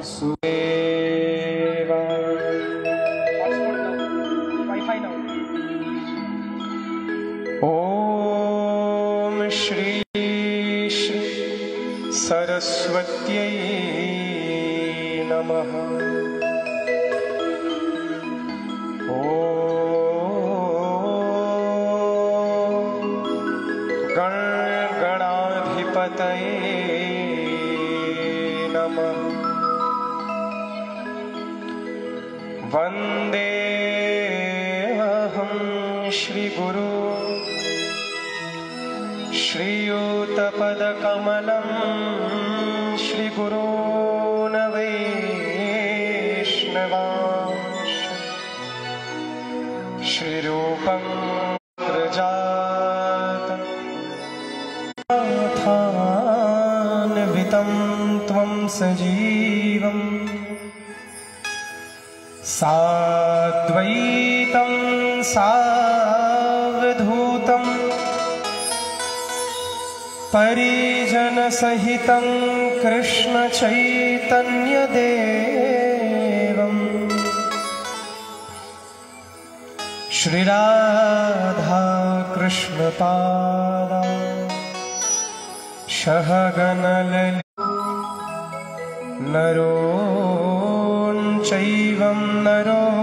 ओम श्री श्री सरस्वत्यै नमः। गणाधिपतये नमः। वन्देऽहं श्रीगुरु श्रीयुतपदकमलं श्रीगुरून् वैष्णवांश्च श्रीरूपं प्रजातं नाथान्वितं त्वं सजीवम् साद्वैतं सावधूतं परिजनसहितं कृष्णचैतन्यदेवं श्रीराधा कृष्णपादा सहगणललिता नरोञ्चैवं नरोत्तमम्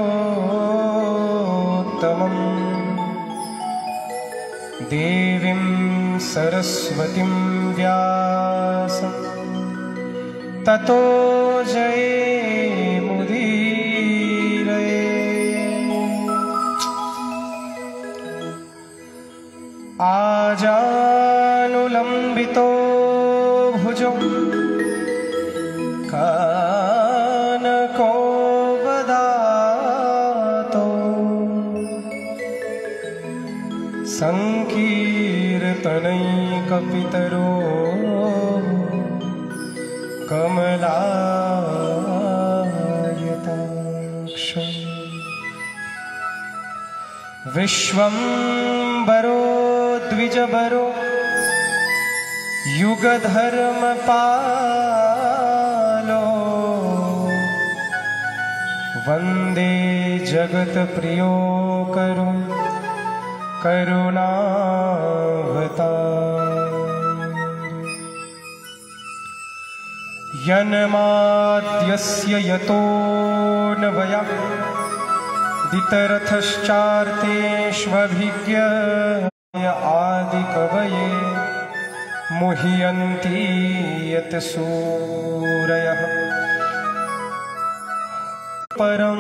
देवीं सरस्वतीं व्यासं ततो जयमुदीरये। आजानुलम्बितो भुजो कानको बदातो संकीर्तनैकपितरो कमलायताक्षो विश्वम्भरो द्विजभरो युगधर्मपालो वन्दे जगत्प्रियो करो करुणावतार। यन्माद्यस्य यतोऽन्वया दितरथश्चार्तेष्वभिज्ञ आदिकवये मुह्यन्ति यत् सूरयः परं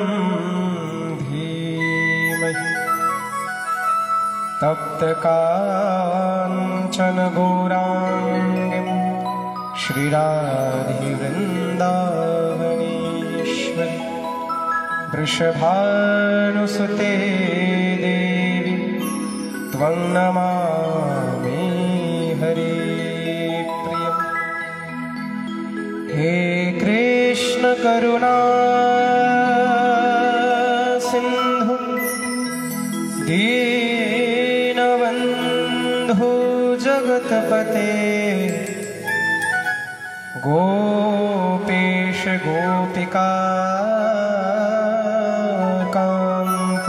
धीमहि तप्तकाञ्चन गौराङ्गीं श्रीराधिवृन्दावनेश्वरी वृषभानुसुते देवी त्वं नमामि हरिप्रियम्। हे कृष्ण करुणा सिन्धु दीनबन्धु जगत्पते गोपेश गोपिका कान्त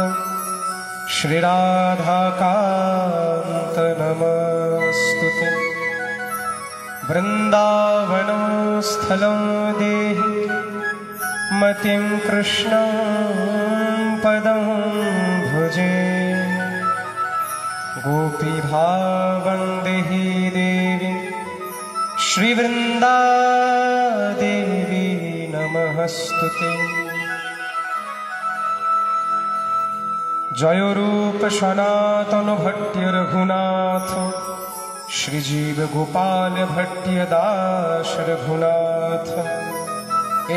श्रीराधाकान्त नमस्तुते। वृन्दावनं स्थलं देहि मतिं कृष्णं पदं भुजे गोपीभावन्देहि देवी श्रीवृन्दादेवी नमस्तुते। जय रूप सनातन भट्ट रघुनाथ श्रीजीव गोपाल भट्ट दास रघुनाथ।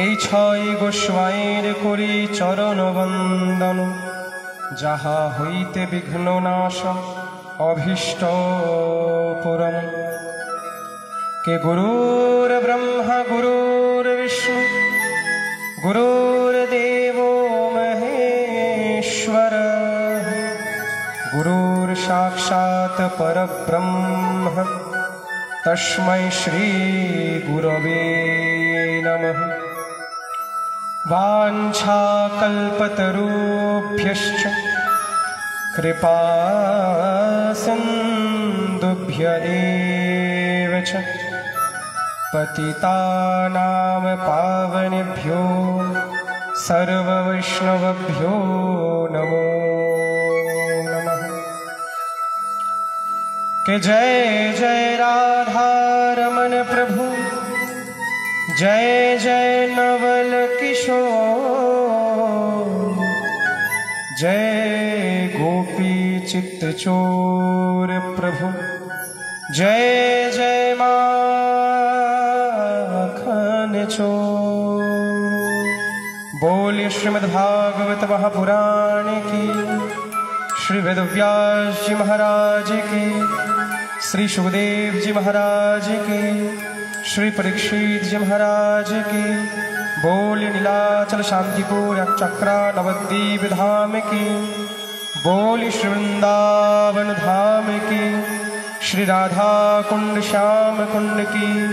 এই ছয় গোস্বাইর করি চরণ বন্দন যাহা হইতে বিঘ্ন নাশ অভীষ্ট পুরম। के गुरुर् ब्रह्मा गुरुर्विष्णु गुरुर्देवो महेश्वर गुरुर्साक्षात् परब्रह्म तस्मै श्री गुरवे नमः। वाञ्छाकल्पतरुभ्यश्च कृपा सिन्धुभ्य एव च पतितानां पावनेभ्यो सर्ववैष्णवेभ्यो नमो नमः। के जय जय राधा रमण प्रभु, जय जय नवल किशोर, जय गोपी चित्त चोर प्रभु, जय जय माखन चोर। बोलिए श्रीमद्भागवत महापुराण की, श्री वेदव्यास जी महाराज की, श्री सुखदेव जी महाराज की, श्री परीक्षित जी महाराज की। बोलिए नीलाचल शांतिपुर चक्रा नवद्वीप धाम की। बोलिए श्री वृंदावन धाम की, श्री राधा कुंड श्याम कुंड की।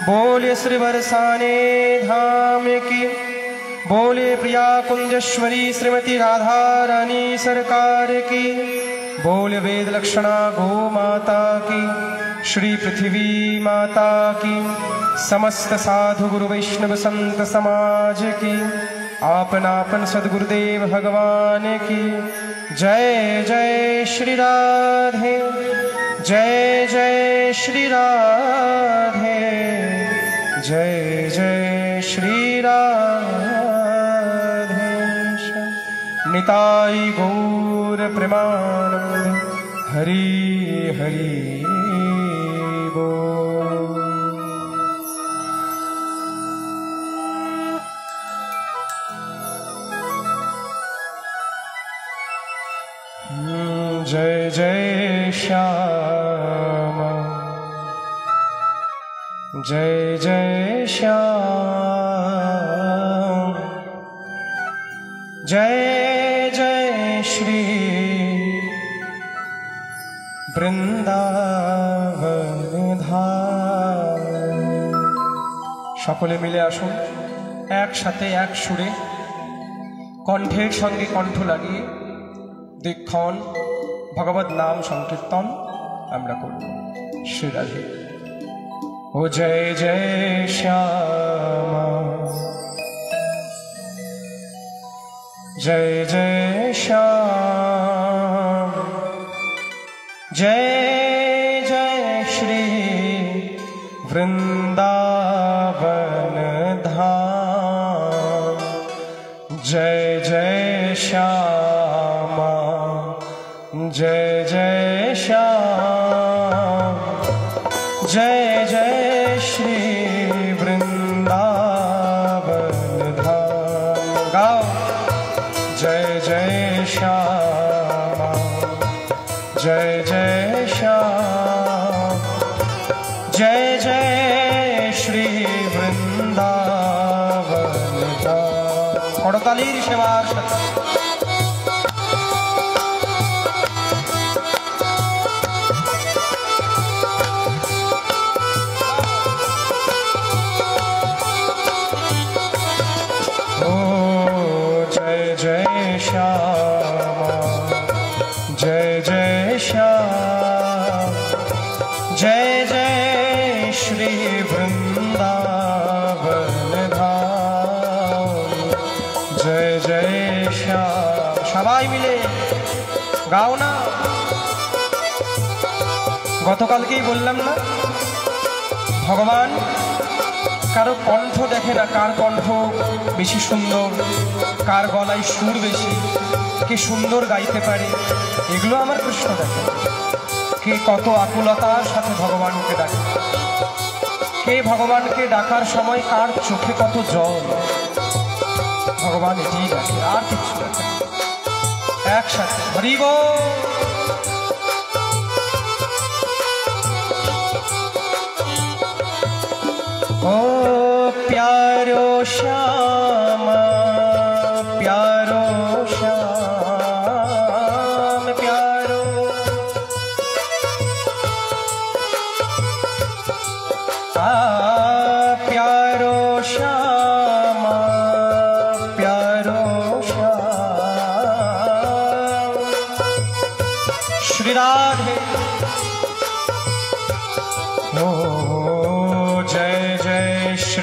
बोलिए श्री बरसाने धाम की। बोलिए प्रिया कुंजेश्वरी श्रीमती राधा रानी सरकार की। बोलिए वेद लक्षणा गो माता की, श्री पृथ्वी माता की, समस्त साधु गुरु वैष्णव संत समाज की, आपन आपन सद्गुरुदेव भगवान की। जय जय श्री राधे, जय जय श्री राधे, जय जय श्री राधे। निताई गौर प्रेमानंद, हरि हरि बोल। जय जय श्याम, जय जय श्याम, जय जय श्री বৃন্দাবন ধাম। সকলে মিলে আসুন, একসাথে এক সুরে কণ্ঠের সঙ্গে কণ্ঠ লাগিয়ে দীক্ষণ ভগবত নাম সংকীর্তন আমরা করব। শ্রী রাধে। ও জয় জয় শ্যামা, जय जय श्याम, जय जय श्री वृंदावन धाम। जय जय श्यामा, जय जय श्याम, जय जय श्री वृंदावन धाम। गाओ। जय जय श्यामा, जय जय श्याम, जय जय श्री वृंदावन धाम। करतालीर सेवार साथे श्यामा, जय जय श्याम, जय जय श्री वृंदावन धाम। जय जय श्याम। सबाई मिले गाओ ना। गतकालकेই বললাম না, ভগবান কারো কণ্ঠ দেখে না, কার কণ্ঠ বেশি সুন্দর, কার গলায় সুর বেশি, কে সুন্দর গাইতে পারে, এগুলো আমার কৃষ্ণ দেখে। কে কত আকুলতার সাথে ভগবানকে ডাকে, কে ভগবানকে ডাকার সময় কার চোখে কত জল, ভগবান এটিই দেখে, আর কিছু দেখে। একসাথে হরি বল। ओ प्यारो श्यामा, प्यारो श्याम, प्यारो प्यारो श्यामा,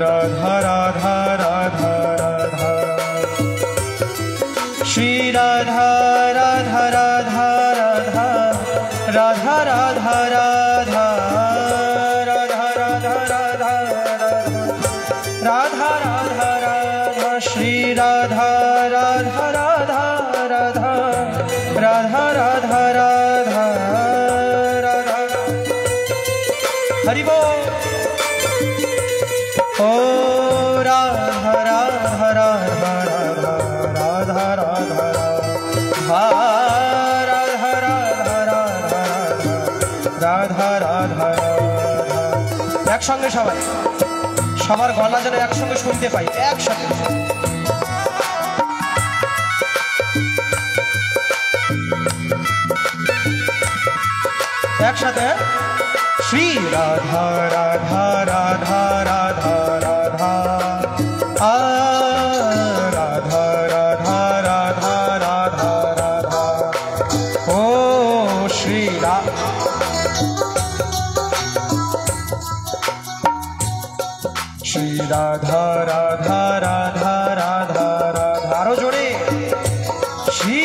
राधा राधा राधा राधा श्री राधा राधा राधा राधा राधा राधा राधा राधा राधा राधा राधा राधा राधा श्री राधा राधा राधा राधा राधा राधा राधा राधा हरि बोल। ओ राधा राधा राधा राधा राधा राधा राधा राधा राधा राधा राधा एक संगे सबाई सबार गला जेन एक संगे सुनते पाई एकसाथे एकसाथे श्री राधा राधा राधा राधा राधा राधा राधा राधा राधा राधा ओ श्री राधा राधा राधा राधा राधा आरो जोड़े श्री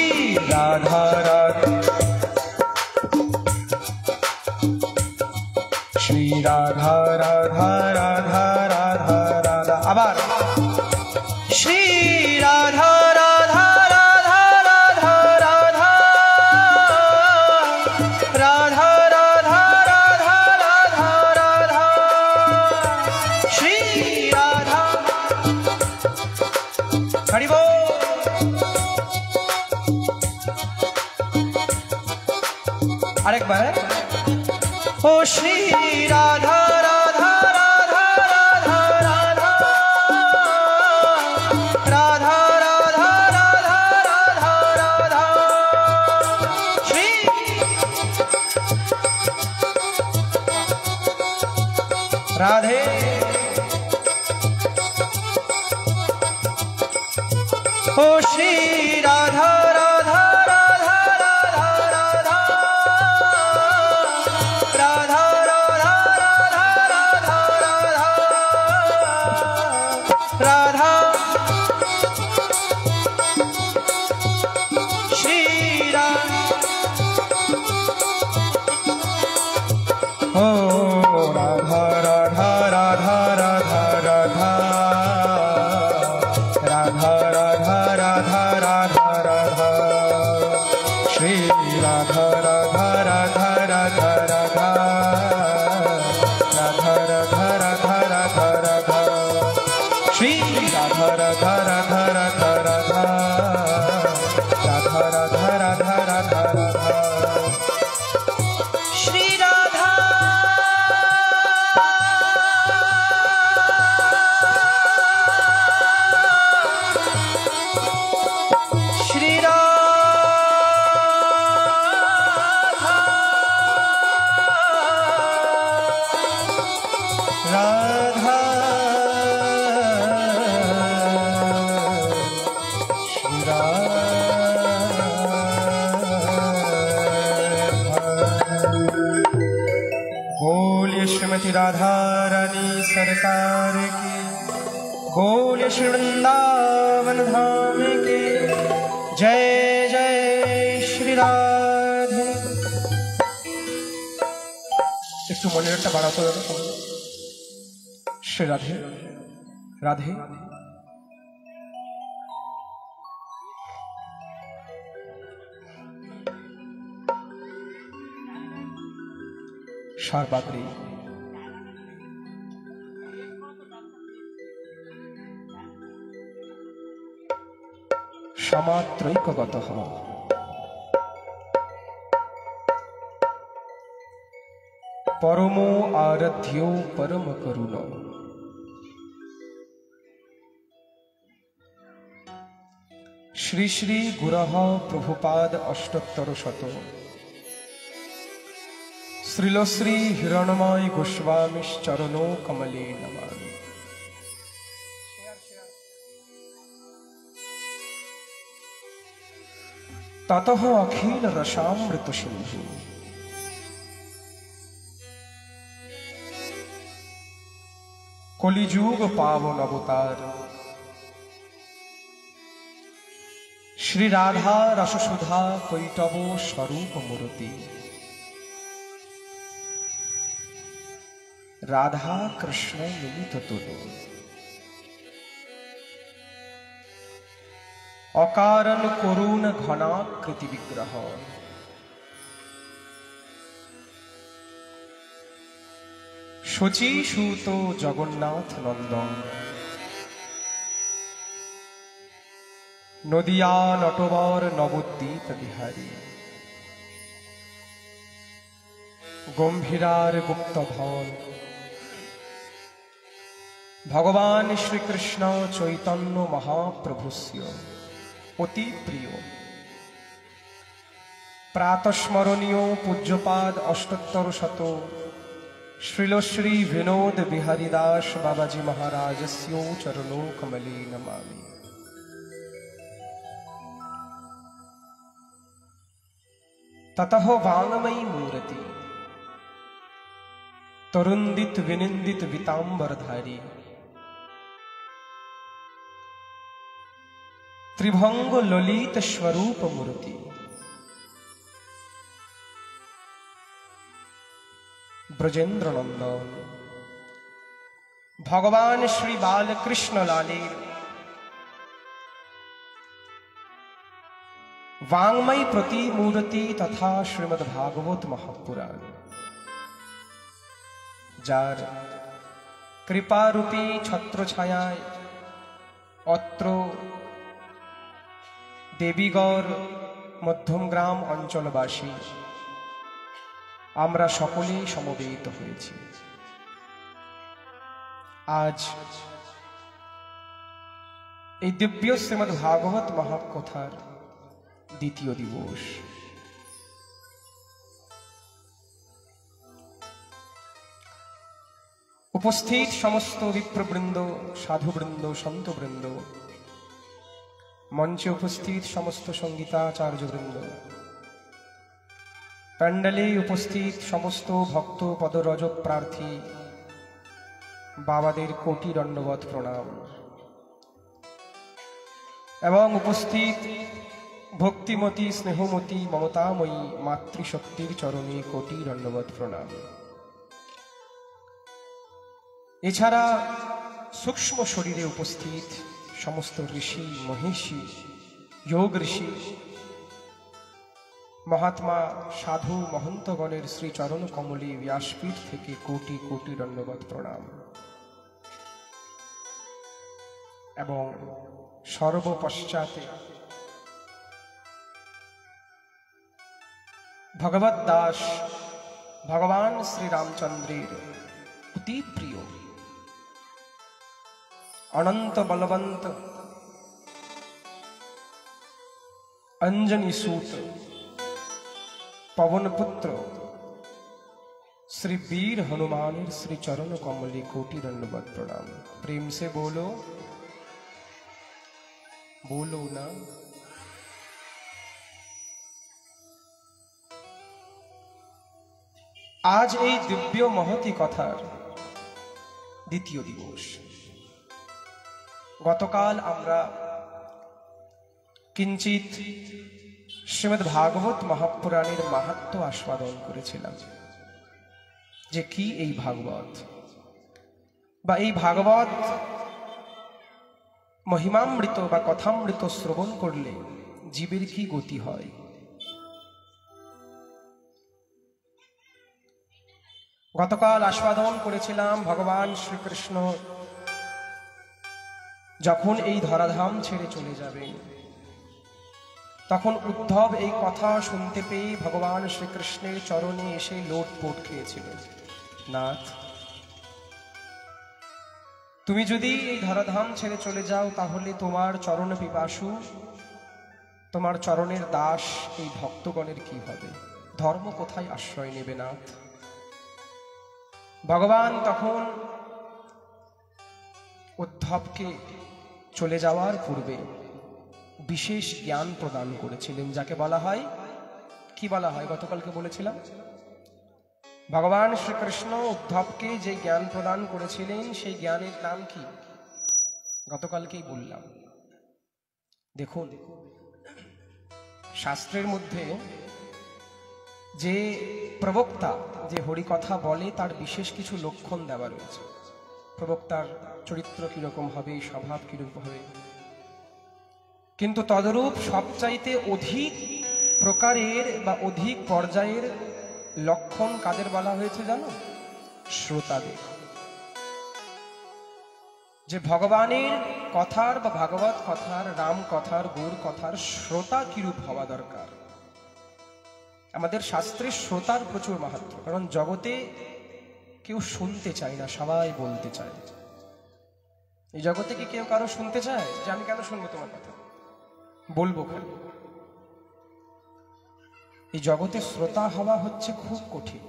राधा राधा श्री राधा राधा राधा राधा राधा आबार श्री राधा राधा राधा राधा राधा राधा राधा राधा राधा राधा श्री राधा हरि बोल। आरेक बार ओ श्री राधा राधा राधा राधा राधा राधा राधा राधा राधा राधा श्री राधे ओ श्री राधा राधा राधा राधा राधा राधा राधा राधा राधा राधा श्री राधा ओ राधा राधा राधा राधा राधा राधा राधा राधा राधा राधा श्री राधा राधा राधा राधा राधा राधा राधा राधा राधा राधा श्री राधा राधा राधा राधा राधा राधा राधा राधा राधा राधा श्री राधा श्री राधा श्री बोलिए श्रीमती राधा रानी सरकार की बोलिए श्री वृंदावन धाम की जय जय श्री राधे। একটু মনের একটা বাড়াতো श्री राधे राधे शारबागरी समात्रैकगतः परमो आराध्यो परम करुणो श्री श्री गुरः प्रभुपाद अष्टोत्तर शत श्रीलश्री हिरणमय गोस्वामीश्चरणो कमले नमामि। ततः अखिल रसामृत सिंधु কলিযুগ পাবন অবতার শ্রী রাধা রসসুধা কৈটব স্বরূপ মূরতি রাধা কৃষ্ণ মিলিত তুলো অকারণ করুণ ঘনাকৃতি বিগ্রহ শচী সুত জগন্নাথ নন্দন নদিয়া নটবর নবদ্বীপ বিহারী গম্ভীরার গুপ্তধন ভগবান শ্রীকৃষ্ণ চৈতন্য মহাপ্রভুস্য অতি প্রিয় প্রাতঃস্মরণীয় পূজ্যপাদ অষ্টোত্তর শত শ্রীলশ্রী বিনোদ বিহারী দাস বাবাজি মহারাজস্য চরণো কমলে নমামি। ततः वाङ्मयी मूर्ति तरुन्दित विनिन्दित वितांबरधारी त्रिभंग ललित स्वरूप मूर्ति ब्रजेंद्र नंदन भगवान श्री बालकृष्ण लालेर वाङ्मयी प्रतिमूर्ति तथा श्रीमद् भागवत महापुराण जार कृपारूपी छत्र छायाय अत्र देवीगढ़ मध्यमग्राम अंचलबासी आमरा सकलेई समवेत हयेछि। आज এই दिव्य श्रीमद् भागवत महाकथार द्वितीय दिवस। उपस्थित समस्त विप्रवृंद साधुवृंद सन्तवृंद मंचे उपस्थित समस्त संगीताचार्यवृंद पैंडले उपस्थित समस्त भक्त पदरज प्रार्थी बाबादेर कोटि दंडवत प्रणाम एवं उपस्थित भक्तिमती स्नेहमती ममतामयी मातृशक्तिर चरणे कोटि दंडवत प्रणाम। एछाड़ा सूक्ष्म शरीरे उपस्थित समस्त ऋषि महिषी योग ऋषि महात्मा साधु महंतगणेर श्री चरण कमले व्यासपीठ थेके कोटि कोटि दंडवत प्रणाम एवं सर्वपश्चाते भगवत दास भगवान श्री रामचंद्रेर अति प्रिय अनंत बलवंत अंजनी सूत पवन पुत्र श्री वीर हनुमान श्री चरण कमले कोटि दंडवत प्रणाम। प्रेम से बोलो बोलो ना। आज এই दिव्य महती कथार द्वितीय दिवस। गतकाल आमरा किंचित श्रीमद् भागवत महापुराणेर माहात्म्य आस्वादन करेছিলাম যে কি এই भागवत বা এই भागवत महिमामृत বা কথামৃত শ্রবণ করলে জীবের কি গতি হয়। गतकाल आस्वादन करेছিলাম भगवान श्रीकृष्ण যখন এই ধরাধাম ছেড়ে চলে যাবেন তখন উদ্ধব এই কথা শুনতে পেয়ে ভগবান শ্রীকৃষ্ণের চরণে এসে লোটপোট খেয়েছিলেন। নাথ, তুমি যদি এই ধরাধাম ছেড়ে চলে যাও তাহলে তোমার চরণ পিপাসু তোমার চরণের দাস এই ভক্তগণের কি হবে? ধর্ম কোথায় আশ্রয় নেবে নাথ? भगवान तखन उद्धवके चले जावार पूर्वे विशेष ज्ञान प्रदान करेছিলেন, যাকে বলা হয় কি বলা হয়? গতকালকে বলেছিলাম ভগবান শ্রীকৃষ্ণ উদ্ধবকে যে জ্ঞান প্রদান করেছিলেন সেই জ্ঞানের নাম কি? গতকালকেই বললাম। দেখুন, শাস্ত্রের মধ্যে যে প্রবক্তা যে হরিকথা বলে তার বিশেষ কিছু লক্ষণ দেওয়া রয়েছে। প্রবক্তার চরিত্র কিরকম হবে, স্বভাব কিরকম হবে, কিন্তু তদরূপ সবচাইতে অধিক প্রকারের বা অধিক পর্যায়ের লক্ষণ কাদের বলা হয়েছে জানো? শ্রোতাদের। যে ভগবানের কথার বা ভাগবত কথার, রাম কথার, গৌর কথার শ্রোতা কিরূপ হওয়া দরকার। আমাদের শাস্ত্রে শ্রোতার প্রচুর মাহাত্ম্য, কারণ জগতে কেউ শুনতে চায় না, সবাই বলতে চায়। এই জগতে কি কেউ কারো শুনতে চায় যে আমি কেন শুনবো তোমার কথা, বলবো খালি? এই জগতে শ্রোতা হওয়া হচ্ছে খুব কঠিন।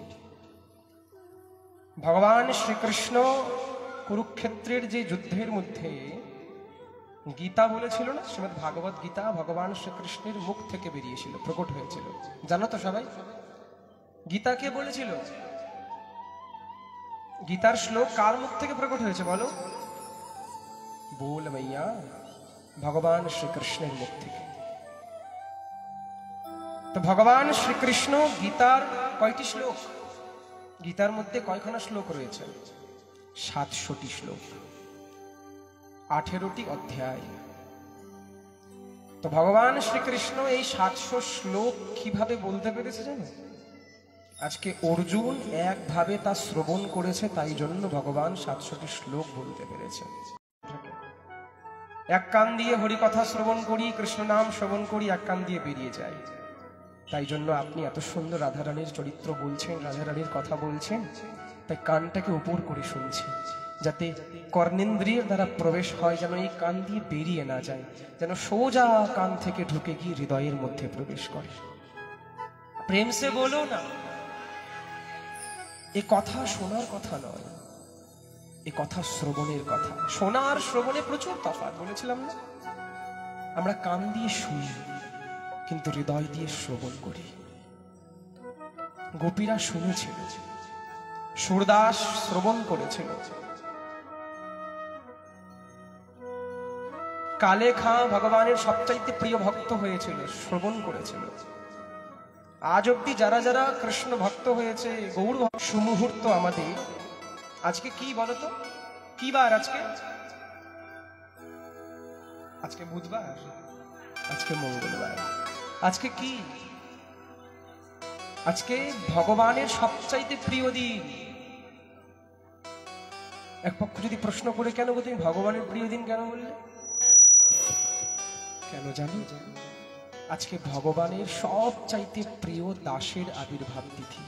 ভগবান শ্রীকৃষ্ণ কুরুক্ষেত্রের যে যুদ্ধের মধ্যে গীতা বলেছিল না, শ্রীমদ ভাগবত গীতা ভগবান শ্রীকৃষ্ণের মুখ থেকে বেরিয়েছিল, প্রকট হয়েছিল। জানো তো সবাই? গীতা কে বলেছিল? গীতার শ্লোক কার মুখ থেকে প্রকট হয়েছে বলো? বল ভাইয়া, ভগবান শ্রীকৃষ্ণের মুখ থেকে। তো ভগবান শ্রীকৃষ্ণ গীতার কয়টি শ্লোক? গীতার মধ্যে কয়খানা শ্লোক রয়েছে? 700টি শ্লোক, 18টি অধ্যায়। তো ভগবান শ্রীকৃষ্ণ এই 700 শ্লোক কিভাবে বলতে পেরেছে জানো? আজকে অর্জুন একভাবে তা শ্রবণ করেছে, তাই জন্য ভগবান 700টি শ্লোক বলতে পেরেছে। এক কান দিয়ে হরিকথা শ্রবণ করি, কৃষ্ণ নাম শ্রবণ করি, এক কান দিয়ে বেরিয়ে যায়। তাই জন্য আপনি এত সুন্দর রাধারানীর চরিত্র বলছেন, রাধারানীর কথা বলছেন, তাই কানটাকে উপর করে শুনছেন, যাতে কর্ণেন্দ্রিয়ের দ্বারা প্রবেশ হয়, যেন এই কান দিয়ে বেরিয়ে না যায়, যেন সোজা কান থেকে ঢুকে গিয়ে হৃদয়ের মধ্যে প্রবেশ করে। প্রেম সে বলো না, এ কথা শোনার কথা নয়, এ কথা শ্রবণের কথা। শোনা আর শ্রবণে প্রচুর তফাৎ, বলেছিলাম না? আমরা কান দিয়ে শুনি কিন্তু হৃদয় দিয়ে শ্রবণ করি। গোপীরা শুনেছিল, সুরদাস শ্রবণ করেছিল, কালে খাঁ ভগবানের সবচাইতে প্রিয় ভক্ত হয়েছিল, শ্রবণ করেছিল। আজ অব্দি যারা যারা কৃষ্ণ ভক্ত হয়েছে, গৌর সুমুহূর্ত আমাদের। আজকে কি বলতো? কি বার আজকে? আজকে বুধবার, আজকে মঙ্গলবার। আজকে কি? আজকে ভগবানের সবচাইতে প্রিয় দিন। এক পক্ষ যদি প্রশ্ন করে, কেন গো তুমি ভগবানের প্রিয় দিন কেন বললে? কেন জানো? আজকে ভগবানের সবচাইতে প্রিয় দাসের আবির্ভাব তিথি।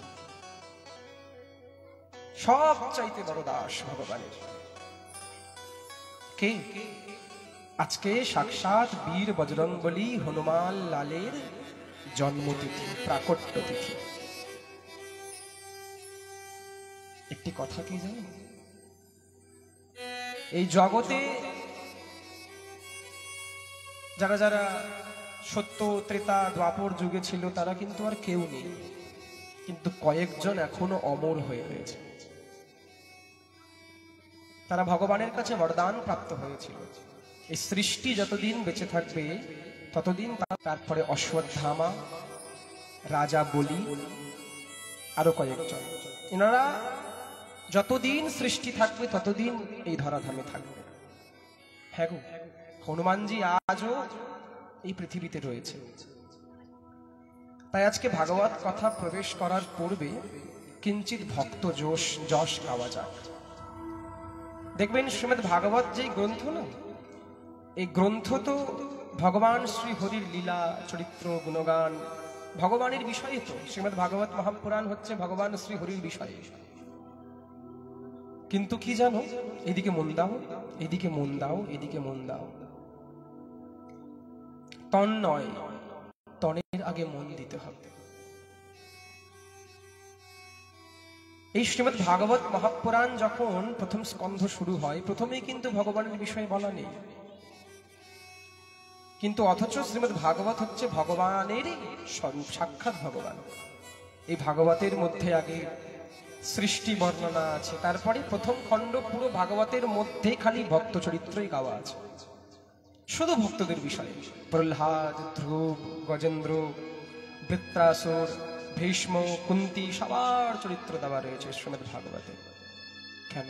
সবচাইতে বড় দাস ভগবানের কে? আজকে সাক্ষাৎ বীর বজরংবলী হনুমান লালের জন্মতিথি, প্রাকট্য তিথি। একটি কথা কি জানো? এই জগতে যারা যারা সত্য ত্রেতা দ্বাপর যুগে ছিল, তারা কিন্তু আর কেউ নেই, কিন্তু কয়েকজন এখনো অমর হয়ে রয়েছে। তারা ভগবানের কাছে বরদান প্রাপ্ত হয়েছিল। এই সৃষ্টি যতদিন বেঁচে থাকবে ততদিন। তারপরে অশ্বত্থামা, রাজা বলি, আরো কয়েকজন, এনারা যতদিন সৃষ্টি থাকবে ততদিন এই ধরাধামে থাকবে। হ্যাঁ গো, হনুমানজি আজও এই পৃথিবীতে রয়েছে। তাই আজকে ভাগবত কথা প্রবেশ করার পূর্বে কিঞ্চিত ভক্ত যশ গাওয়া যাক। দেখবেন শ্রীমদ ভাগবত যে গ্রন্থ না, এই গ্রন্থ তো ভগবান শ্রী হরির লীলা, চরিত্র, গুণগান, ভগবানের বিষয়ে। তো শ্রীমদ ভাগবত মহাপুরাণ হচ্ছে ভগবান শ্রী হরির বিষয়ে। কিন্তু কি জানো, এদিকে মন দাও, এদিকে মন দাও, এদিকে মন দাও। তন নয়, তনের আগে মন দিতে হবে। এই শ্রীমদ ভাগবত মহাপুরাণ যখন প্রথম স্কন্ধ শুরু হয়, প্রথমেই কিন্তু ভগবানের বিষয়ে বলা নেই, কিন্তু অথচ শ্রীমদ ভাগবত হচ্ছে ভগবানেরই স্বরূপ, সাক্ষাৎ ভগবান। এই ভাগবতের মধ্যে আগে সৃষ্টি বর্ণনা আছে, তারপরে প্রথম খণ্ড পুরো ভাগবতের মধ্যে খালি ভক্ত চরিত্রই গাওয়া আছে, শুধু ভক্তদের বিষয়ে। প্রহ্লাদ, ধ্রুব, গজেন্দ্র, বৃত্রাসুর, ভীষ্ম, কুন্তি সবার চরিত্র দেওয়া রয়েছে শ্রীমদ্ ভাগবতে। কেন?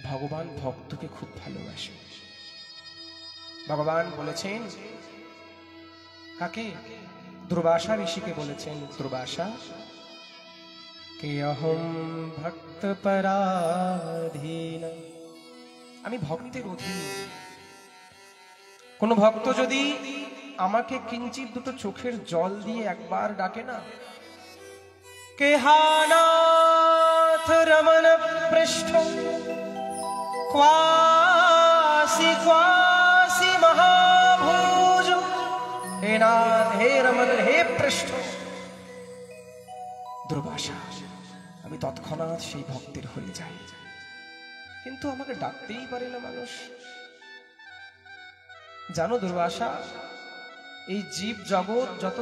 ভগবান ভক্তকে খুব ভালোবাসে। ভগবান বলেছেন কাকে? দুর্বাসা ঋষিকে বলেছেন, দুর্বাসা কে অহম ভক্ত পরাধীন, আমি ভক্তের অধীন। কোন ভক্ত যদি আমাকে কিঞ্চিত দুটো চোখের জল দিয়ে একবার ডাকে না, কেহানাথ রমণ পৃষ্ঠ ক্বাসি ক্বাসি মহাভুজ, হে নাথ, হে রমণ, হে পৃষ্ঠ, দুর্বাসা, আমি তৎক্ষণাৎ সেই ভক্তের হয়ে যাই। কিন্তু আমাকে ডাকতেই পারে না মানুষ। জানো দুর্বাসা, এই জীব জগৎ যত,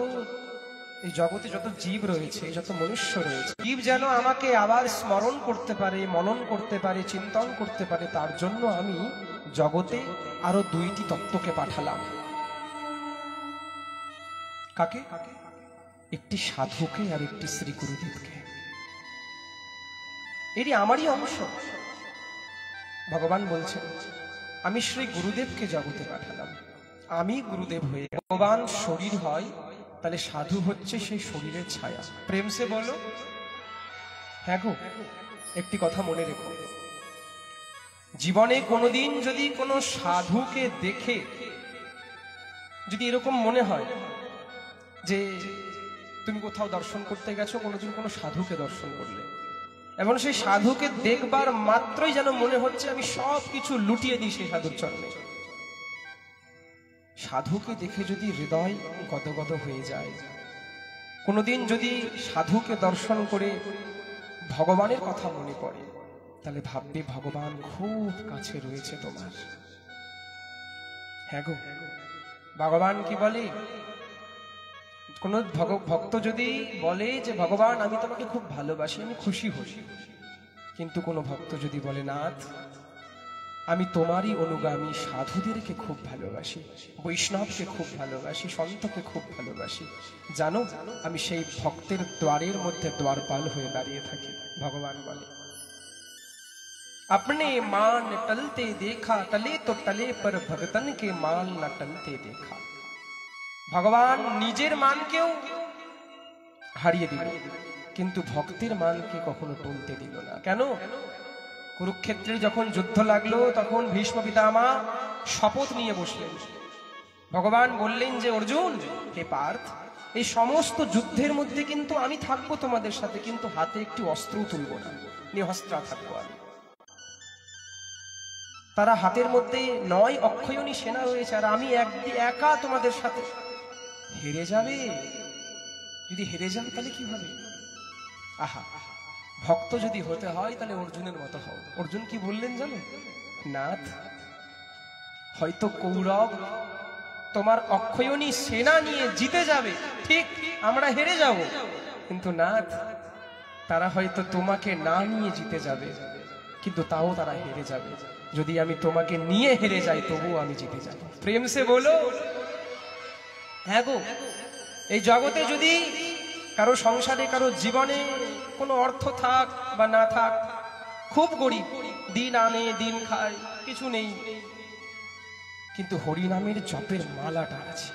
এই জগতে যত জীব রয়েছে, যত মনুষ্য রয়েছে, জীব যেন আমাকে আবার স্মরণ করতে পারে, মনন করতে পারে, চিন্তন করতে পারে, তার জন্য আমি জগতে আরো দুইটি তত্ত্বকে পাঠালাম। কাকে? একটি সাধুকে আর একটি শ্রী গুরুদেবকে। এটি আমারই অংশ। ভগবান বলছেন আমি শ্রী গুরুদেবকে জগতে পাঠালাম, আমি গুরুদেব হয়ে। ভগবান শরীর হয়, তাহলে সাধু হচ্ছে সেই শরীরের ছায়া। প্রেম সে বলো। হ্যাঁ গো, একটি কথা মনে রেখো, জীবনে কোনোদিন যদি কোনো সাধুকে দেখে যদি এরকম মনে হয় যে তুমি কোথাও দর্শন করতে গেছো, কোনোদিন কোনো সাধুকে দর্শন করলে, এবং সেই সাধুকে দেখবার মাত্রই যেন মনে হচ্ছে আমি সব কিছু লুটিয়ে দিই সেই সাধুর চরণে, সাধুকে দেখে যদি হৃদয় গদগদ হয়ে যায়, কোনোদিন যদি সাধুকে দর্শন করে ভগবানের কথা মনে পড়ে, তাহলে ভাববে ভগবান খুব কাছে রয়েছে তোমার। হ্যাঁ গো, ভগবান কি বলে? কোন ভক্ত যদি বলে যে ভগবান আমি তোমাকে খুব ভালোবাসি, আমি খুশি হই, কিন্তু কোন ভক্ত যদি বলে নাথ আমি তোমারই অনুগামী, সাধুদেরকে খুব ভালোবাসি, বৈষ্ণবকে খুব ভালোবাসি, সন্তকে খুব ভালোবাসি, জানো আমি সেই ভক্তের দ্বারের মধ্যে দ্বারপাল হয়ে দাঁড়িয়ে থাকি। ভগবান বলে अपने मान टलते देखा, टले तो टले पर भगतन के मान न टलते देखा। ভগবান নিজের মানকেও হারিয়ে দিল, কিন্তু ভক্তের মানকে কখনো টলতে দিল না। কেন? কুরুক্ষেত্রে যখন যুদ্ধ লাগলো, তখন ভীষ্ম পিতামহ শপথ নিয়ে বসলেন। ভগবান বললেন যে অর্জুন, হে পার্থ, এই সমস্ত যুদ্ধের মধ্যে কিন্তু আমি থাকবো তোমাদের সাথে, কিন্তু হাতে একটি অস্ত্র তুলব না, নিহস্ত্রা থাকবো আমি। তারা হাতের মধ্যে 9 অক্ষয়ণী সেনা রয়েছে, আর আমি একা তোমাদের সাথে। হেরে যাবে, যদি হেরে যাবে তাহলে কি হবে? আহা, ভক্ত যদি হতে হয় তাহলে অর্জুনের মতো হও। অর্জুন কি বললেন জানো? নাথ, হয়তো কৌরব তোমার অক্ষয়ণী সেনা নিয়ে জিতে যাবে, ঠিক আমরা হেরে যাব, কিন্তু নাথ তারা হয়তো তোমাকে না নিয়ে জিতে যাবে, কিন্তু তাও তারা হেরে যাবে। যদি আমি তোমাকে নিয়ে হেরে যাই তবুও আমি জিতে যাব। প্রেম সে বলো। হ্যাঁ গো, এই জগতে যদি কারো সংসারে, কারো জীবনে কোনো অর্থ থাক বা না থাক, খুব গরিব, দিন আনে দিন খায়, কিছু নেই, কিন্তু হরিনামের জপের মালাটা আছে,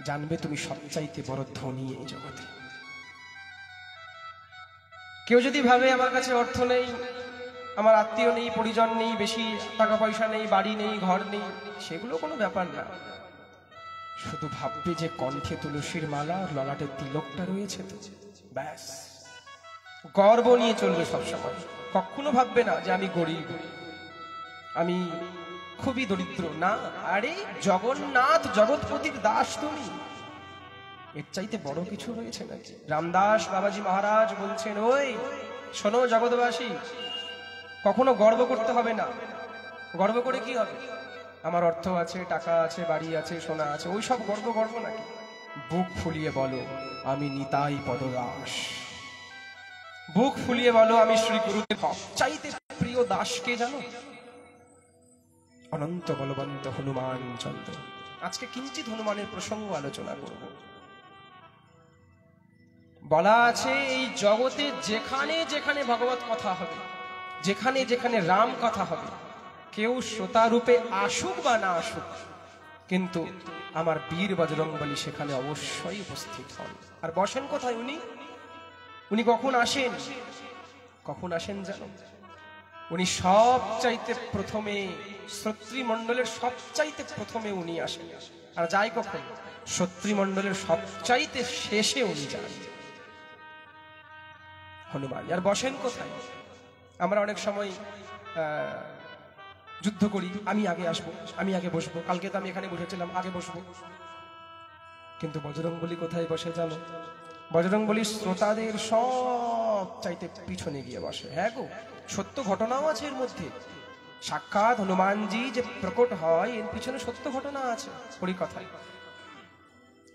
জানবে তুমি সবচাইতে বড় ধনী এই জগতে। কেউ যদি ভাবে আমার কাছে অর্থ নেই, আমার আত্মীয় নেই, পরিজন নেই, বেশি টাকা পয়সা নেই, বাড়ি নেই, ঘর নেই, সেগুলো কোনো ব্যাপার না। শুধু ভাববে যে কণ্ঠে তুলসীর মালা, ললাটে তিলকটা রয়েছে, তো ব্যাস, গর্ব নিয়ে চলবে সবসময়। কখনো ভাববে না যে আমি গরিব, আমি খুবই দরিদ্র। না, আরে জগন্নাথ জগৎপতির দাস তুমি, এর চাইতে বড় কিছু রয়েছে নাকি? রামদাস বাবাজি মহারাজ বলছেন, ওই শোনো জগৎবাসী, কখনো গর্ব করতে হবে না। গর্ব করে কি হবে? আমার অর্থ আছে, টাকা আছে, বাড়ি আছে, সোনা আছে, ওই সব গর্ব গর্ব নাকি? বুক ফুলিয়ে বলো আমি নিতাই পদদাস। বুক ফুলিয়ে বলো, আমি শ্রী গুরুদেব চাইতে প্রিয় দাসকে জানো? অনন্ত বলবন্ত হনুমান চন্দ্র। আজকে কিঞ্চিত হনুমানের প্রসঙ্গ আলোচনা করব। বলা আছে এই জগতে যেখানে যেখানে ভগবত কথা হবে, যেখানে যেখানে রাম কথা হবে, কেউ শ্রোতা রূপে আসুক বা না আসুক, কিন্তু আমার বীর বজরংবলী সেখানে অবশ্যই উপস্থিত হন। আর বসেন কোথায় উনি? উনি কখন আসেন? কখন আসেন জানো? উনি সবচাইতে প্রথমে, শ্রোতৃমণ্ডলের সবচাইতে প্রথমে উনি আসেন। আর যাই কখন? শ্রোতৃমণ্ডলের সবচাইতে শেষে উনি যান, হনুমান। আর বসেন কোথায়? আমরা অনেক সময় যুদ্ধ করি, আমি আগে আসবো, আমি আগে বসবো, কালকে তো আমি এখানে বসেছিলাম, আগে বসবো। কিন্তু বজরংবলী কোথায় বসে জানো? বজরংবলী শ্রোতাদের সব চাইতে পিছনে গিয়ে বসে। হ্যাঁ গো, সত্য ঘটনাও আছে এর মধ্যে। সাক্ষাৎ হনুমানজি যে প্রকট হয়, এর পিছনে সত্য ঘটনা আছে। পরিকথায়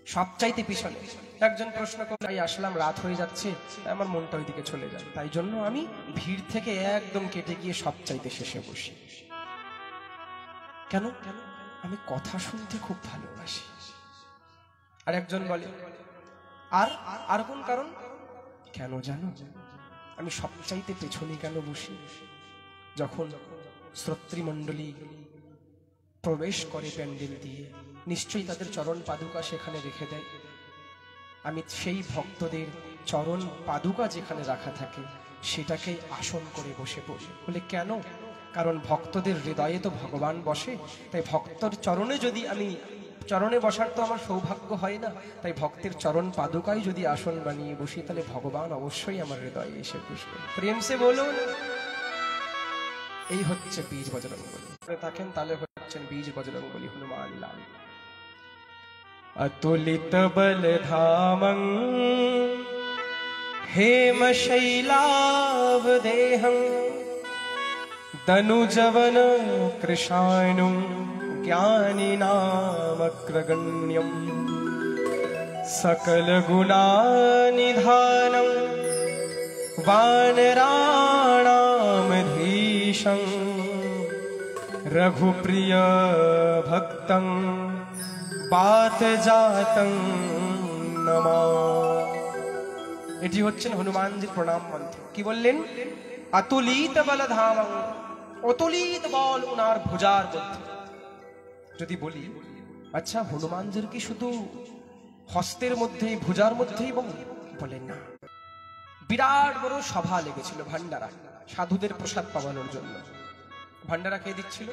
সবচাইতে পিছনে। একজন প্রশ্ন করে, আসলাম, রাত হয়ে যাচ্ছে, আমার মনটা ওইদিকে চলে যায়, তাই জন্য আমি ভিড় থেকে একদম কেটে গিয়ে সবচাইতে শেষে বসি। কেন? আমি কথা শুনতে খুব ভালোবাসি। আর একজন বলে, আর কোন কারণ? কেন জানো? আমি সবচাইতে পেছনে কেন বসি? যখন শ্রোতৃমণ্ডলী প্রবেশ করে প্যান্ডেল দিয়ে, নিশ্চয়ই তাদের চরণ পাদুকা সেখানে রেখে দেয়। আমি সেই ভক্তদের চরণ পাদুকা যেখানে রাখা থাকে সেটাকে আসন করে বসে পড়ি। বলে কেন? কারণ ভক্তদের হৃদয়ে তো ভগবান বসে, তাই ভক্তর চরণে যদি আমি, চরণে বসার তো আমার সৌভাগ্য হয় না, তাই ভক্তের চরণ পাদুকায় যদি আসন বানিয়ে বসি, তাহলে ভগবান অবশ্যই আমার হৃদয়ে এসে বসবে। প্রেম সে বলুন, এই হচ্ছে বীর বজরংবলী। থাকেন তাহলে হচ্ছেন বীর বজরংবলী হনুমান লাল। अतुलित बलधामं हेमशैलावदेहं तनुजवन कृशानुं ज्ञानिनामग्रगण्यं सकलगुणानिधानं वानराणामधीशं रघुप्रिय भक्तं পাত জাতং নমা। এটি হচ্ছেন হনুমানজির প্রণাম মন্ত্র। কি বললেন? অতুলিত বলধামং, অতুলিত বল উনার ভুজার মধ্যে। যদি বলি, আচ্ছা হনুমানজির কি শুধু হস্তের মধ্যেই, ভুজার মধ্যেই বলেন না, বিরাট বড় সভা লেগেছিল ভান্ডারা, সাধুদের প্রসাদ পাওয়ানোর জন্য। ভান্ডারা কে দিচ্ছিল?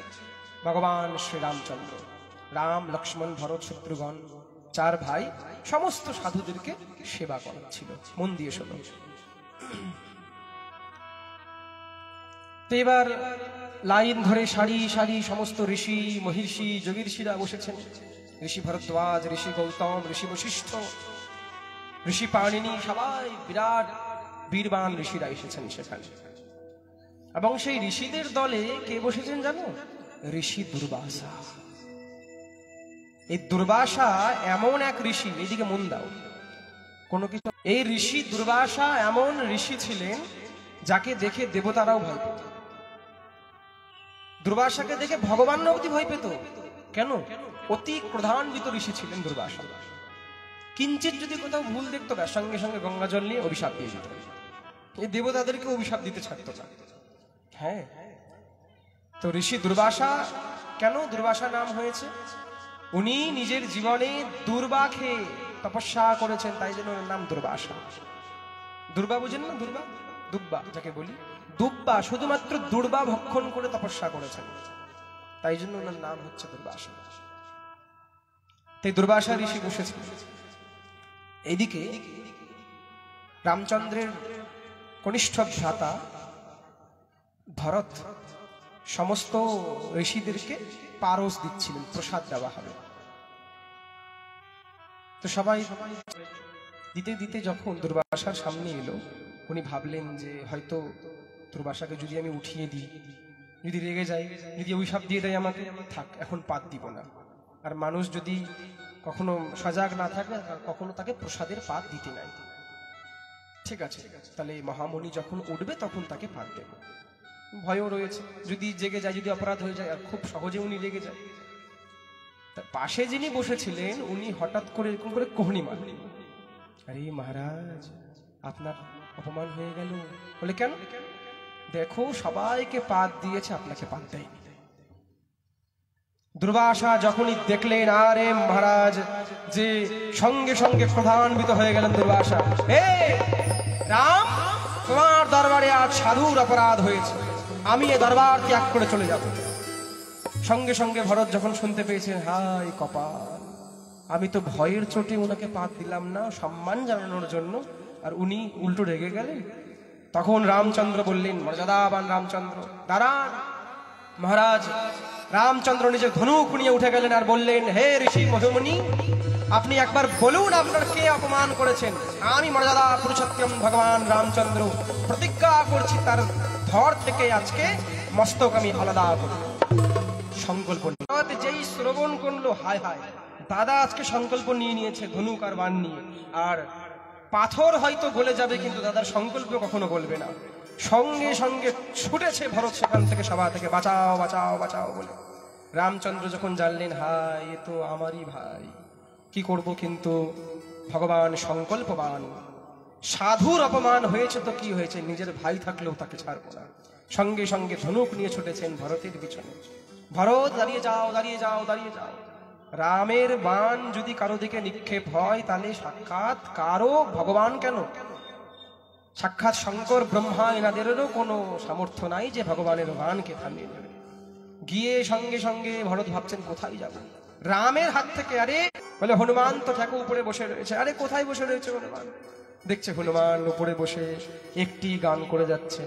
ভগবান শ্রীরামচন্দ্র। রাম, লক্ষ্মণ, ভরত, শত্রুঘ্ন, চার ভাই সমস্ত সাধুদেরকে সেবা করাচ্ছিল। মন দিয়ে শোনো। তো এবার লাইন ধরে সারি সারি সমস্ত ঋষি, মহিষী, যোগীর্ষিরা বসেছেন। ঋষি ভরদ্বাজ, ঋষি গৌতম, ঋষি বশিষ্ঠ, ঋষি পাণিনি, সবাই বিরাট বীরবান ঋষিরা এসেছেন সেখানে। এবং সেই ঋষিদের দলে কে বসেছেন জানো? ঋষি দুর্বাসা। এই দুর্বাসা এমন এক ঋষি, এইদিকে মন দাও কোনো কিছু। এই ঋষি দুর্বাসা এমন ঋষি ছিলেন যাকে দেখে দেবতারাও ভয় পেত। দুর্বাসাকে দেখে ভগবান অবধি ভয় পেত। কেন? অতি ক্রোধান্বিত ঋষি ছিলেন দুর্বাসা। কিঞ্চিত যদি কোথাও ভুল দেখতো না, সঙ্গে সঙ্গে গঙ্গা জল নিয়ে অভিশাপ দিয়ে দিত। এই দেবতাদেরকে অভিশাপ দিতে ছাড়তো না। হ্যাঁ, তো ঋষি দুর্বাসা কেন দুর্বাসা নাম হয়েছে? উনি নিজের জীবনে দুর্বা খেয়ে তপস্যা করেছেন, তাই জন্য ওর নাম দুর্বাসা। দুর্বা বুঝেন না? দুর্বা, দুব্বা যাকে বলি, দুব্বা শুধুমাত্র দুর্বা ভক্ষণ করে তপস্যা করেছেন, তাই জন্য ওনার নাম হচ্ছে দুর্বাসা। তাই দুর্বাসা ঋষি বসেছেন। এদিকে রামচন্দ্রের কনিষ্ঠ ভ্রাতা ভরত সমস্ত ঋষিদেরকে পারস দিচ্ছিলেন, প্রসাদ দেওয়া হবে। তো সবাই দিতে দিতে যখন দুর্বাসার সামনে এলো, উনি ভাবলেন যে হয়তো দুর্বাসাকে যদি আমি উঠিয়ে দিই, যদি রেগে যাই, যদি অভিশাপ দিয়ে দেয় আমাকে, থাক এখন পাত দিব না। আর মানুষ যদি কখনো সজাগ না থাকে, কখনো তাকে প্রসাদের পাত দিতে নাই। ঠিক আছে, তাহলে মহামণি যখন উঠবে তখন তাকে পাত দেব। ভয়ও রয়েছে, যদি জেগে যায়, যদি অপরাধ হয়ে যায়, আর খুব সহজে উনি রেগে যায়। তার পাশে যিনি বসেছিলেন উনি হঠাৎ করে এরকম করে কোহনি মারলেন, আরে মহারাজ আপনার অপমান হয়ে গেল। বলে কেন? দেখো সবাইকে পাত দিয়েছে, আপনাকে পাত দেয়নি। দুর্বাসা যখনই দেখলেন আরে মহারাজ, যে সঙ্গে সঙ্গে ক্রোধান্বিত হয়ে গেলেন দুর্বাসা। রাম, তোমার দরবারে আজ সাধুর অপরাধ হয়েছে, আমি এ দরবার ত্যাগ করে চলে যাব। সঙ্গে সঙ্গে ভরত যখন শুনতে পেয়েছেন, হাই কপাল, আমি তো ভয়ের চোটে ওনাকে পাত দিলাম না সম্মান জানানোর জন্য, আর উনি উল্টো রেগে গেলেন। তখন রামচন্দ্র বললেন, মর্যাদাবান রামচন্দ্র, দাঁড়ান। মহারাজ রামচন্দ্র নিজের ধনুক নিয়ে উঠে গেলেন আর বললেন, হে ঋষি মহিমনি, আপনি একবার বলুন আপনার কে অপমান করেছেন। আমি মর্যাদা পুরুষোত্তম ভগবান রামচন্দ্র প্রতিজ্ঞা করছি তার ধর থেকে আজকে মস্তক আমি আলাদা করব। সংকল্প যেই শ্রবণ করলো, হায় হায়, দাদা আজকে সংকল্প নিয়ে নিয়েছে ধনুক আর বাণ নিয়ে, আর পাথর হয়তো গলে যাবে কিন্তু দাদার সংকল্প কখনো বলবে না। সঙ্গে সঙ্গে ছুটেছে ভরত সেখান থেকে, সভা থেকে, বাঁচাও বাঁচাও বাঁচাও বলে। রামচন্দ্র যখন জানলেন, হায় এ তো আমারই ভাই, কি করব, কিন্তু ভগবান সংকল্পবান, সাধুর অপমান হয়েছে তো কি হয়েছে, নিজের ভাই থাকলেও তাকে ছাড়ব না। সঙ্গে সঙ্গে ধনুক নিয়ে ছুটেছেন ভরতের পিছনে। ভরত, দাঁড়িয়ে যাও দাঁড়িয়ে যাও দাঁড়িয়ে যাও। রামের বাণ যদি কারো দিকে নিক্ষেপ হয় তাহলে সাক্ষাৎ কারো ভগবান কেন, সাক্ষাৎ শঙ্কর ব্রহ্মা এনাদেরও কোনো সামর্থ্য নাই যে ভগবানের বাণকে থামিয়ে দেবে। গিয়ে সঙ্গে সঙ্গে ভরত ভাবছেন কোথায় যাব, রামের হাত থেকে, আরে বলে হনুমান তো ঠাকুর উপরে বসে রয়েছে। আরে কোথায় বসে রয়েছে হনুমান? দেখছে হনুমান উপরে বসে একটি গান করে যাচ্ছে,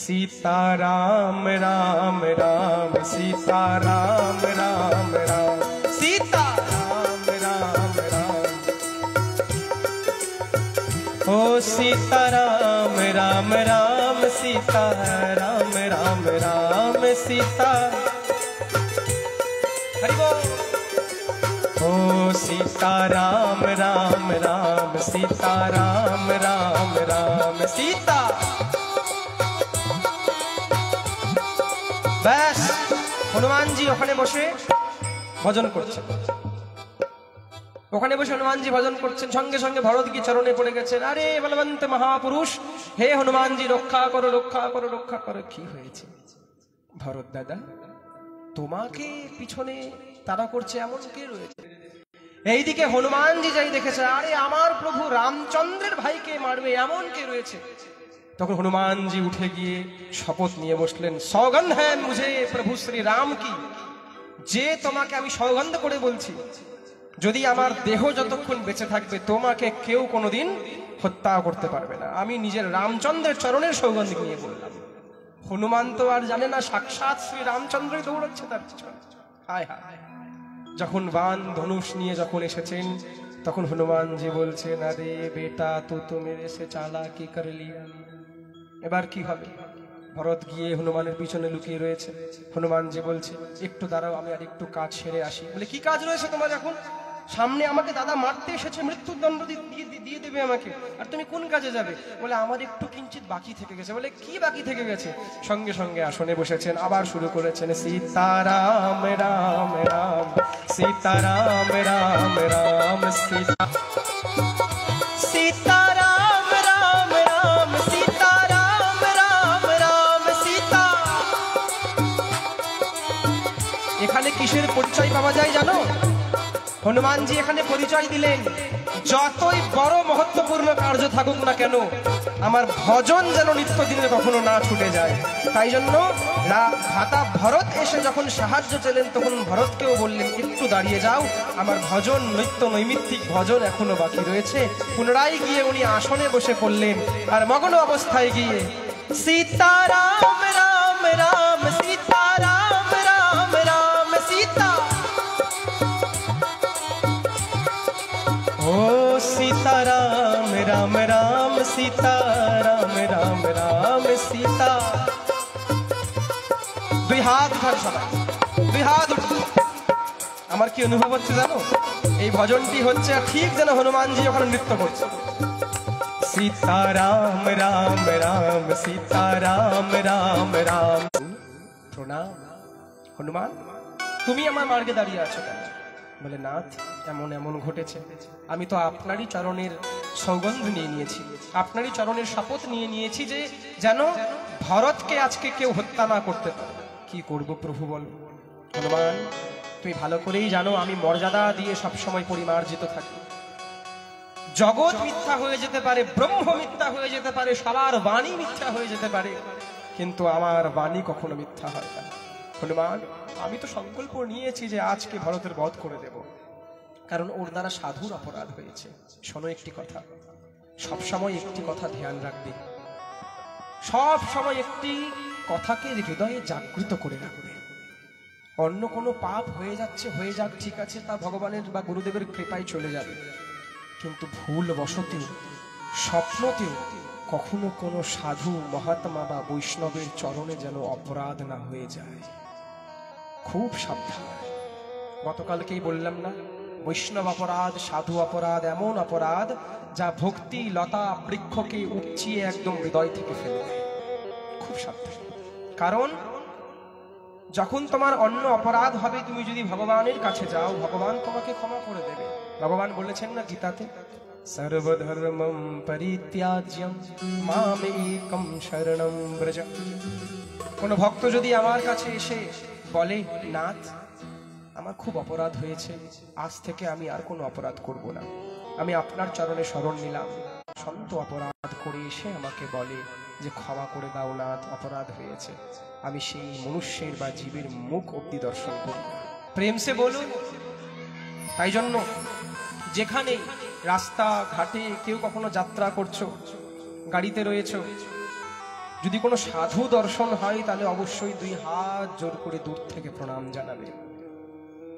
সীতারাম রাম রাম সীতারাম রাম রাম সীতারাম রাম রাম, ও सीताराम राम राम सीताराम राम राम सीता, हरि बोल। ओ सीताराम राम राम सीताराम राम राम सीता। ব্যাস হনুমানজি ওখানে বসে ভজন করছেন। ওখানে বসে হনুমানজি ভজন করছেন, সঙ্গে সঙ্গে ভরত কি চরণে পড়ে গেছেন, আরে বলবন্ত মহাপুরুষ, হে হনুমানজি রক্ষা করো রক্ষা করো রক্ষা করো। কি হয়েছে? ভরত দাদা, তোমাকে পিছনে তাড়া করছে এমন কে রয়েছে? এইদিকে হনুমানজি যাই দেখেছে, আরে আমার প্রভু রামচন্দ্রের ভাইকে মারবে এমন কে রয়েছে? তখন হনুমানজি উঠে গিয়ে শপথ নিয়ে বসলেন, সৌগন্ধ হ্যাঁ মুঝে প্রভু শ্রী রাম কি, যে তোমাকে আমি সৌগন্ধ করে বলছি, যদি আমার দেহ যতক্ষণ বেঁচে থাকবে তোমাকে কেউ কোনোদিন হত্যা করতে পারবে না। আমি নিজের রামচন্দ্রের চরণের সৌগন্ধ নিয়ে বললাম। হনুমান তো আর জানে না সাক্ষাৎ শ্রী রামচন্দ্রই দৌড়াচ্ছে তার পিছনে। হায় হায়, যখন বাণ ধনুষ নিয়ে যখন এসেছেন তখন হনুমানজি বলছেন, আরে বেটা তো মেরে সে চালাকি করে লিয়া, এবার কি হবে? ভরত গিয়ে হনুমানের পিছনে লুকিয়ে রয়েছে। হনুমানজি বলছে, একটু দাঁড়াও, আমি আর একটু কাজ সেরে আসি। বলে কি কাজ রয়েছে তোমার এখন? সামনে আমাকে দাদা মারতে এসেছে, মৃত্যুদণ্ড দিয়ে দেবে আমাকে, আর তুমি কোন কাজে যাবে? বলে আমার একটু কিঞ্চিত বাকি থেকে গেছে। বলে কি বাকি থেকে গেছে? সঙ্গে সঙ্গে আসনে বসেছেন, আবার শুরু করেছেন, সীতারাম রাম রাম সীতারাম রাম রাম সীতা, সীতারাম রাম রাম সীতারাম রাম রাম সীতা। এখানে কিসের পরিচয় পাওয়া যায় জানো? হনুমানজি এখানে পরিচয় দিলেন, যতই বড় মহত্বপূর্ণ কার্য থাকুক না কেন, আমার ভজন যেন নিত্যদিনে কখনো না ছুটে যায়। তাই জন্য ভ্রাতা ভরত এসে যখন সাহায্য চাইলেন তখন ভরতকেও বললেন, একটু দাঁড়িয়ে যাও, আমার ভজন নিত্য নৈমিত্তিক ভজন এখনো বাকি রয়েছে। পুনরায় গিয়ে উনি আসনে বসে পড়লেন, আর মগ্ন অবস্থায় গিয়ে সীতারাম রাম রাম সীতারাম রাম রাম সীতা, ओ सीताराम राम राम सीताराम राम राम सीता। দুই হাত উঠান সবাই, দুই হাত উঠুন। আমার কি অনুভব হচ্ছে জানো? এই ভজনটি হচ্ছে ঠিক যেন হনুমানজি ওখানে নৃত্য করছে। सीताराम राम राम सीताराम राम राम। প্রণাম। হনুমান, তুমি আমার মার্গে দাঁড়িয়ে আছো কেন? বলে, নাথ, এমন এমন ঘটেছে, আমি তো আপনারই চরণের সৌগন্ধ নিয়ে নিয়েছি, আপনারই চরণের শপথ নিয়ে নিয়েছি যে যেন ভরতকে আজকে কেউ হত্যা না করতে পারে। কি করব প্রভু বলো? হনুমান, তুমি ভালো করেই জানো আমি মর্যাদা দিয়ে সবসময় পরিমার্জিত থাকি। জগৎ মিথ্যা হয়ে যেতে পারে, ব্রহ্ম মিথ্যা হয়ে যেতে পারে, সবার বাণী মিথ্যা হয়ে যেতে পারে, কিন্তু আমার বাণী কখনো মিথ্যা হয় না। হনুমান, আমি তো সংকল্প নিয়েছি যে আজকে ভরতের বধ করে দেব, কারণ ওর দ্বারা সাধুর অপরাধ হয়েছে। শোনো একটি কথা, সবসময় একটি কথা ধ্যান রাখবে, সব সময় একটি কথাকে হৃদয়ে জাগৃত করে রাখবে। অন্য কোনো পাপ হয়ে যাচ্ছে, হয়ে যাক, ঠিক আছে, তা ভগবানের বা গুরুদেবের কৃপায় চলে যাবে, কিন্তু ভুল বশতেও স্বপ্নতেও কখনো কোনো সাধু মহাত্মা বা বৈষ্ণবের চরণে যেন অপরাধ না হয়ে যায়। খুব সাবধান। গতকালকেই বললাম না, বৈষ্ণব অপরাধ, সাধু অপরাধ এমন অপরাধ যা ভক্তি লতা বৃক্ষকে উপচিয়ে একদম হৃদয় থেকে ফেলে দেয়। খুব সাবধান, কারণ যখন তোমার অন্য অপরাধ হবে, তুমি যদি ভগবানের কাছে যাও, ভগবান তোমাকে ক্ষমা করে দেবে। ভগবান বলেছেন না গীতাতে, সর্বধর্মম পরিত্যাজ্যম মাম একম শরণম ব্রজ। কোন ভক্ত যদি আমার কাছে এসে বলে, নাথ, আমার খুব অপরাধ হয়েছে, আজ থেকে আমি আর কোনো অপরাধ করব না, আমি আপনার চরণে শরণ নিলাম। সন্ত অপরাধ করে এসে আমাকে বলে যে ক্ষমা করে দাও নাথ, অপরাধ হয়েছে, আমি সেই মনুষ্যের বা জীবের মুখ অব্দি দর্শন করি না। প্রেম সে বলুন। তাই জন্য যেখানে রাস্তা ঘাটে কেউ কখনো যাত্রা করছো, গাড়িতে রয়েছ, যদি কোনো সাধু দর্শন হয় তাহলে অবশ্যই দুই হাত জোর করে দূর থেকে প্রণাম জানাবে।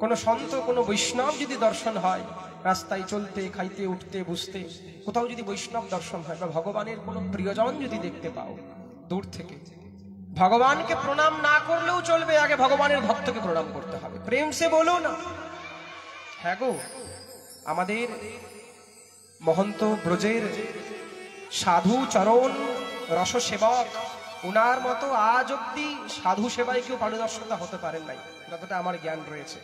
কোনো সন্ত, কোনো বৈষ্ণব যদি দর্শন হয়, রাস্তায় চলতে, খাইতে, উঠতে, বুঝতে, কোথাও যদি বৈষ্ণব দর্শন হয় বা ভগবানের কোনো প্রিয়জন যদি দেখতে পাও, দূর থেকে ভগবানকে প্রণাম না করলেও চলবে, আগে ভগবানের ভক্তকে প্রণাম করতে হবে। প্রেম সে বলো না। হ্যাঁ গো, আমাদের মহন্ত ব্রজের সাধু চরণ রস সেবক, ওনার মতো আজ অব্দি সাধু সেবায় কেউ পারদর্শিতা হতে পারেন নাই, যতটা আমার জ্ঞান রয়েছে।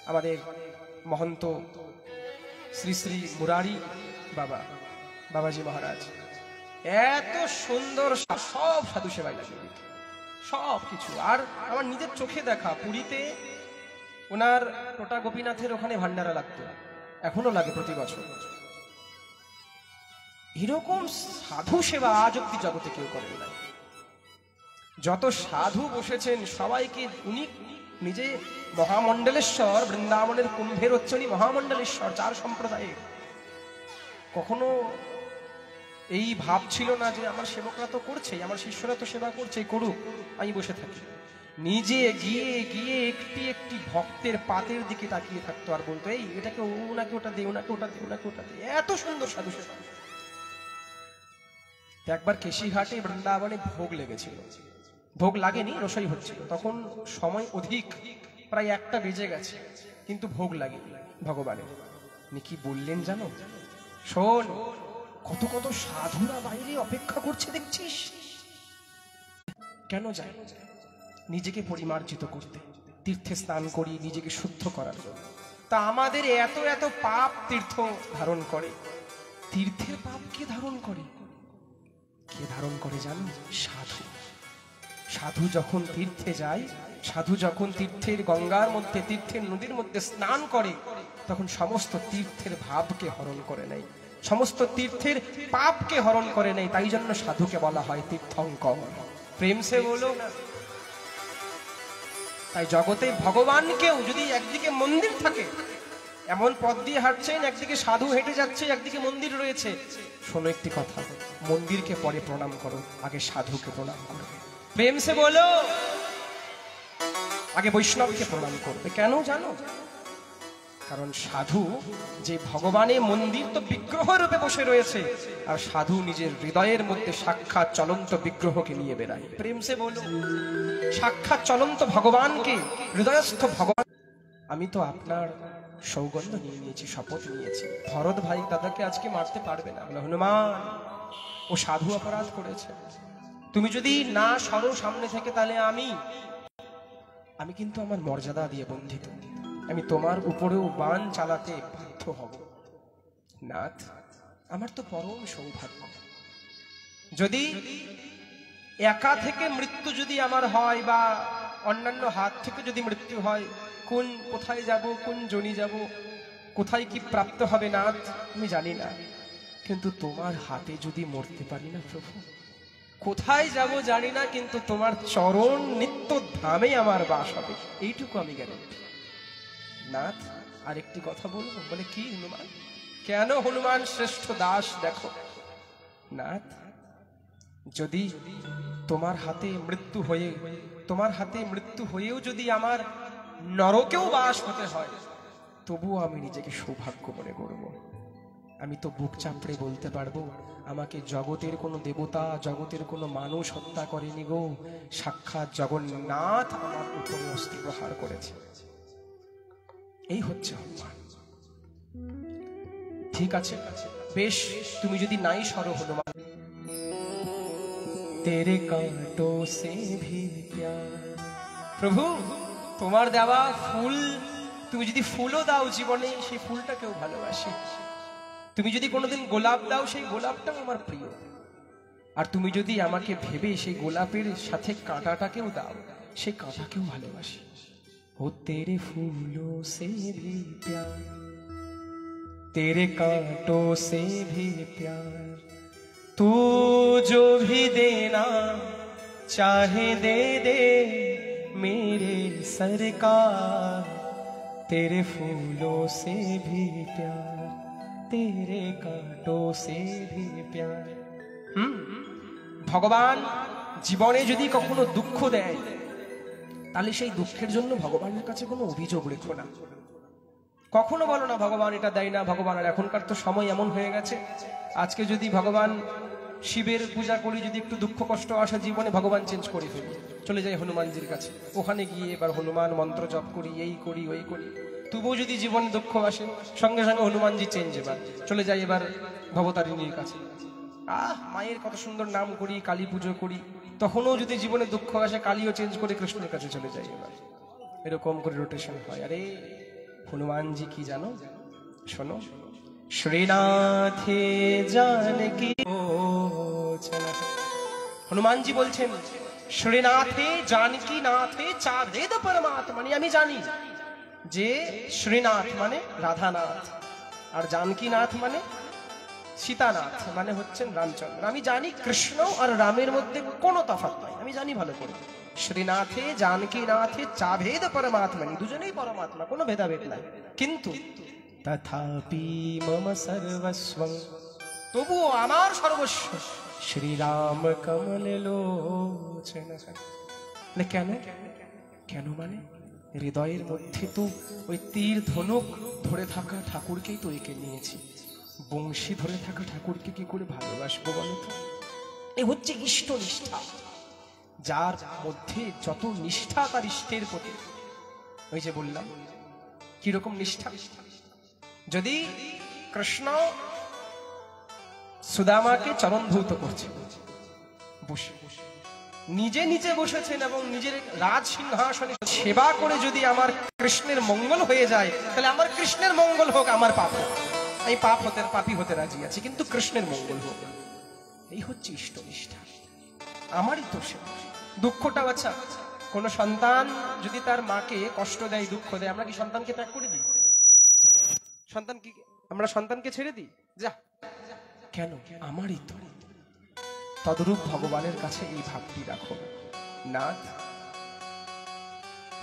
আমাদের মহন্ত শ্রী শ্রী মুরারি বাবা, বাবাজি মহারাজ, এত সুন্দর সব সাধু সেবায় লাগে, সব কিছু। আর আমার নিজের চোখে দেখা, পুরীতে ওনার টোটা গোপীনাথের ওখানে ভান্ডারা লাগতো, এখনো লাগে প্রতি বছর। এরকম সাধু সেবা আজ অব্দি জগতে কেউ করেন নাই। যত সাধু বসেছেন সবাইকে উনি নিজে মহামণ্ডলেশ্বর, বৃন্দাবনের কুম্ভের হচ্ছে উনি মহামণ্ডলেশ্বর, চার সম্প্রদায়ের। কখনো এই ভাব ছিল না যে আমার সেবকরা তো করছে, আমার শিষ্যরা তো সেবা করছে, করুক, আমি বসে থাকি। নিজে গিয়ে গিয়ে একটি একটি ভক্তের পাতের দিকে তাকিয়ে থাকতো আর বলতো, এই এটাকে ওনাকে ওটা দে, ওনাকে ওটা দে, ওনাকে ওটা দে। এত সুন্দর সাধু সেবা। একবার কেশিঘাটে বৃন্দাবনে ভোগ লেগেছিল, ভোগ লাগেনি, রসই হচ্ছিল, তখন সময় অধিক, প্রায় 1টা বেজে গেছে, কিন্তু ভোগ লাগেনি ভগবানের। উনি কি বললেন জানো? শোন, কত কত সাধুরা বাইরে অপেক্ষা করছে দেখছিস, কেন যায়? নিজেকে পরিমার্জিত করতে, তীর্থে স্নান করি নিজেকে শুদ্ধ করার জন্য। তা আমাদের এত এত পাপ তীর্থ ধারণ করে। তীর্থের পাপ কে ধারণ করে? কে ধারণ করে জানো? সাধু। সাধু যখন তীর্থে যায়, সাধু যখন তীর্থের গঙ্গার মধ্যে, তীর্থের নদীর মধ্যে স্নান করে, তখন সমস্ত তীর্থের ভাবকে হরণ করে নেয়, সমস্ত তীর্থের পাপকে হরণ করে নেয়। তাই জন্য সাধুকে বলা হয় তীর্থঙ্কর। প্রেম সে বলো না। তাই জগতে ভগবানকেও যদি একদিকে মন্দির থাকে, এমন পথ দিয়ে হাঁটছেন, একদিকে সাধু হেঁটে যাচ্ছে, একদিকে মন্দির রয়েছে, শোনো একটি কথা, মন্দিরকে পরে প্রণাম করো, আগে সাধুকে প্রণাম করো। প্রেম সে বলো। আগে বৈষ্ণবকে প্রণাম করবে। কেন জানো? কারণ সাধু যে ভগবানের মন্দির তো বিগ্রহ রূপে বসে রয়েছে, আর সাধু নিজের হৃদয়ের মধ্যে সাক্ষাৎ চলন্ত বিগ্রহকে নিয়ে বেড়ায়। প্রেম সে বলো। সাক্ষাৎ চলন্ত ভগবানকে, হৃদয়স্থ ভগবান। আমি তো আপনার সৌগন্ধ নিয়ে নিয়েছি, শপথ নিয়েছি, ভরত ভাই দাদাকে আজকে মারতে পারবে না। হনুমান, ও সাধু অপরাধ করেছে। তুমি যদি না সরো সামনে থেকে, তাহলে আমি কিন্তু আমার মর্যাদা দিয়ে বন্ধিত, আমি তোমার উপরেও বাণ চালাতে বাধ্য হব। নাথ, আমার তো পরম সৌভাগ্য, যদি একা থেকে মৃত্যু যদি আমার হয় বা অন্যান্য হাত থেকে যদি মৃত্যু হয়, কোথায় যাব, কোন জনি যাব, কোথায় কি প্রাপ্ত হবে নাথ আমি জানি না, কিন্তু তোমার হাতে যদি মরতে পারি না প্রভু, কোথায় যাব জানি না, কিন্তু তোমার চরণ নিত্য ধামে আমার বাস হবে, এইটুকু আমি গ্যারেন্টি। নাথ, আরেকটি কথা বলবো। বলে কি হনুমান? কেন হনুমান শ্রেষ্ঠ দাস? দেখো নাথ, যদি তোমার হাতে মৃত্যু হয়েও যদি আমার নরকেও বাস হতে হয়, তবুও আমি নিজেকে সৌভাগ্য মনে করব। আমি তো বুক চাপড়ে বলতে পারবো, আমাকে জগতের কোনো দেবতা, জগতের কোনো মানুষ হত্যা করেনি গো, সাক্ষাৎ জগন্নাথ আমার উপরে অস্ত্র প্রহার করেছে। এই হচ্ছে হনুমান। ঠিক আছে, বেশ, তুমি যদি নাই সরো হনুমান, তেরে কাঁটো সে ভি প্যার। প্রভু, তোমার দেওয়া ফুল, তুমি যদি ফুলও দাও জীবনে, সেই ফুলটাকেও ভালোবাসি। তুমি যদি কোনোদিন গোলাপ দাও, সেই গোলাপটাও আমার প্রিয়। আর তুমি যদি আমাকে ভেবে সেই গোলাপের সাথে কাঁটাটাকেও দাও, সেই কাঁটাকেও ভালোবাসি। ও তেরে ফুলো সে ভি প্যার, तेरे कांटों से भी प्यार, तू जो भी देना चाहे दे दे मेरे सरकार, तेरे फूलों से भी प्यार, तेरे कांटों से भी प्यार। ভগবান জীবনে যদি কখনো দুঃখ দেয়, তাহলে সেই দুঃখের জন্য ভগবানের কাছে কোনো অভিযোগ রেখো না। কখনো বলো না ভগবান এটা দেয় না, ভগবান, আর এখনকার তো সময় এমন হয়ে গেছে, আজকে যদি ভগবান শিবের পূজা করি, যদি একটু দুঃখ কষ্ট আসে জীবনে, ভগবান চেঞ্জ করে ফেলি, চলে যাই হনুমানজির কাছে, ওখানে গিয়ে এবার হনুমান মন্ত্র জপ করি, এই করি ওই করি। তবুও যদি জীবনে দুঃখ আসে, সঙ্গে সঙ্গে হনুমানজি চেঞ্জ, এবার চলে যাই এবার ভবতারিণীর কাছে। মায়ের কত সুন্দর নাম করি, কালী পুজো করি, তখনও যদি জীবনে দুঃখ আসে, কালীও চেঞ্জ করে কৃষ্ণের কাছে চলে যাই, এবার এরকম করে রোটেশন হয়। আরে হনুমানজি কি জানো? শোনো, শ্রীনাথে জানকী, হনুমানজি বলছেন, শ্রীনাথে জানকী নাথে চাঁদেদ পরমাত্মা। আমি জানি যে শ্রীনাথ মানে রাধানাথ, আর জানকীনাথ মানে সীতানাথ, মানে হচ্ছেন রামচন্দ্র। আমি জানি কৃষ্ণ আর রামের মধ্যে কোনো তফাৎ নাই, আমি জানি ভালো করে। শ্রীনাথে জানকীনাথে চাভেদ পরমাত্মনি, দুজনেই পরমাত্মা, কোনো ভেদাভেদ নাই। কিন্তু তথাপি মম সর্বস্বং, তবুও আমার সর্বস্ব শ্রীরাম কমল লোচন। কেন? কেন মানে হৃদয়ের মধ্যে তো ওই তীর ধনুক ধরে থাকা ঠাকুরকেই তো এঁকে নিয়েছি, বংশী ধরে থাকা ঠাকুরকে কি করে ভালোবাসবো বলো তো? এ হচ্ছে ইষ্ট নিষ্ঠা। যার মধ্যে যত নিষ্ঠা তার ইষ্টের প্রতি, ওই যে বললাম কিরকম নিষ্ঠা। যদি কৃষ্ণ সুদামাকে চরণধৌত করছে, বসে নিজে নিজে বসেছেন এবং নিজের রাজ সিংহাসনে সেবা করে যদি আমার কৃষ্ণের মঙ্গল হয়ে যায়, তাহলে আমার কৃষ্ণের মঙ্গল হোক, আমার পাপ হোক, আমি পাপী হতে রাজি আছি, কিন্তু কৃষ্ণের মঙ্গল হোক। এই হচ্ছে ইষ্ট নিষ্ঠা। আমারই তো সে দুঃখটা, আচ্ছা কোন সন্তান যদি তার মাকে কষ্ট দেয়, দুঃখ দেয়, আমরা কি সন্তানকে ত্যাগ করে দিই? আমরা সন্তানকে ছেড়ে দিই? যা, কেন? আমারই তো। তদরূপ ভগবানের কাছে এই ভাবটি রাখো, নাথ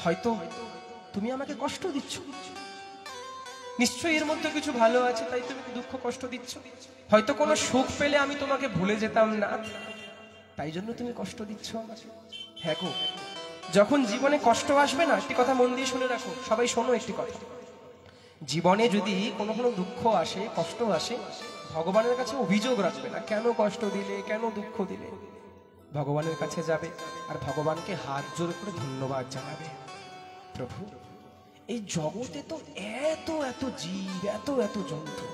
হয়তো তুমি আমাকে কষ্ট দিচ্ছ, নিশ্চয়ই এর মধ্যে কিছু ভালো আছে, তাই তুমি দুঃখ কষ্ট দিচ্ছ। হয়তো কোনো সুখ পেলে আমি তোমাকে ভুলে যেতাম না, তাই জন্য তুমি কষ্ট দিচ্ছ আমাকে। হ্যাঁ গো, যখন জীবনে কষ্ট আসবে না, একটি কথা মন দিয়ে শুনে রাখো, সবাই শোনো একটি কথা, জীবনে যদি কোনো দুঃখ আসে, কষ্ট আসে, ভগবানের কাছে অভিযোগ রাখবে না, কেন কষ্ট দিলে, কেন দুঃখ দিলে। ভগবানের কাছে যাবে আর ভগবানকে হাত জোর করে ধন্যবাদ জানাবে, প্রভু এই জগতে তো এত এত জীব, এত এত জন্তু,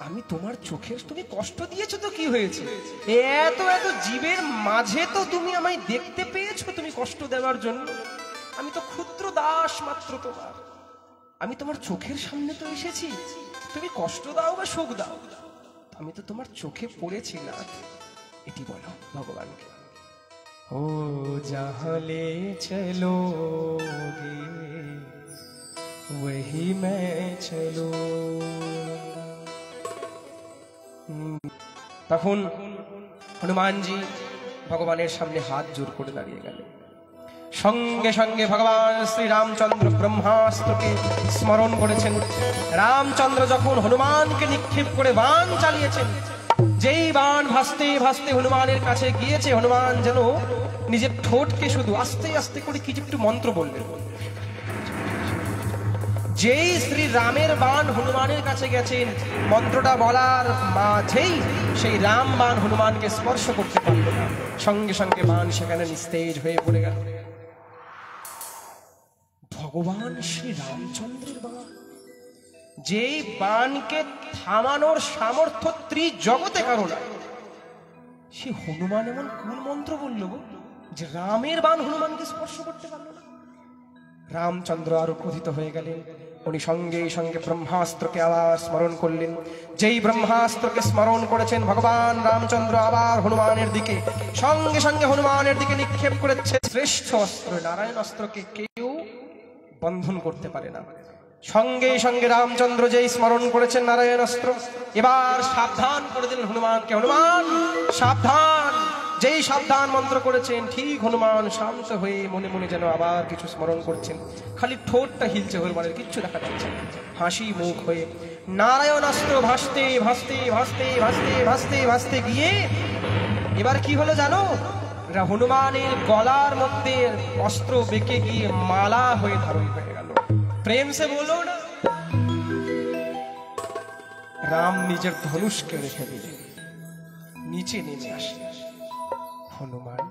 আমি তোমার চোখের, তুমি কষ্ট দিয়েছো তো কি হয়েছে? এত এত জীবের মাঝে তো তুমি আমায় দেখতে পেয়েছো তুমি কষ্ট দেওয়ার জন্য। আমি তো ক্ষুদ্র দাস মাত্র তোমার, আমি তোমার চোখের সামনে তো এসেছি। তুমি কষ্ট দাও বা সুখ দাও, আমি তো তোমার চোখে পড়েছি না। এটি বলো ভগবানকে। ও জাহলে চলোগে वही मैं चलो। তখন হনুমানজি ভগবানের সামনে হাত জোর করে দাঁড়িয়ে গেলেন। সঙ্গে সঙ্গে ভগবান শ্রী রামচন্দ্র ব্রহ্মাস্ত্রকে স্মরণ করেছেন। রামচন্দ্র যখন হনুমানকে নিক্ষেপ করে বাণ চালিয়েছেন, যেই বাণ ভাসতে ভাসতে হনুমানের কাছে গিয়েছে, হনুমান যেন নিজের ঠোঁটকে শুধু আস্তে আস্তে করে কিছু একটু মন্ত্র বললেন। যেই শ্রী রামের বাণ হনুমানের কাছে গেছেন, মন্ত্রটা বলার মাঝেই সেই রাম বাণ হনুমানকে স্পর্শ করতে পারল না। সঙ্গে সঙ্গে বাণ সেখানে নিস্তেজ হয়ে পড়ে গেল। ভগবান শ্রী রামচন্দ্রের বাণ, যেই বাণকে থামানোর সামর্থ্য ত্রিজগতে কারো নাই, সে হনুমান এমন কোন মন্ত্র বলল যে রামের বাণ হনুমানকে স্পর্শ করতে পারল না? রামচন্দ্র আরো ক্রোধিত হয়ে গেলেন। উনি সঙ্গে সঙ্গে ব্রহ্মাস্ত্রকে আবার স্মরণ করলেন। যেই ব্রহ্মাস্ত্রকে স্মরণ করেছেন ভগবান রামচন্দ্র আবার হনুমানের দিকে, সঙ্গে সঙ্গে হনুমানের দিকে নিক্ষেপ করেছে শ্রেষ্ঠ অস্ত্র নারায়ণ অস্ত্রকে কেউ বন্ধন করতে পারে না। সঙ্গে সঙ্গে রামচন্দ্র যেই স্মরণ করেছেন নারায়ণ অস্ত্র, এবার সাবধান করে দিলেন হনুমানকে। হনুমান সাবধান! যেই সাবধান মন্ত্র করেছেন, ঠিক হনুমান শান্ত হয়ে মনে মনে যেন আবার কিছু স্মরণ করছেন। খালি ঠোঁটটা হিলছে, হনুমানের কিচ্ছু দেখা যাচ্ছে না, হাসি মুখ হয়ে নারায়ণ অস্ত্র ভাসতে ভাসতে ভাসতে ভাসতে ভাসতে ভাসতে গিয়ে এবার কি হলো জানো? হনুমানের গলার মধ্যে অস্ত্র বেঁকে গিয়ে মালা হয়ে ধারণ হয়ে গেল। প্রেম সে বলো না। রাম নিজের ধনুষকে রেখে দিলেন, নিচে নেমে আসলেন। হনুমান,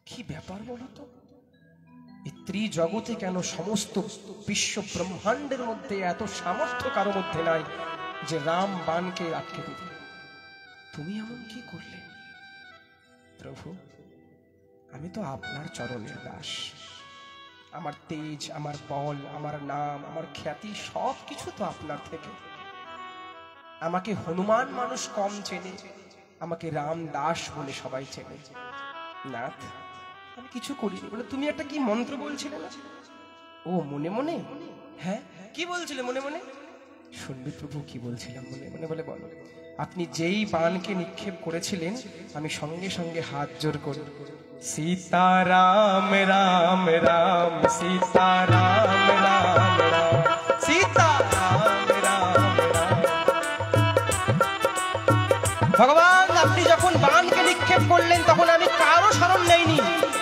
কি ব্যাপার বলো তো? এই ত্রিজগতে কেন সমস্ত বিশ্ব ব্রহ্মাণ্ডের মধ্যে এত সামর্থ্য কারো মধ্যে নাই যে রাম বাণকে আটকে দিবে? তুমি এমন কি করলে? প্রভু, আমি তো আপনার চরণের দাস। আমার তেজ, আমার বল, আমার নাম, আমার খ্যাতি সব কিছু তো আপনার থেকে। আমাকে হনুমান মানুষ কম চেনে, আমাকে রাম দাস বলে সবাই চেনে। নাথ, আমি কিছু করিনি। বলে তুমি একটা কি মন্ত্র বলছিলে না? ও মনে মনে? হ্যাঁ, কি বলছিলে মনে মনে? শুনবি প্রভু কি বলছিলাম মনে মনে? বলে বলো। আপনি যেই বাণকে নিক্ষেপ করেছিলেন, আমি সঙ্গে সঙ্গে হাত জোর করি সীতারাম রাম রাম সীতারাম রাম রাম সীতারাম রাম রাম। ভগবান, আপনি যখন বাণকে নিক্ষেপ করলেন তখন আমি কারো শরণ নেইনি,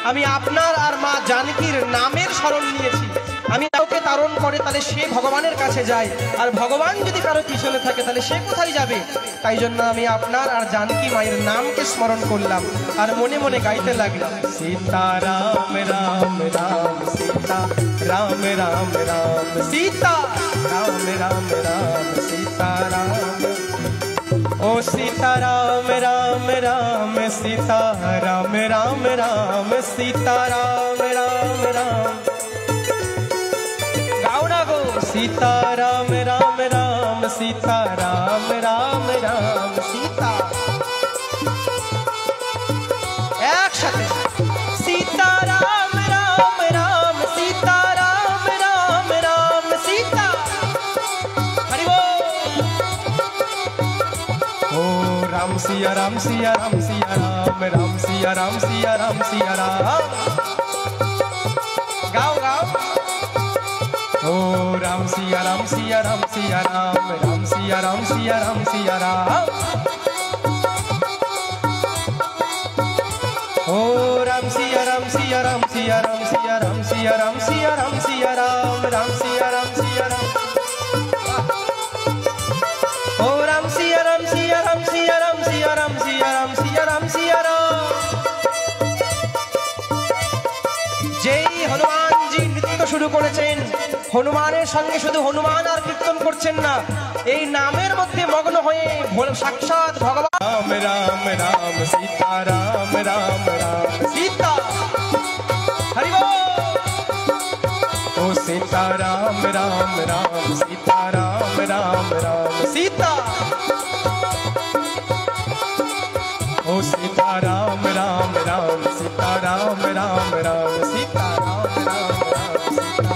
আমি আপনার আর মা জানকীর নামের শরণ নিয়েছি। আমি কাউকে তারণ করে তাহলে সে ভগবানের কাছে যায়, আর ভগবান যদি কারো পিছনে থাকে তাহলে সে কোথায় যাবে? তাই জন্য আমি আপনার আর জানকী মায়ের নামকে স্মরণ করলাম আর মনে মনে গাইতে লাগলাম সীতারাম রাম রাম সীতা রাম রাম রাম সীতা রাম রাম রাম সীতারাম। ओ सीताराम राम राम सीताराम राम राम सीताराम राम राम। गाओ ना गो। सीताराम राम राम सीताराम राम राम सीता। एक साथे सीताराम राम राम सीताराम राम राम सीता। हरि बोल। ओ राम सिया राम सिया राम सिया राम राम सिया राम सिया राम सिया राम। गाओ गाओ। ओ राम सिया राम सिया राम सिया राम राम सिया राम सिया राम सिया राम। ओ राम सिया राम सिया राम सिया राम सिया राम सिया राम सिया राम सिया राम राम सिया राम सिया राम। ओ राम सिया राम सिया राम सिया राम सिया राम सिया राम सिया राम सिया राम। যেই হনুমানজি নৃত্য শুরু করেছেন হনুমানের সঙ্গে শুধু হনুমান আর কীর্তন করছেন না, এই নামের মধ্যে মগ্ন হয়ে সাক্ষাৎ ভগবান রাম রাম রাম সীতা রাম রাম রাম সীতা হরি বল। ও सीता राम राम राम सीता राम राम राम सीता, ओ सीता राम राम राम सीता राम राम राम सीता राम राम राम सीता,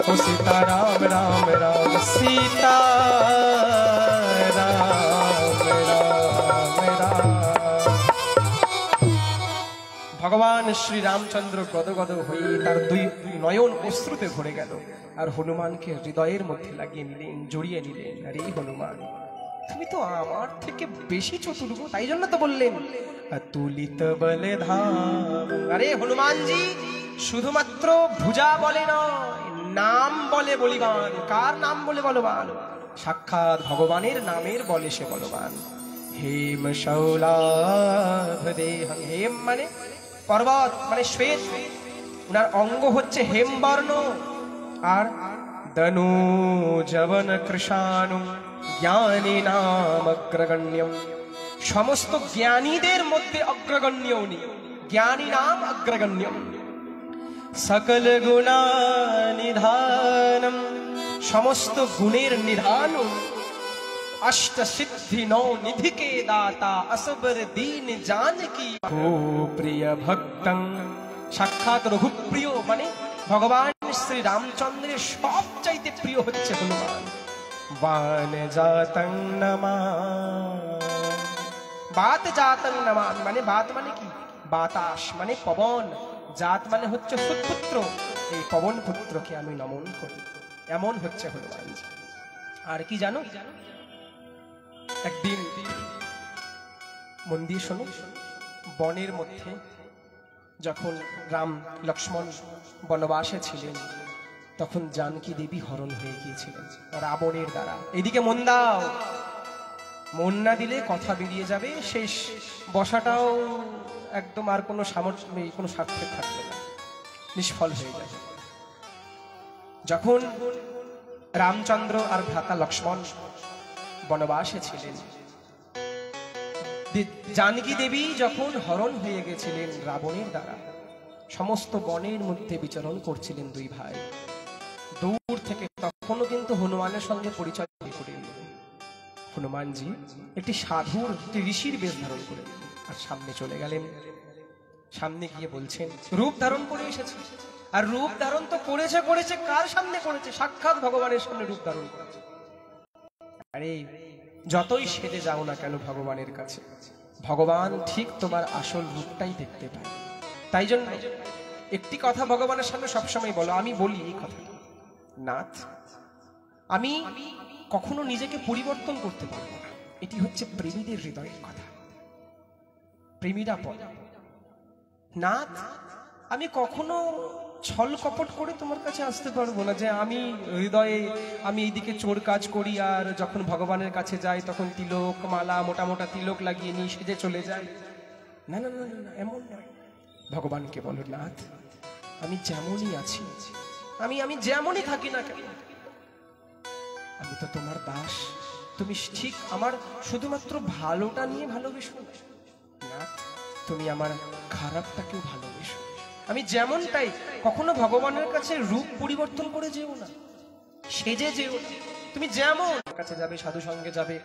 ओ सीता राम राम राम सीता राम राम राम। ভগবান শ্রী রামচন্দ্র গদগদ হয়ে তার দুই নয়ন অশ্রুতে ভরে গেল আর হনুমানকে হৃদয়ের মধ্যে লাগিয়ে নিলেন, জড়িয়ে নিলেন। আরে হনুমান, তুমি তো আমার থেকে বেশি চতুর গো, তাই জন্য তো বললেন অতুলিত বলে ধাম। আরে হনুমানজি শুধুমাত্র ভুজা বলে নয়, নাম বলে বলিবান। কার নাম বলে বলবান? সাক্ষাৎ ভগবানের নামের বলে সে বলবান। হেম শৌলাভ দেহং, হেম মানে পর্বত, মানে শ্বেত, উনার অঙ্গ হচ্ছে হেমবর্ণ। আর দনু জবন কৃষাণু জ্ঞানী নাম অগ্রগণ্যম, সমস্ত জ্ঞানীদের মধ্যে অগ্রগণ্য উনি, জ্ঞানী নাম অগ্রগণ্যম। সকল গুণা নিধানম, সমস্ত গুণের নিধান। अष्ट सिद्धि नौ निधि के दाता असबर दीन जानकी प्रिय भक्तं, সাক্ষাৎ রঘুপ্রিয় মানে ভগবান শ্রী রামচন্দ্রের সবচাইতে প্রিয় হচ্ছে হনুমান। বান জাতং নমান, বাত জাতং নমান মানে বাত মানে কি? বাতাস মানে পবন, জাত মানে হচ্ছে সুপুত্র, এই পবন পুত্রকে আমি নমন করি। এমন হচ্ছে হনুমান। আর কি জানো, একদিন মন দিয়ে শোনো, বনের মধ্যে যখন রাম লক্ষ্মণ বনবাসে ছিলেন তখন জানকী দেবী হরণ হয়ে গিয়েছিলেন রাবণের দ্বারা। এদিকে মন দাও, মন না দিলে কথা বেরিয়ে যাবে, শেষ বসাটাও একদম আর কোনো সামর্থ্য, কোনো সার্থক থাকবে না, নিষ্ফল হয়ে যাবে। যখন রামচন্দ্র আর ভ্রাতা লক্ষ্মণ বনবাসে ছিলেন, জানকী দেবী যখন হরণ হয়ে গেছিলেন রাবণের দ্বারা, সমস্ত বনের মধ্যে বিচরণ করছিলেন দুই ভাই দূর থেকে। তখনও কিন্তু হনুমানের সঙ্গে পরিচয় করে নিলেন। হনুমানজি একটি সাধুর, একটি ঋষির বেশ ধারণ করে আর সামনে চলে গেলেন। সামনে গিয়ে বলছেন, রূপ ধারণ করে এসেছে। আর রূপ ধারণ তো করেছে কার সামনে করেছে? সাক্ষাৎ ভগবানের সামনে রূপ ধারণ করেছে। আরে যতই সেজে যাও না কেন ভগবানের কাছে, ভগবান ঠিক তোমার আসল রূপটাই দেখতে পায়। তাই জন্য একটি কথা ভগবানের সামনে সবসময় বলো, আমি বলি এই কথা, নাথ আমি কখনো নিজেকে পরিবর্তন করতে পারবো না। এটি হচ্ছে প্রেমীদের হৃদয়ের কথা। প্রেমীরা বলে, নাথ আমি কখনো ছল কপট করে তোমার কাছে আসতে পারবো না, যে আমি হৃদয়ে আমি এইদিকে চোর কাজ করি আর যখন ভগবানের কাছে যাই তখন তিলক মালা মোটা মোটা তিলক লাগিয়ে নিয়ে সেজে চলে যাই। না না না না, এমন নয়। ভগবানকে বলো, নাথ আমি যেমনই আছি, আমি আমি যেমনই থাকি না কেন, আমি তো তোমার দাস। তুমি ঠিক আমার শুধুমাত্র ভালোটা নিয়ে ভালোবেসো না, তুমি আমার খারাপটাকেও ভালোবেসো। আমি যেমনটাই, কখনো ভগবানের কাছে রূপ পরিবর্তন করে যেও না, সেজে যেও না। তুমি যেমন কাছে যাবে, সাধু সঙ্গে যাবে,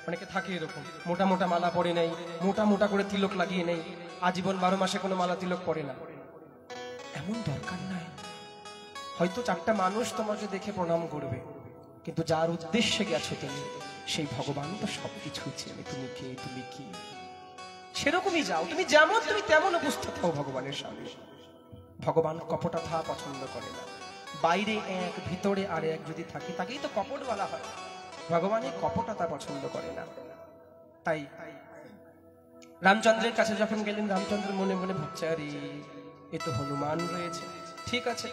অনেকে থাকে এরকম, মোটা মোটা মালা পরে নেই, মোটা মোটা করে তিলক লাগিয়ে নেই, আজীবন 12 মাসে কোনো মালা তিলক পরে না। এমন দরকার নাই। হয়তো 4টা মানুষ তোমাকে দেখে প্রণাম করবে, কিন্তু যার উদ্দেশ্যে গেছো তুমি, সেই ভগবান তো সবকিছুই চেনে তুমি কে, তুমি কি। সেরকমই যাও, তুমি যেমন তুমি তেমন উপস্থিত হও ভগবানের সামনে। ভগবান কপটতা পছন্দ করে না। বাইরে এক, ভিতরে আর এক যদি থাকে, তাকেই তো কপট বলা হয়। ভগবান এই কপটতা পছন্দ করে না। তাই রামচন্দ্রের কাছে যখন গেলেন, রামচন্দ্র মনে মনে ভাবছে, আরে এ তো হনুমান রয়েছে, ঠিক আছে।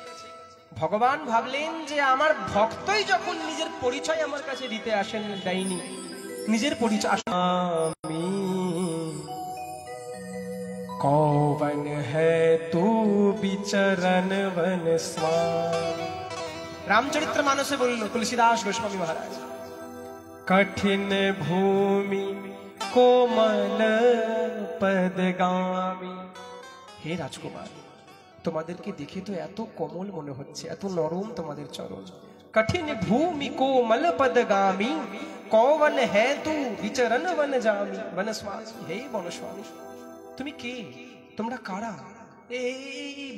ভগবান ভাবলেন যে আমার ভক্তই যখন নিজের পরিচয় আমার কাছে দিতে আসেন, দেয়নি নিজের পরিচয়। আমি कौवन है तू विचरण वन स्वामी, রামচরিত্র মানসে বলল তুলসীদাস গোস্বামী মহারাজ, কঠিন ভূমি কোমল পদগামী। হে রাজকুমার, তোমাদেরকে দেখে তো এত কোমল মনে হচ্ছে, এত নরম তোমাদের চরণ। কঠিন ভূমি কোমল পদগামী, কৌন है तू विचरण वन जामी। বনস্বামী, হে বনস্বামী, তুমি কে? তোমরা কারা? এই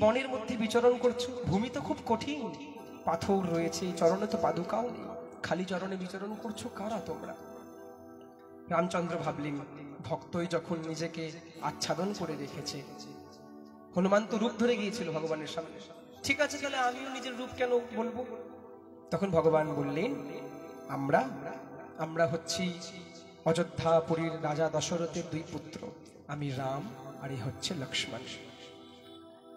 বনের মধ্যে বিচরণ করছো। ভূমি তো খুব কঠিন, পাথর রয়েছে, চরণে তো পাদুকাও নেই, খালি চরণে বিচরণ করছো, কারা তোমরা? রামচন্দ্র ভাবলেন, ভক্তই যখন নিজেকে আচ্ছাদন করে রেখেছে, হনুমান তো রূপ ধরে গিয়েছিল ভগবানের সামনে, ঠিক আছে তাহলে আমিও নিজের রূপ কেন বলবো? তখন ভগবান বললেন, আমরা হচ্ছি অযোধ্যাপুরীর রাজা দশরথের দুই পুত্র, আমি রাম আর এই হচ্ছে লক্ষ্মণ।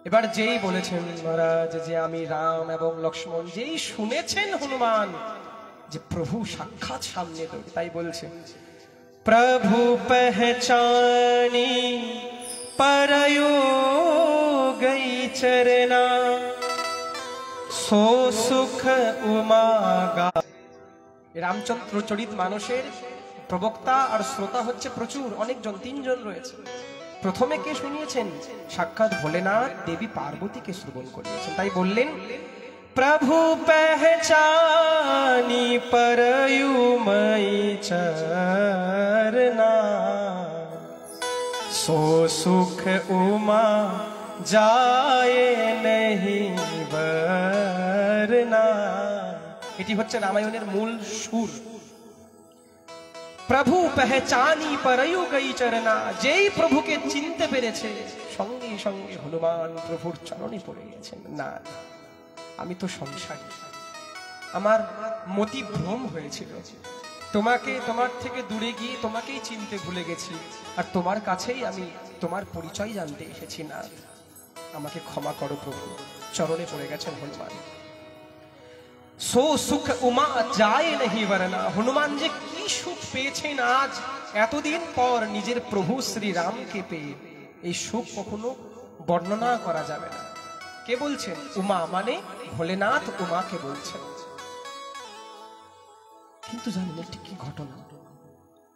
এবার যেই বলেছেন মহারাজ যে আমি রাম এবং লক্ষ্মণ, যেই শুনেছেন হনুমান যে প্রভু সাক্ষাৎ সামনে, তো তাই বলছে, প্রভু পহচানি পরয়ো গই চরনা, সো সুখ উমাগা। রামচন্দ্র চরিত মানসের প্রবক্তা আর শ্রোতা হচ্ছে প্রচুর, অনেকজন, 3 জন রয়েছে। প্রথমে কে শুনিয়েছেন? সাক্ষাৎ ভোলেনাথ দেবী পার্বতীকে শ্রবণ করিয়েছেন। তাই বললেন, প্রভু পহচানি পরয়ুময়ী চরনা, সো সুখ উমা যায় নহি বরনা। এটি হচ্ছে রামায়ণের মূল সুর। প্রভু পহচানি পরয়ু গই চরনা, যেই প্রভুকে চিনতে পেরেছে সঙ্গে সঙ্গে হনুমান প্রভুর চরণে পড়ে গেছেন। না, আমি তো সংসারী, আমার মতি ভ্রম হয়েছিল, তোমার থেকে দূরে গিয়ে তোমাকেই চিনতে ভুলে গেছি, আর তোমার কাছেই আমি তোমার পরিচয় জানতে এসেছি। না, আমাকে ক্ষমা করো প্রভু। চরণে পড়ে গেছেন হনুমান। সো সুখ উমা যায় নহি বরনা। হনুমান যে কি সুখ পেয়েছেন আজ, এতদিন পর নিজের প্রভু শ্রী রামকে পেয়ে, এই সুখ কখনো বর্ণনা করা যাবে না। কে বলছেন? উমা মানে ভোলেনাথ উমাকে বলছেন। কিন্তু জানেন একটি কি ঘটনা?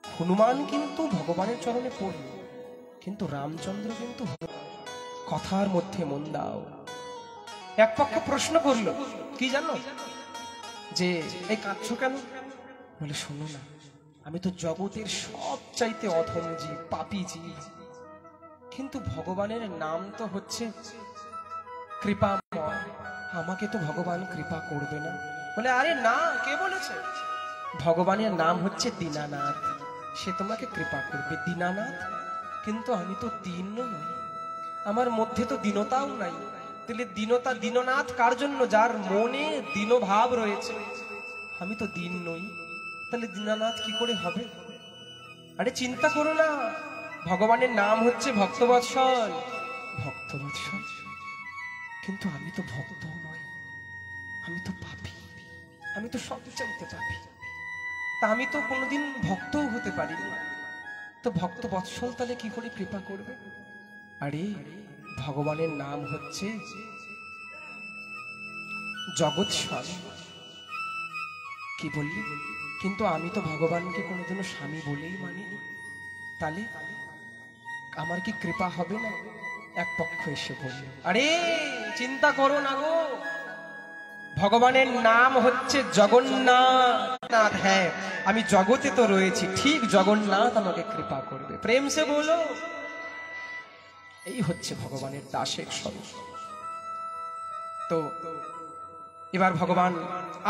হনুমান কিন্তু ভগবানের চরণে পড়ল, কিন্তু রামচন্দ্র কিন্তু কথার মধ্যে মন দাও। এক পক্ষ প্রশ্ন করলো, কি জানো, যে এই কাঁদছো কেন? বলে, শোনো না, আমি তো জগতের সব চাইতে অধম জীব, পাপী জীব, কিন্তু ভগবানের নাম তো হচ্ছে কৃপাময়, আমাকে তো ভগবান কৃপা করবে না। বলে, আরে না, কে বলেছে? ভগবানের নাম হচ্ছে দীনানাথ, সে তোমাকে কৃপা করবে। দীনানাথ? কিন্তু আমি তো দীন নই, আমার মধ্যে তো দীনতাও নাই। তাহলে দীনতা, দীননাথ কার জন্য? যার মনে দীনভাব রয়েছে। আমি তো দীন নই, তাহলে দীননাথ কি করে হবে? আরে চিন্তা করো না, ভগবানের নাম হচ্ছে ভক্তবৎসল। ভক্তবৎসল? কিন্তু আমি তো ভক্ত নই, আমি তো পাপী, আমি তো সব চাইতে পাপী, তা আমি তো কোনোদিন ভক্তও হতে পারিনি। তো ভক্ত বৎসল তাহলে কি করে কৃপা করবে? আরে ভগবানের নাম হচ্ছে জগৎ স্বামী। কি বললি? কিন্তু আমি তো ভগবানকে কোনোদিনও স্বামী বলেই মানিনি, তাহলে আমার কি কৃপা হবে না? এক পক্ষ এসে বলল, আরে চিন্তা করো না গো, ভগবানের নাম হচ্ছে জগন্নাথ। হ্যাঁ, আমি জগতে তো রয়েছি, ঠিক জগন্নাথ আমাকে কৃপা করবে। প্রেম সে বলো, এই হচ্ছে ভগবানের দাসের স্বরূপ। তো এবার ভগবান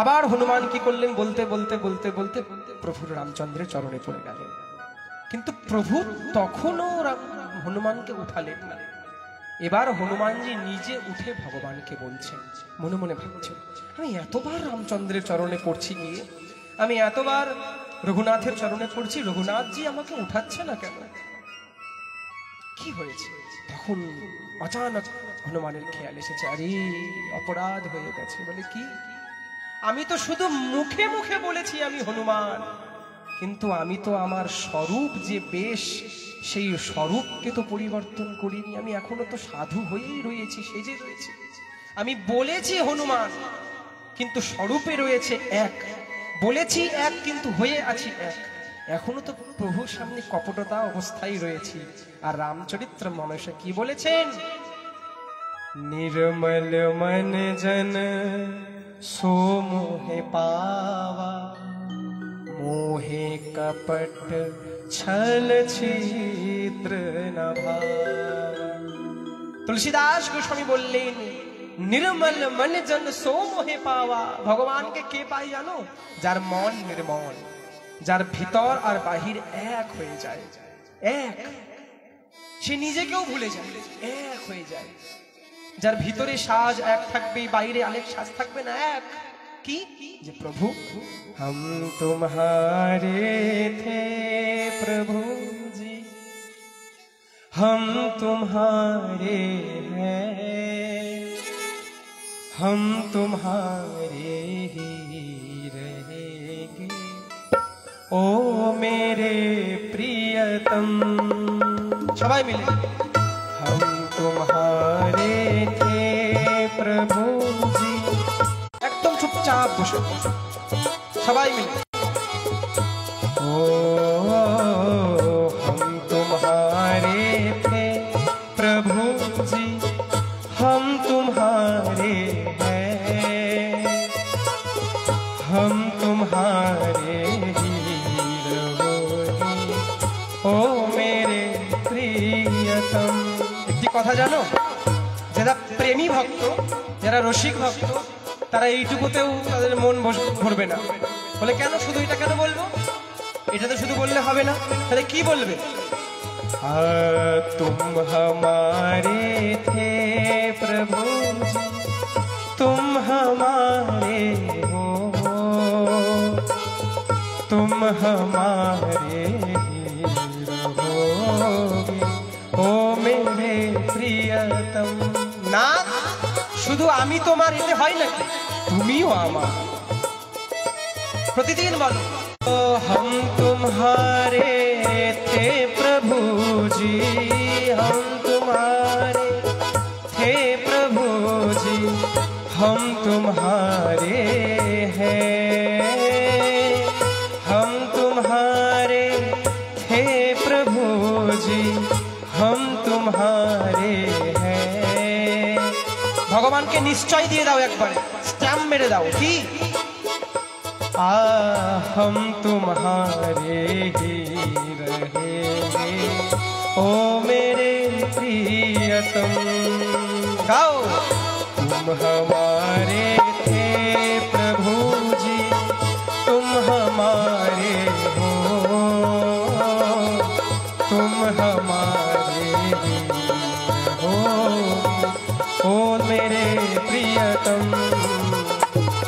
আবার হনুমান কি করলেন, বলতে বলতে বলতে বলতে প্রভুর রামচন্দ্রের চরণে পড়ে গেলেন। কিন্তু প্রভু তখনও হনুমানকে উঠালেন না। এবার হনুমানজি নিজে উঠে ভগবানকে বলছেন, মনে মনে ভাবছেন, আমি এতবার রামচন্দ্রের চরণে পড়ছি গিয়ে, আমি এতবার রঘুনাথের চরণে পড়ছি, রঘুনাথজি আমাকে উঠাচ্ছে না কেন? কি হয়েছে? তখন অচানক হনুমানের খেয়াল এসেছে, আরে অপরাধ হয়ে গেছে। বলে, কি? আমি তো শুধু মুখে মুখে বলেছি আমি হনুমান, কিন্তু আমি তো আমার স্বরূপ যে বেশ, সেই স্বরূপকে তো পরিবর্তন করিনি। আমি এখনো তো সাধু হয়েই রয়েছি, সেজে রয়েছি। আমি বলেছি হনুমান, কিন্তু স্বরূপে রয়েছে এক। বলেছি এক, কিন্তু হয়ে আছি এক। এখনো তো প্রভুর সামনে কপটতা অবস্থায় রয়েছি। আর রামচরিত্র মানসে কি বলেছেন? निर्मल मन जन सो मोहे पावा, मोहे कपट छल छिद्र न भावा। तुलसीदास गोस्वामी बोललेन निर्मल मन जन सो मोहे पावा। भगवान के के पाई जानो? जार मन निर्मल, जार भीतर और बाहिर एक हो जाए, एक से निजे केও भूले जाए, एक हो जाए। যার ভিতরে সাজ এক থাকবে, বাইরে আরেক সাজ থাকবে না, এক কি যে প্রভু हम तुम्हारे थे प्रभु जी, हम तुम्हारे हैं, हम तुम्हारे ही रहेंगे ओ मेरे प्रियतम। সবাই মিলে हम तुम्हारे थे प्रभु जी। एकदम चुपचाप बसो सबाई मिले। ओ हम तुम्हारे थे प्रभु जी, हम तुम्हारे हैं, हम तुम्हारे ही रहोगे ओ मेरे प्रियतम। কথা জানো, যারা প্রেমী ভক্ত, যারা রসিক ভক্ত, তারা এইটুকুতেও তাদের মন ভরবে না। বলে কেন শুধু এটা কেন বলবো? এটা তো শুধু বললে হবে না, তাহলে কি বলবে? तुम हमारे थे प्रभु जी, तुम हमारे हो, तुम हमारे रहोगे ओ मेरे प्रियतम। ना শুধু আমি তোমার এতে হয় নাকি, তুমিও আমার। প্রতিদিন বলো हम तुम्हारे थे प्रभु जी, हम तुम्हारे थे प्रभु जी, हम तुम्हारे हैं, हम तुम्हारे थे प्रभु जी, हम तुम्हारे हैं। ভগবানকে নিশ্চয় দিয়ে দাও, একবারে স্ট্যাম্প মেরে দাও। কি हम तुम्हारे ही रहेंगे ओ मेरे प्रियतम। गाओ तुम हमारे थे प्रभु जी, तुम हमारे हो, तुम हमारे ही हो ओ मेरे प्रियतम।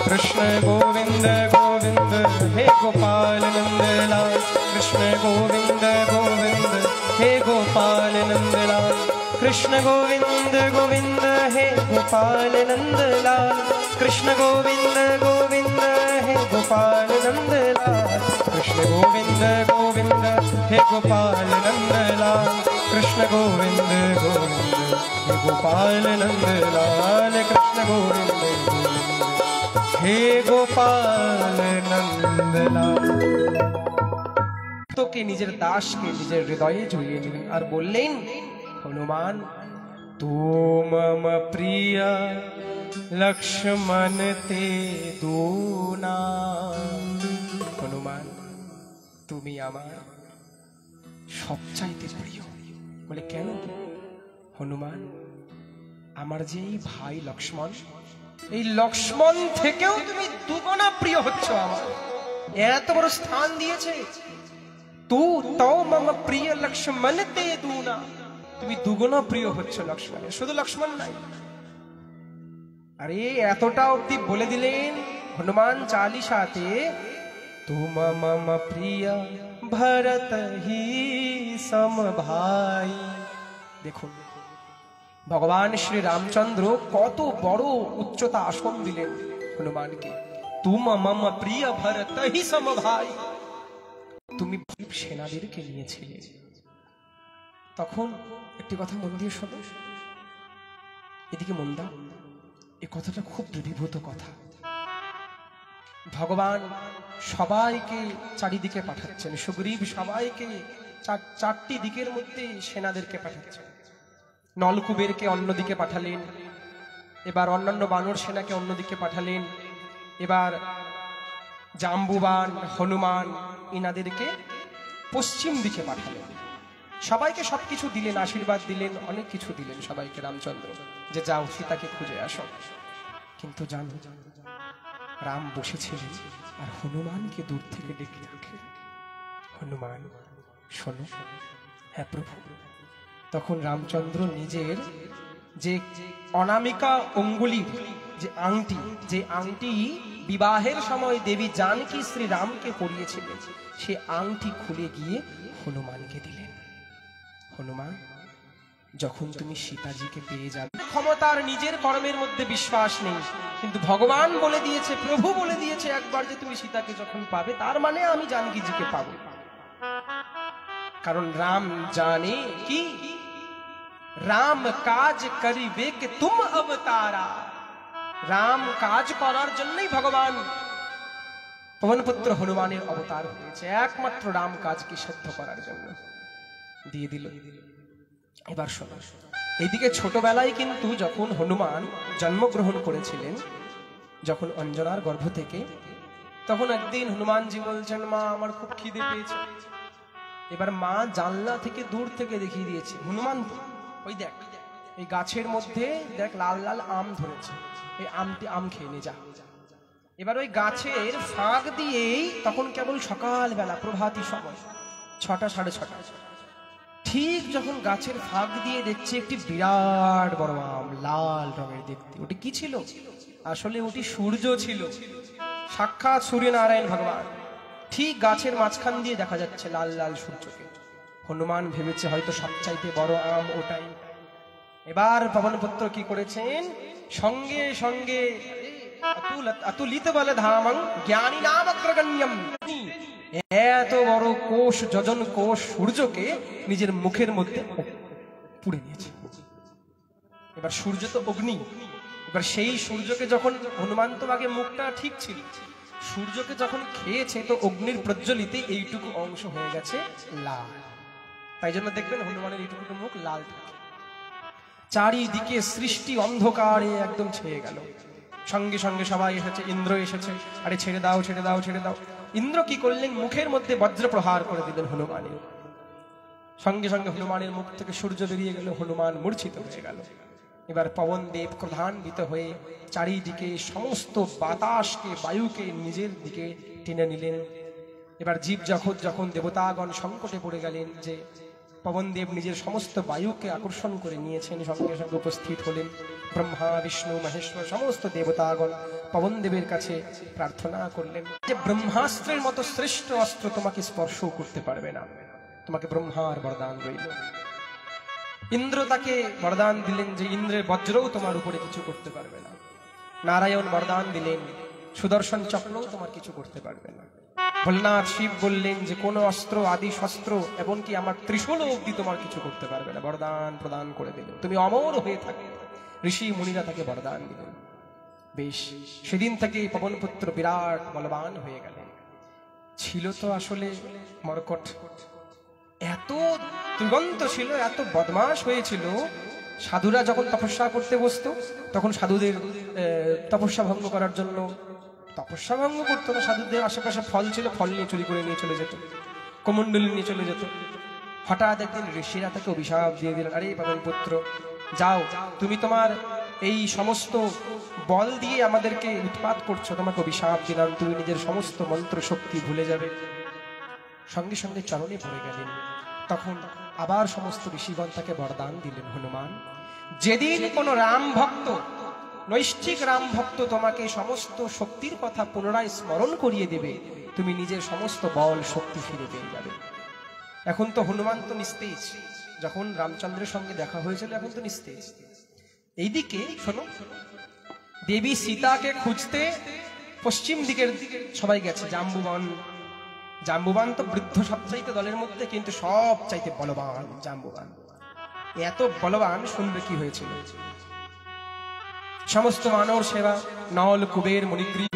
कृष्ण गोविंद गोविंद हे गोपाल नंदलाल, कृष्ण गोविंद गोविंद हे गोपाल नंदलाल, कृष्ण गोविंद गोविंद हे गोपाल नंदलाल, कृष्ण गोविंद गोविंद हे गोपाल नंदलाल, कृष्ण गोविंद गोविंद हे गोपाल नंदलाल, कृष्ण गोविंद गोविंद हे गोपाल नंदलाल, कृष्ण गोविंद हे गोपाल नंदलाल। तो के निजर दास के निजर हृदये जुड़िए निलेन और बोलेन हनुमान तू मम प्रिय लक्ष्मण ते दूना। हनुमान तुमी आमार सबचाइते प्रिय। बोले केन? हनुमान आमार जे भाई लक्ष्मण, এই লক্ষ্মণ থেকেও তুমি দুগুণা প্রিয় হচ্ছ আমার। এত বড় স্থান দিয়েছে। তু তাও মম প্রিয় লক্ষ্মণ তে দুনা, তুমি দুগুণা প্রিয় হচ্ছ লক্ষ্মণের। শুধু লক্ষ্মণ নাই, আরে এতটা অবধি বলে দিলেন হনুমান চালিসাতে, তুম মম প্রিয় ভরত হি সম ভাই। দেখুন ভগবান শ্রী রামচন্দ্র কত বড় উচ্চতা আসন দিলেন হনুমানকে। তুম মম প্রিয় ভরত হি সম ভাই। তুমি সেনাদেরকে নিয়েছিলে। তখন একটি কথা মন দিয়ে শোনো, এদিকে মন দাও। এই কথাটা খুব দূরীভূত কথা। ভগবান সবাইকে চারিদিকে পাঠাচ্ছেন। সুগ্রীব সবাইকে চারটি দিকের মধ্যে সেনাদেরকে পাঠাচ্ছেন। নলকুবেরকে অন্যদিকে পাঠালেন, এবার অন্যান্য বানর সেনাকে অন্যদিকে পাঠালেন, এবার জাম্বুবান, হনুমান ইনাদেরকে পশ্চিম দিকে পাঠালেন। সবাইকে সবকিছু দিলেন, আশীর্বাদ দিলেন, অনেক কিছু দিলেন সবাইকে রামচন্দ্র, যে যাও সীতাকে খুঁজে আসো। কিন্তু জানো, রাম বসেছিলেন আর হনুমানকে দূর থেকে ডেকে রাখলেন, হনুমান শোনো। হ্যাঁ প্রভু। তখন রামচন্দ্র নিজের যে অনামিকা অঙ্গুলির যে আংটি, যে আংটি বিবাহের সময় দেবী জানকী শ্রী রামকে পরিয়েছিলেন, সে আংটি খুলে গিয়ে হনুমানকে দিলেন। হনুমান, যখন তুমি সীতাজিকে পেয়ে যাবে, ক্ষমতার নিজের কর্মের মধ্যে বিশ্বাস নেই, কিন্তু ভগবান বলে দিয়েছে, প্রভু বলে দিয়েছে একবার যে তুমি সীতাকে যখন পাবে, তার মানে আমি জানকীজিকে পাবো। কারণ রাম জানে কি রাম কাজ করিবে কে তুম অবতারা। রাম কাজ করার জন্যই ভগবান পবনপুত্র হনুমানের অবতার হয়েছে, একমাত্র রাম কাজকে সিদ্ধ করার জন্য। দিয়ে দিল। এবার শোনো, এইদিকে ছোটবেলায় কিন্তু যখন হনুমান জন্মগ্রহণ করেছিলেন, যখন অঞ্জনার গর্ভ থেকে, তখন একদিন হনুমানজি বলছেন, মা আমার খুব খিদে পেয়েছে। এবার মা জানলা থেকে দূর থেকে দেখিয়ে দিয়েছে, হনুমান ওই দেখ এই গাছের মধ্যে দেখ লাল লাল আম ধরেছে, এই আম খেয়ে নে যা। এবার ওই গাছের ফাঁক দিয়েই, তখন কেবল সকালবেলা প্রভাতী সময়, 6টা 6:30, ঠিক যখন গাছের ফাঁক দিয়ে দেখছে একটি বিরাট বড় আম, লাল রঙের দেখতে। ওটি কি ছিল? আসলে ওটি সূর্য ছিল, সাক্ষাৎ সূর্যনারায়ণ ভগবান। ঠিক গাছের মাঝখান দিয়ে দেখা যাচ্ছে লাল লাল সূর্যকে। হনুমান ভেবেছে হয়তো সবচাইতে বড় আম ওটাই। এবার পবনপুত্র কি করেছেন, সঙ্গে সঙ্গে অতুলিত বলে ধামং জ্ঞানী নাম অগ্রগণ্যম, এত বড় কোষ, যোজন কোষ সূর্যকে নিজের মুখের মধ্যে পুড়ে নিয়েছে। এবার সূর্য তো অগ্নি, এবার সেই সূর্যকে যখন হনুমান, তো আগে মুখটা ঠিক ছিল, সূর্যকে যখন খেয়েছে তো অগ্নির প্রজ্বলিতে এইটুকু অংশ হয়ে গেছে লাল। তাই জন্য দেখবেন হনুমানের এইটুকু মুখ লাল থাকে। চারিদিকে সৃষ্টি অন্ধকারে একদম ছেয়ে গেল। সঙ্গে সঙ্গে সবাই এসেছে, ইন্দ্র এসেছে, আরে ছেড়ে দাও ছেড়ে দাও ছেড়ে দাও। ইন্দ্র কি করলেন, মুখের মধ্যে বজ্র প্রহার করে দিলেন হনুমানের। সঙ্গে সঙ্গে হনুমানের মুখ থেকে সূর্য বেরিয়ে গেল, হনুমান মূর্ছিত হয়ে গেল। এবার পবনদেব ক্রোধান্বিত হয়ে চারিদিকে সমস্ত বাতাসকে, বায়ুকে নিজের দিকে টেনে নিলেন। এবার জীব যখন দেবতাগণ সংকটে পড়ে গেলেন, যে পবনদেব নিজের সমস্ত বায়ুকে আকর্ষণ করে নিয়েছেন, সঙ্গে সঙ্গে উপস্থিত হলেন ব্রহ্মা, বিষ্ণু, মহেশ্বর, সমস্ত দেবতাগণ পবনদেবের কাছে প্রার্থনা করলেন যে ব্রহ্মাস্ত্রের মতো শ্রেষ্ঠ অস্ত্র তোমাকে স্পর্শ করতে পারবে না, তোমাকে ব্রহ্মার বরদান রইল। ইন্দ্র তাকে বরদান দিলেন যে ইন্দ্রের বজ্রও তোমার উপরে কিছু করতে পারবে না। নারায়ণ বরদান দিলেন সুদর্শন চক্রও তোমার কিছু করতে পারবে না। ভোলানাথ শিব বললেন যে কোন অস্ত্র, আদি শস্ত্র, এমনকি আমার ত্রিশূল অবধি তোমার কিছু করতে পারবে না। বরদান প্রদান করে দিলেন, তুমি অমর হয়ে থাকবে। ঋষি মুনিরা তাকে বরদান দিলেন। বেশ, সেদিন থেকে পবনপুত্র বিরাট বলবান হয়ে গেলেন। ছিল তো আসলে মরকট, এত দুর্গন্ধ ছিল, এত বদমাশ হয়েছিল। সাধুরা যখন তপস্যা করতে বসতো, তখন সাধুদের তপস্যা ভঙ্গ করার জন্য, তপস্যা ভঙ্গ করতো না, সাধুদের আশেপাশে ফল ছিল, ফল নিয়ে চুরি করে নিয়ে চলে যেত, কমণ্ডলী নিয়ে চলে যেত। হঠাৎ একদিন ঋষিরা তাকে অভিশাপ দিয়ে দিলেন, আরে পবনপুত্র যাও, তুমি তোমার এই সমস্ত বল দিয়ে আমাদেরকে উৎপাত করছো, তোমাকে অভিশাপ দিলাম, তুমি নিজের সমস্ত মন্ত্র শক্তি ভুলে যাবে। সঙ্গে সঙ্গে চরণে পড়ে গেলেন। তখন আবার সমস্ত ঋষিগণ তাকে বরদান দিলেন, হনুমান যেদিন কোন রাম ভক্ত, নৈষ্ঠিক রাম ভক্ত তোমাকে সমস্ত শক্তির কথা পুনরায় স্মরণ করিয়ে দেবে, তুমি নিজের সমস্ত বল শক্তি ফিরে পেয়ে যাবে। এখন তো হনুমান তো নিস্তেজ, যখন রামচন্দ্রের সঙ্গে দেখা হয়েছিল এখন তো নিস্তেজ। এইদিকে শোনো, দেবী সীতাকে খুঁজতে পশ্চিম দিকের সবাই গেছে। জাম্বুবান তো বৃদ্ধ সবচাইতে দলের মধ্যে, কিন্তু সব চাইতে বলবান জাম্বুবান। এত বলবান, শুনবে কি হয়েছিল। সমস্ত মানব সেবা, নল কুবের মণিগ্রীব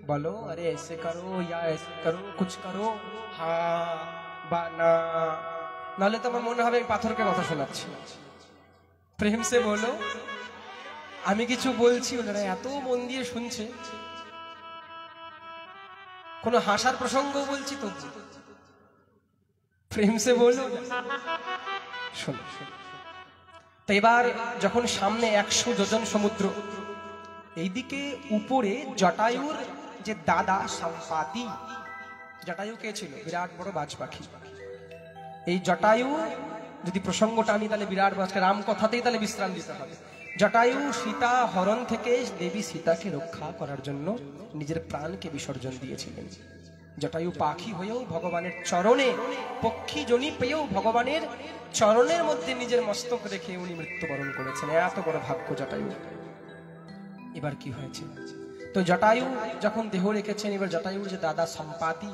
बोलो, अरे ऐसे करो या ऐसे करो, कुछ करो, हाँ বা না, নাহলে তো আমার মনে হবে আমি পাথরকে কথা শোনাচ্ছি। প্রেম সে বলো, আমি কিছু বলছি ওনারা এত মন দিয়ে শুনছে, কোন হাসার প্রসঙ্গ বলছি তো প্রেম সে বলো শোনো। তো এবার যখন সামনে 100 যোজন সমুদ্র, এইদিকে উপরে জটায়ুর যে দাদা সম্পাতি, জটায়ু কে ছিল? বিরাট বড় বাজ পাখি। এই জটায়ু যদি প্রসঙ্গটা আনি তাহলে বিরাট বাজ, রাম কথাতেই তাহলে বিশ্রাম দিতে হবে। জটায়ু সীতা হরণ থেকে দেবী সীতাকে রক্ষা করার জন্য নিজের প্রাণকে বিসর্জন দিয়েছিলেন। জটায়ু পাখি হয়েও ভগবানের চরণে, পক্ষী জনি পেয়েও ভগবানের চরণের মধ্যে নিজের মস্তক রেখে উনি মৃত্যুবরণ করেছেন। এত বড় ভাগ্য জটায়ু। এবার কি হয়েছে? তো জটায়ু যখন দেহ রেখেছেন, এবার জটায়ুর যে দাদা সম্পাতি,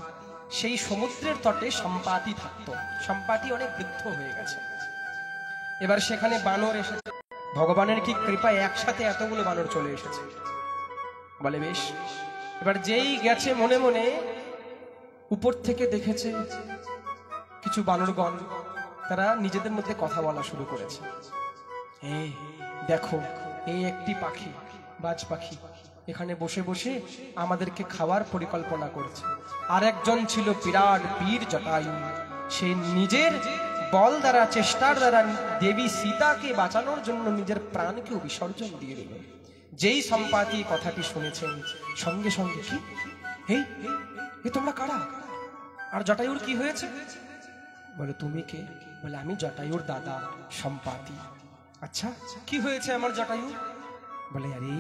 সেই সমুদ্রের তটে সম্পাতি থাকতো। সম্পাতি অনেক বৃদ্ধ হয়ে গেছে। এবার সেখানে বানর এসেছে। ভগবানের কি কৃপায় একসাথে এতগুলো বানর চলে এসেছে। বলে বেশ। এবার যেই গেছে মনে মনে উপর থেকে দেখেছে কিছু বানরগণ, তারা নিজেদের মধ্যে কথা বলা শুরু করেছে। এই দেখো, এই একটি পাখি, বাজ পাখি, এখানে বসে বসে আমাদেরকে খাওয়ার পরিকল্পনা করছে। আর একজন ছিল বিরাট বীর জটায়ু, সে নিজের বল দ্বারা, চেষ্টার দ্বারা দেবী সীতাকে বাঁচানোর জন্য নিজের প্রাণকেও বিসর্জন দিয়ে দিল। যেই সম্পাতি কথাটি শুনেছেন, সঙ্গে সঙ্গে কি, এই তোমরা কারা? আর জটায়ুর কি হয়েছে? বলে তুমি কে? বলে আমি জটায়ুর দাদা সম্পাতি। আচ্ছা কি হয়েছে আমার জটায়ু? বলে আরে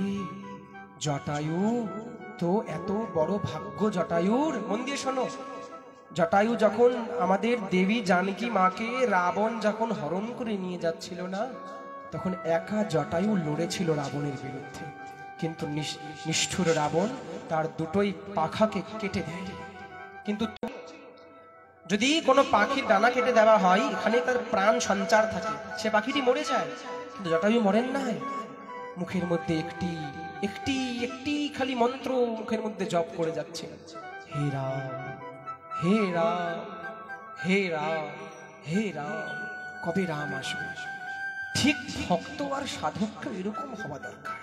জটায়ু তো এত বড় ভাগ্য জটায়ুর। মন দিয়ে শোনো, জটায়ু যখন আমাদের দেবী জানকী মাকে রাবণ যখন হরণ করে নিয়ে যাচ্ছিল না, তখন একা জটায়ু লড়েছিল রাবণের বিরুদ্ধে। কিন্তু নিষ্ঠুর রাবণ তার দুটোই পাখাকে কেটে দেয়। কিন্তু যদি কোনো পাখির ডানা কেটে দেওয়া হয়, এখানে তার প্রাণ সঞ্চার থাকে, সে পাখিটি মরে যায়। কিন্তু জটায়ু মরেন নাই। মুখের মধ্যে একটি একটি একটি খালি মন্ত্র মুখের মধ্যে জপ করে যাচ্ছে, হে রাম হে রাম হে রাম হে রাম, কবে রাম আসবে। ঠিক ভক্ত আর সাধককে এরকম হওয়া দরকার।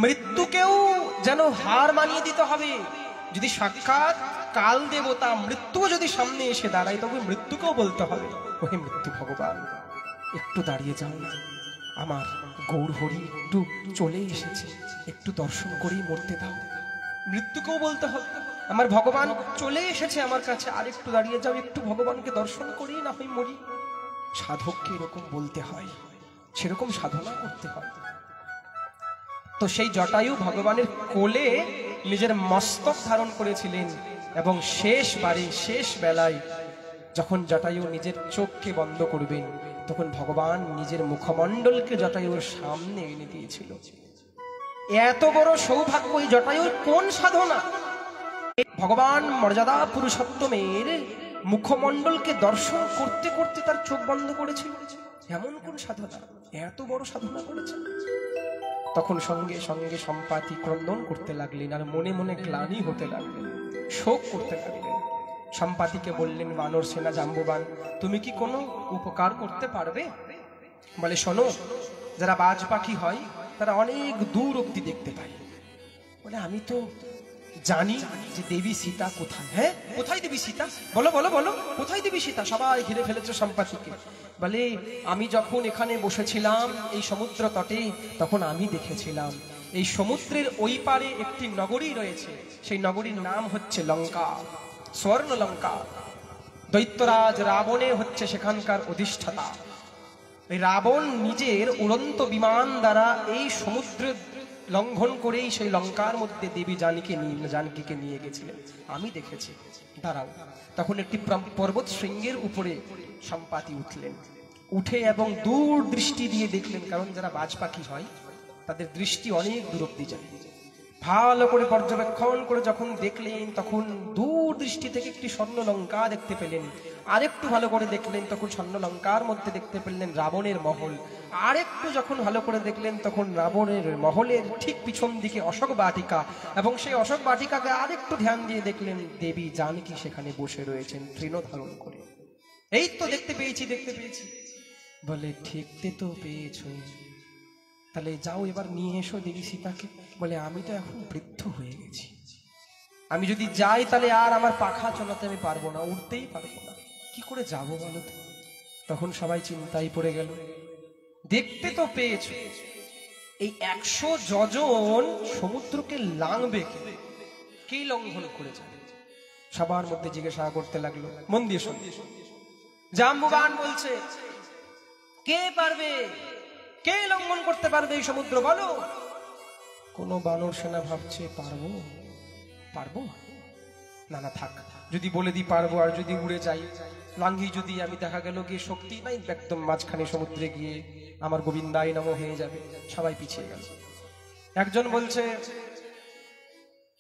মৃত্যুকেও যেন হার মানিয়ে দিতে হবে। যদি সাক্ষাৎ কাল দেবতা মৃত্যু যদি সামনে এসে দাঁড়ায়, তবে মৃত্যুকেও বলতে হবে, ওহে মৃত্যু ভগবান একটু দাঁড়িয়ে যাও না, আমার গৌর হরি একটু চলে এসেছে, একটু দর্শন করেই মরতে দাও। মৃত্যুকেও বলতে হবে, আমার ভগবান চলে এসেছে আমার কাছে, আর একটু দাঁড়িয়ে যাও, একটু ভগবানকে দর্শন করেই না হয় মরি। সাধককে এরকম বলতে হয়, সেরকম সাধনা করতে হয়। তো সেই জটায়ু ভগবানের কোলে নিজের মস্তক ধারণ করেছিলেন, এবং শেষবারে শেষ বেলায় যখন জটায়ু নিজের চোখকে বন্ধ করবেন, তখন ভগবান নিজের মুখমণ্ডলকে জটায়ুর সামনে এনে দিয়েছিল। এত বড় সৌভাগ্য এই জটায়ুর কোন সাধনা! ভগবান মর্যাদা পুরুষোত্তমের মুখমণ্ডলকে দর্শন করতে করতে তার চোখ বন্ধ করেছিল। এমন কোন সাধনা, এত বড় সাধনা করেছেন। তখন সঙ্গে সঙ্গে সম্পাতি ক্রন্দন করতে লাগলেন, আর মনে মনে গ্লানি হতে লাগলেন, শোক করতে লাগলেন। সম্পাতিকে বললেন, বানর সেনা জাম্ববান, তুমি কি কোনো উপকার করতে পারবে? বলে শোনো, যারা বাজ পাখি হয় তারা অনেক দূর অব্দি দেখতে পায়। বলে আমি তো জানি যে দেবী সীতা কোথায়। হ্যাঁ, কোথায় দেবী সীতা? বলো বলো বলো, কোথায় দেবী সীতা? সবাই ঘিরে ফেলেছে সম্পাতিকে। বলে আমি যখন এখানে বসেছিলাম এই সমুদ্র তটে, তখন আমি দেখেছিলাম এই সমুদ্রের ওই পারে একটি নগরী রয়েছে। সেই নগরীর নাম হচ্ছে লঙ্কা, স্বর্ণ লঙ্কা। দৈত্যরাজ রাবণে হচ্ছে সেখানকার অধিষ্ঠাতা। এই রাবণ নিজের উড়ন্ত বিমান দ্বারা এই সমুদ্র লঙ্ঘন করেই সেই লঙ্কার মধ্যে দেবী জানকীকে নিয়ে গেছিলেন। আমি দেখেছি। দাঁড়াও। তখন একটি পর্বত শৃঙ্গের উপরে সম্পাতি উঠলেন। উঠে এবং দূর দৃষ্টি দিয়ে দেখলেন, কারণ যারা বাজ পাখি হয় তাদের দৃষ্টি অনেক দূর অব্দি যায়। ভালো করে পর্যবেক্ষণ করে যখন দেখলেন তখন দূর দৃষ্টি থেকে একটি স্বর্ণলঙ্কা দেখতে পেলেন। আরেকটু ভালো করে দেখলেন তখন স্বর্ণলঙ্কার মধ্যে দেখতে পেলেন রাবণের মহল। আরেকটু যখন ভালো করে দেখলেন তখন রাবণের মহলের ঠিক পিছন দিকে অশোক বাটিকা, এবং সেই অশোক বাটিকাকে আরেকটু ধ্যান দিয়ে দেখলেন দেবী জানকী সেখানে বসে রয়েছেন তৃণ ধারণ করে। এই তো দেখতে পেয়েছি, দেখতে পেয়েছি। বলে ঠিকতে তো পেয়েছ, তাহলে যাও এবার নিয়ে এসো দেবী সীতাকে। বলে আমি তো এখন বৃদ্ধ হয়ে গেছি, আমি যদি যাই তাহলে আর আমার পাখা চলাতে আমি পারবো না, উঠতেই পারবো না, কি করে যাবো বলো তো? তখন সবাই চিন্তায় পড়ে গেল। দেখতে তো পেয়েছো, এই 100 যোজন সমুদ্রকে লাংবে কে লঙ্ঘন করে যাবে? সবার মধ্যে জিজ্ঞাসা করতে লাগলো। মন দিয়ে শোন। জাম্বুবান বলছে কে পারবে, কে লঙ্ঘন করতে পারবে এই সমুদ্র বলো? কোন বানর সেনা ভাবছে পারবো, পারবো না, না থাক, যদি বলে দিই পারবো, আর যদি উড়ে যাই লাঙ্ঘি, যদি আমি দেখা গেল গিয়ে শক্তি নাই, একদম মাঝখানে সমুদ্রে গিয়ে আমার গোবিন্দাই নম হয়ে যাবে। সবাই পিছিয়ে গেল। একজন বলছে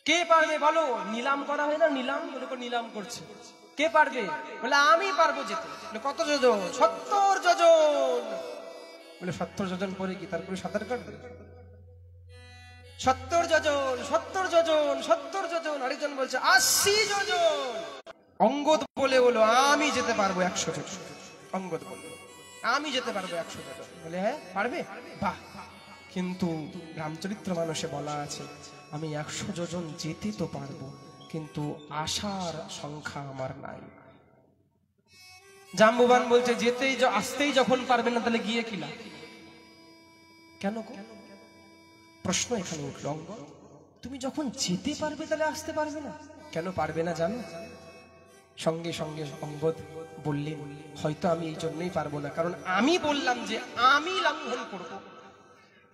কে পারবে বলো? নিলাম করা হয় না, নিলাম, নিলাম করছে, কে পারবে? বলে আমি পারবো যেতে। কত যোজন? 70 যোজন। বলে 70 যোজন পরে কি তারপরে সাঁতার কাটবে? 70 যোজন, 70 যোজন, 70 যোজন। আরেকজন বলছে 80 যোজন। অঙ্গদ বলে বলো আমি যেতে পারবো 100 যোজন। অঙ্গদ বলল আমি যেতে পারবো 100 যোজন। বলে হ্যাঁ পারবে, বাহ, কিন্তু রামচরিত্র মানসে বলা আছে আমি 100 যোজন যেতে তো পারবো, কিন্তু আসার সংখ্যা আমার নাই। জাম্বুবান বলছে যেতেই আসতেই যখন পারবে না তাহলে গিয়ে কিলা? কেন? প্রশ্ন এখানে উঠল। অঙ্গদ তুমি যখন যেতে পারবে তাহলে আসতে পারবে না কেন? পারবে না জানো? সঙ্গে সঙ্গে অঙ্গদ বললেন হয়তো আমি এই জন্যই পারবো না, কারণ আমি বললাম যে আমি লঙ্ঘন করব,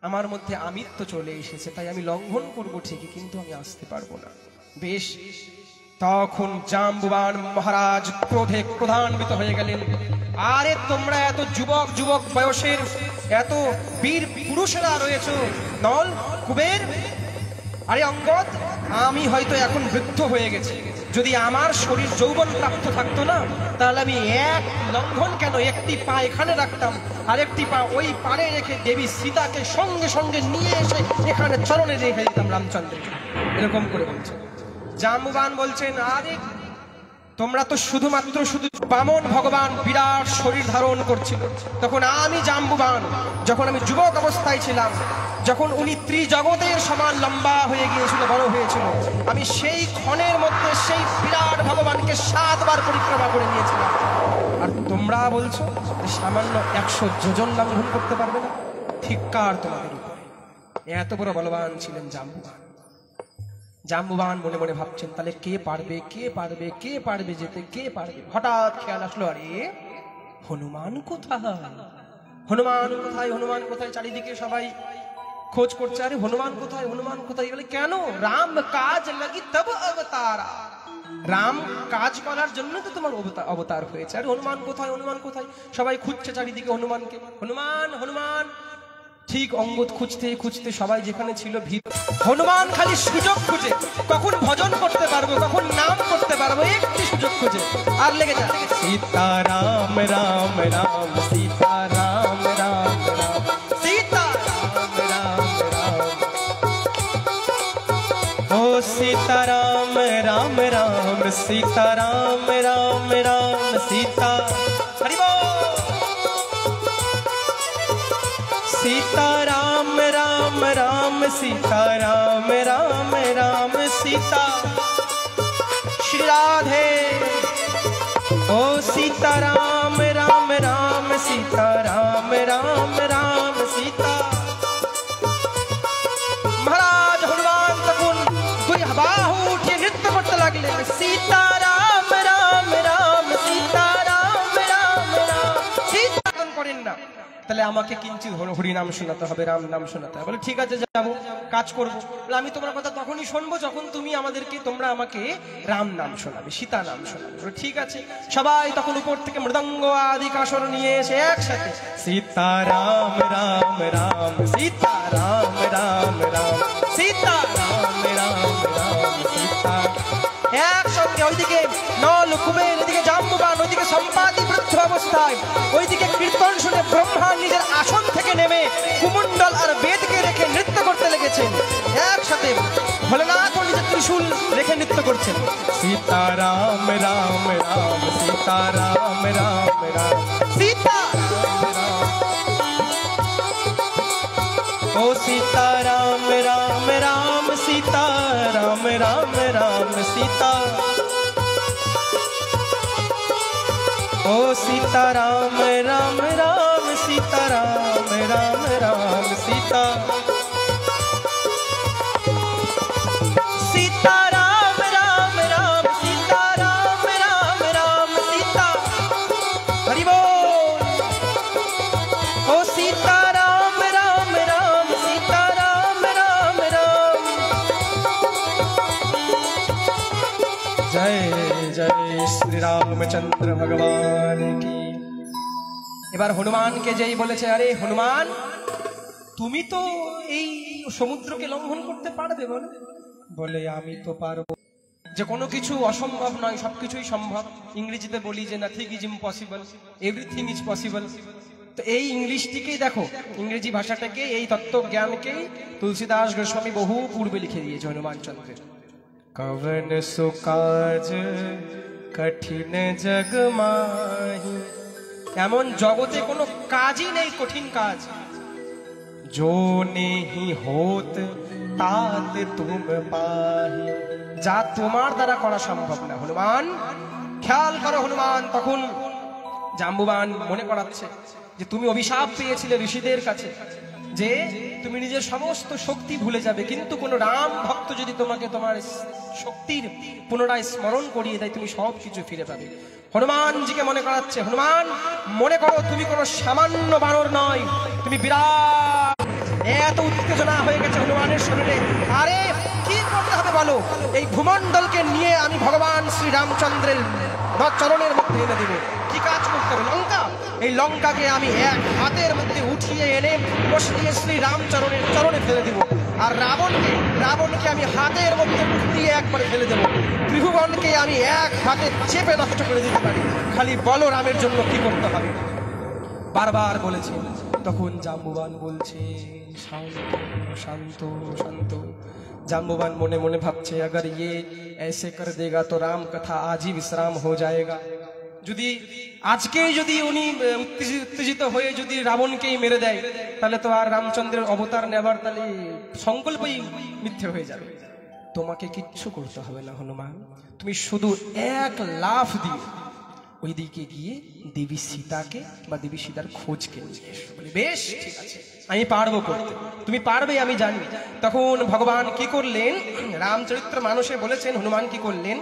আমার মধ্যে আমিত্ব চলে এসেছে, তাই আমি লঙ্ঘন করবো ঠিকই, কিন্তু আমি আসতে পারবো না। বেশ, তখন জাম্বুবান মহারাজ ক্রোধে ক্রোধান্বিত হয়ে গেলেন। আরে তোমরা এত যুবক যুবক বয়সের এত বীর পুরুষেরা রয়েছ, নল কুবের, আরে অঙ্গদ আমি হয়তো এখন বৃদ্ধ হয়ে গেছি, যদি আমার শরীর যৌবন প্রাপ্ত থাকতো না তাহলে আমি এক লঙ্ঘন কেন একটি পা এখানে রাখতাম, আর একটি পা ওই পারে রেখে দেবী সীতাকে সঙ্গে সঙ্গে নিয়ে এসে এখানে চরণে রেখে দিতাম রামচন্দ্রকে। এরকম করে বলছে। জাম্বুবান বলছেন আরে তোমরা তো শুধুমাত্র শুধু বামন ভগবান বিরাট শরীর ধারণ করছিল, তখন আমি জাম্বুবান যখন আমি যুবক অবস্থায় ছিলাম, যখন উনি ত্রিজগতের সমান লম্বা হয়ে গিয়েছিল, বড় হয়েছিল, আমি সেই ক্ষণের মধ্যে সেই বিরাট ভগবানকে 7 বার পরিক্রমা করে নিয়েছিলাম। আর তোমরা বলছো যে সামান্য 100 যোজন লঙ্ঘন করতে পারবে না? ধিক্কার তোমাদের উপরে। এত বড় বলবান ছিলেন জাম্বুবান। জাম্বুবান মনে মনে ভাবছেন তাহলে কে পারবে, কে পারবে, কে পারবে যেতে, কে পারবে? হঠাৎ খেয়াল আসলো আরে হনুমান কোথায়, হনুমান কোথায়, হনুমান কোথায়? চারিদিকে সবাই খোঁজ করছে, আরে হনুমান কোথায়, হনুমান কোথায়? বলে কেন? রাম কাজ লাগি তব অবতারা, রাম কাজ করার জন্য তো তোমার অবতার হয়েছে, আরে হনুমান কোথায়, হনুমান কোথায়? সবাই খুঁজছে চারিদিকে হনুমানকে, হনুমান হনুমান। ঠিক অঙ্গদ খুঁজতে খুঁজতে সবাই যেখানে ছিল ভিড়, হনুমান খালি সুযোগ খুঁজে, কখন ভজন করতে পারবো, কখন নাম করতে পারবো, একটি সুযোগ খুঁজে আর লেগে যায় সীতারাম রাম রাম সীতারাম রাম রাম সীতারাম রাম রাম, ও সীতারাম রাম রাম সীতারাম রাম রাম সীতা, হরি বল। सीताराम राम राम सीताराम राम राम सीता, श्री राधे। ओ सीताराम राम राम सीताराम राम राम सीता। महाराज हनुमान तकुन दुई बाहु उठिए नृत्य करते लागले, सीताराम राम राम सीताराम राम राम सीता। करें ना তাহলে আমাকে কিঞ্চিত হরি নাম শোনাতে হবে, রাম নাম শোনাতে হবে। বলে ঠিক আছে যাবো, কাজ করবো। আমি তোমার কথা তখনই শুনবো যখন তুমি তোমরা আমাকে রাম নাম শোনাবে, সীতা নাম শোনাবে। বলে ঠিক আছে। সবাই তখন উপর থেকে মৃদঙ্গ আদি কাসর নিয়ে এসে একসাথে সীতারাম রাম রাম সীতারাম রাম রাম সীতারাম ওইদিকে নল কুবের, এদিকে জাম্বুবান, ওইদিকে সম্পাদি বৃদ্ধ অবস্থায়, ওইদিকে কীর্তন শুনে ব্রহ্মা নিজের আসন থেকে নেমে কুমণ্ডল আর বেদকে রেখে নৃত্য করতে লেগেছেন। একসাথে ভোলেনাথ নিজের ত্রিশূল রেখে নৃত্য করছেন। সীতারাম রাম রাম সীতারাম রাম রাম সীতা ओ सीता राम राम राम सीता राम राम राम सीता ओ सीता राम राम राम सीता राम राम राम सीता सीता राम राम राम सीता राम राम राम सीता हरि बोल। ओ सीता राम राम राम सीता राम राम राम जय जय श्री रामचंद्र भगवान की। এবার হনুমানকে যেই বলেছে, আরে হনুমান তুমি তো এই সমুদ্রকে লঙ্ঘন করতে পারবে? বলে আমি তো পারবো, যে কোনো কিছু অসম্ভব নয়, সবকিছুই সম্ভব। ইংরেজিতে বলি যে nothing is impossible, everything is possible. তো এই ইংলিশটিকেই দেখো, ইংরেজি ভাষাটাকে, এই তত্ত্বজ্ঞানকেই তুলসীদাস গোস্বামী বহু পূর্বে লিখে দিয়েছে হনুমান চন্দ্রের। কবন সুকাজ কঠিন জগ মাহি, এমন জগতে কোনো কাজই নেই কঠিন কাজ। जो नहीं होत तात तुम पाही, যা তোমার দ্বারা করা সম্ভব না। হনুমান খেয়াল করো, হনুমান তখন জাম্বুবান মনে করাচ্ছে যে তুমি অভিশাপ পেয়েছিলে ঋষিদের কাছে যে তুমি নিজের সমস্ত শক্তি ভুলে যাবে, কিন্তু কোন রাম ভক্ত যদি তোমাকে তোমার শক্তির পুনরায় স্মরণ করিয়ে দেয় তুমি সব কিছু ফিরে পাবে। হনুমানজিকে মনে করাচ্ছে, হনুমান মনে করো তুমি কোনো সামান্য বানর নয়, তুমি বিরাট। এত উত্তেজনা হয়ে গেছে হনুমানের শরীরে। আরে কি করতে হবে বলো? এই ভূমণ্ডলকে নিয়ে আমি ভগবান শ্রী রামচন্দ্রের চরণের মধ্যে এনে দেব। কি কাজ করতে হবে? লঙ্কা, এই লঙ্কাকে আমি এক হাতের মধ্যে উঠিয়ে এনে বসিয়ে শ্রী রামচরণের চরণে ফেলে দেব। আর রাবণকে আমি হাতের মধ্যে উঠিয়ে একবারে ফেলে দেব। ত্রিভুবনকে আমি এক হাতে চেপে নষ্ট করে দিতে পারি। খালি বলো রামের জন্য কি করতে হবে। বারবার বলেছে। তখন জাম্বুবান বলছে শান্ত শান্ত শান্ত। জাম্বুবান মনে মনে ভাবছে, अगर ये ऐसे कर देगा तो राम कथा आज ही विश्राम हो जाएगा। যদি আজকেই যদি উনি উত্তেজিত হয়ে যদি রাবণকেই মেরে দেয় তাহলে তো আর রামচন্দ্রের অবতার নেবার তাহলে সংকল্পই মিথ্যে হয়ে যাবে। তোমাকে কিচ্ছু করতে হবে না হনুমান, তুমি শুধু এক লাফ দিয়ে ওই দিকে গিয়ে দেবী সীতাকে বা দেবী সীতার খোঁজকে নিয়ে এসো। বেশ ঠিক আছে, আমি পারবো করতে, তুমি পারবে আমি জানি। তখন ভগবান কি করলেন, রামচরিত্র মানসে বলেছেন হনুমান কি করলেন,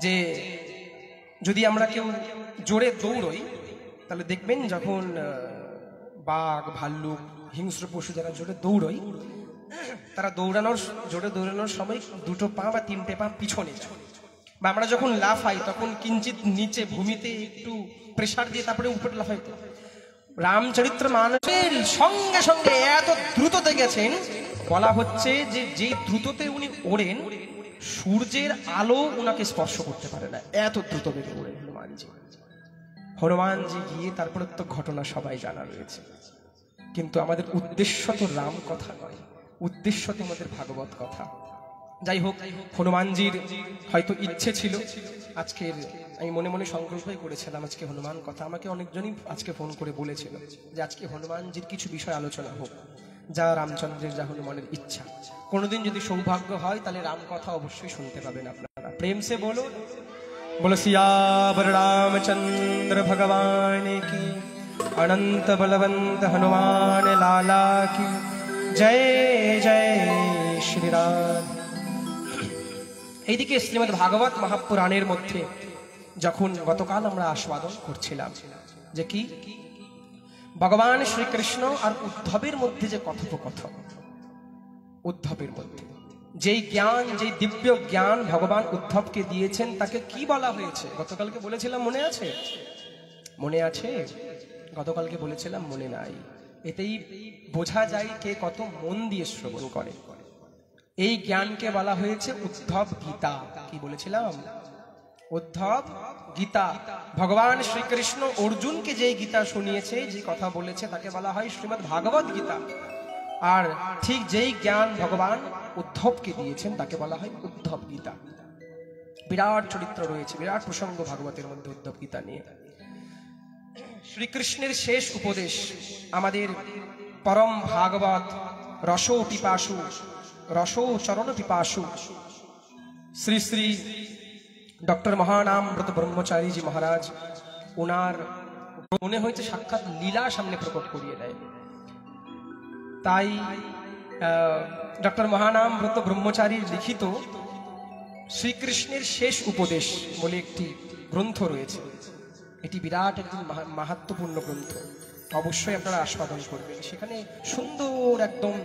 যে যদি আমরা কেউ জোরে দৌড়ই তাহলে দেখবেন যখন বাঘ ভাল্লুক হিংস্র পশু যারা জোরে দৌড়ই তারা জোরে দৌড়ানোর সময় দুটো পা বা তিনটে পা পিছনে যায়, বা আমরা যখন লাফাই তখন কিঞ্চিত নিচে ভূমিতে একটু প্রেসার দিয়ে তারপরে উপরে লাফাই। রামচরিত্র মানসের সঙ্গে সঙ্গে এত দ্রুততে গেছেন, বলা হচ্ছে যে যেই দ্রুততে উনি ওড়েন সূর্যের আলো উনাকে স্পর্শ করতে পারে না, এত দ্রুত বেগে ওড়েন হনুমানজি গিয়ে তারপরে তো ঘটনা সবাই জানা রয়েছে। কিন্তু আমাদের উদ্দেশ্য তো রাম কথা নয়, উদ্দেশ্য তো আমাদের ভাগবত কথা। যাই হোক, হনুমানজির হয়তো ইচ্ছে ছিল, আজকের আমি মনে মনে সংকল্পই করেছিলাম আজকে হনুমান কথা। আমাকে অনেকজনই আজকে ফোন করে বলেছিল যে আজকে হনুমানজির কিছু বিষয় আলোচনা হোক, যা রামচন্দ্রের যা হনুমানের ইচ্ছা। কোনোদিন যদি সৌভাগ্য হয় তাহলে রাম কথা অবশ্যই শুনতে পাবেন আপনারা। প্রেম সে বলো, बोलो सियावर रामचंद्र भगवान की, अनंत बलवंत हनुमान लाला की जय जय श्री राम। এইদিকে শ্রীমদ্ ভাগবত মহাপুরাণের মধ্যে যখন গতকাল আমরা আস্বাদন করছিলাম যে কি ভগবান শ্রীকৃষ্ণ আর উদ্ধবের মধ্যে যে কথোপকথন, উদ্ধবের মধ্যে যেই জ্ঞান, যেই দিব্য জ্ঞান ভগবান উদ্ধবকে দিয়েছেন তাকে কি বলা হয়েছে গতকালকে বলেছিলাম, মনে আছে? মনে আছে? গতকালকে বলেছিলাম, মনে নাই। এতেই বোঝা যায় কে কত মন দিয়ে শ্রবণ করে। এই জ্ঞানকে বলা হয়েছে উদ্ধব গীতা। কি বলেছিলাম? উদ্ধব গীতা। ভগবান শ্রীকৃষ্ণ অর্জুনকে যে গীতা শুনিয়েছে, যে কথা বলেছে, তাকে বলা হয় শ্রীমদ্ ভাগবত গীতা। আর ঠিক যেই জ্ঞান ভগবান উদ্ধবকে দিয়েছেন তাকে বলা হয় উদ্ধব গীতা। বিরাট চরিত্র রয়েছে, বিরাট প্রসঙ্গ ভাগবতের মধ্যে উদ্ধব গীতা নিয়ে। শ্রীকৃষ্ণের শেষ উপদেশ আমাদের পরম ভাগবত রসো পিপাসু, রসো চরণ পিপাসু শ্রী শ্রী ডক্টর মহানামব্রত ব্রহ্মচারীজি মহারাজ, ওনার মনে হয়েছে সাক্ষাৎ লীলা সামনে প্রকট করিয়ে দেয়। তাই ডক্টর মহানামব্রত ব্রহ্মচারীর লিখিত শ্রীকৃষ্ণের শেষ উপদেশ বলে একটি গ্রন্থ রয়েছে। এটি বিরাট একটি মাহাত্ম্যপূর্ণ গ্রন্থ, অবশ্যই আপনারা আস্বাদন করবেন। সেখানে সুন্দর একদম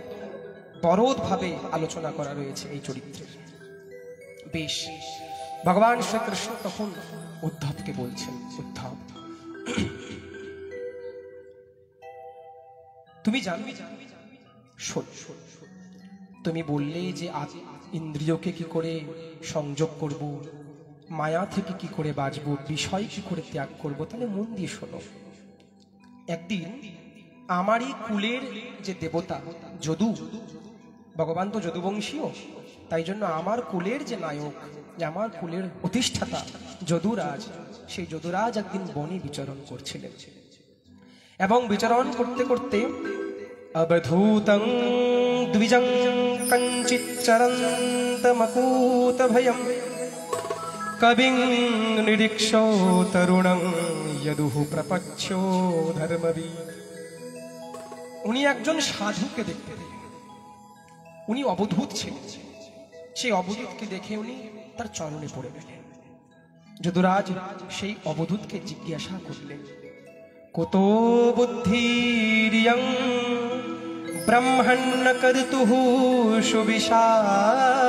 বরদভাবে আলোচনা করা রয়েছে এই চরিত্রের। বেশ, ভগবান শ্রীকৃষ্ণ তখন উদ্ধবকে বলছেন, উদ্ধব তুমি জানবি, শোন, তুমি বললে যে ইন্দ্রিয়কে কি করে সংযোগ করব, মায়া থেকে কি করে বাঁচবো, বিষয় কি করে ত্যাগ করব, তাহলে মন দিয়ে শোনো। একদিন আমারই কুলের যে দেবতা যদু, ভগবান তো যদুবংশীয়, তাই জন্য আমার কুলের যে নায়ক, আমার কুলের প্রতিষ্ঠাতা যদুরাজ, সেই যদুরাজ একদিন বনে বিচরণ করছিলেন এবং বিচরণ করতে করতে অবধূতং দ্বিজং কঞ্চিৎ চরন্তমকূত ভয়ম কবিং নিরীক্ষো তরুণং যদুঃ প্রপচ্ছো ধর্মবীর। উনি একজন সাধুকে দেখতে পেলেন। উনি অবধূত ছিলেন। সেই অবধূতকে দেখে উনি তার চরণে পড়ে গেলেন। যদুরাজ সেই অবধূতকে জিজ্ঞাসা করলেন, কত বুদ্ধিরিয়ং ব্রহ্মণ্য কর্তুঃ সুবিশারদা।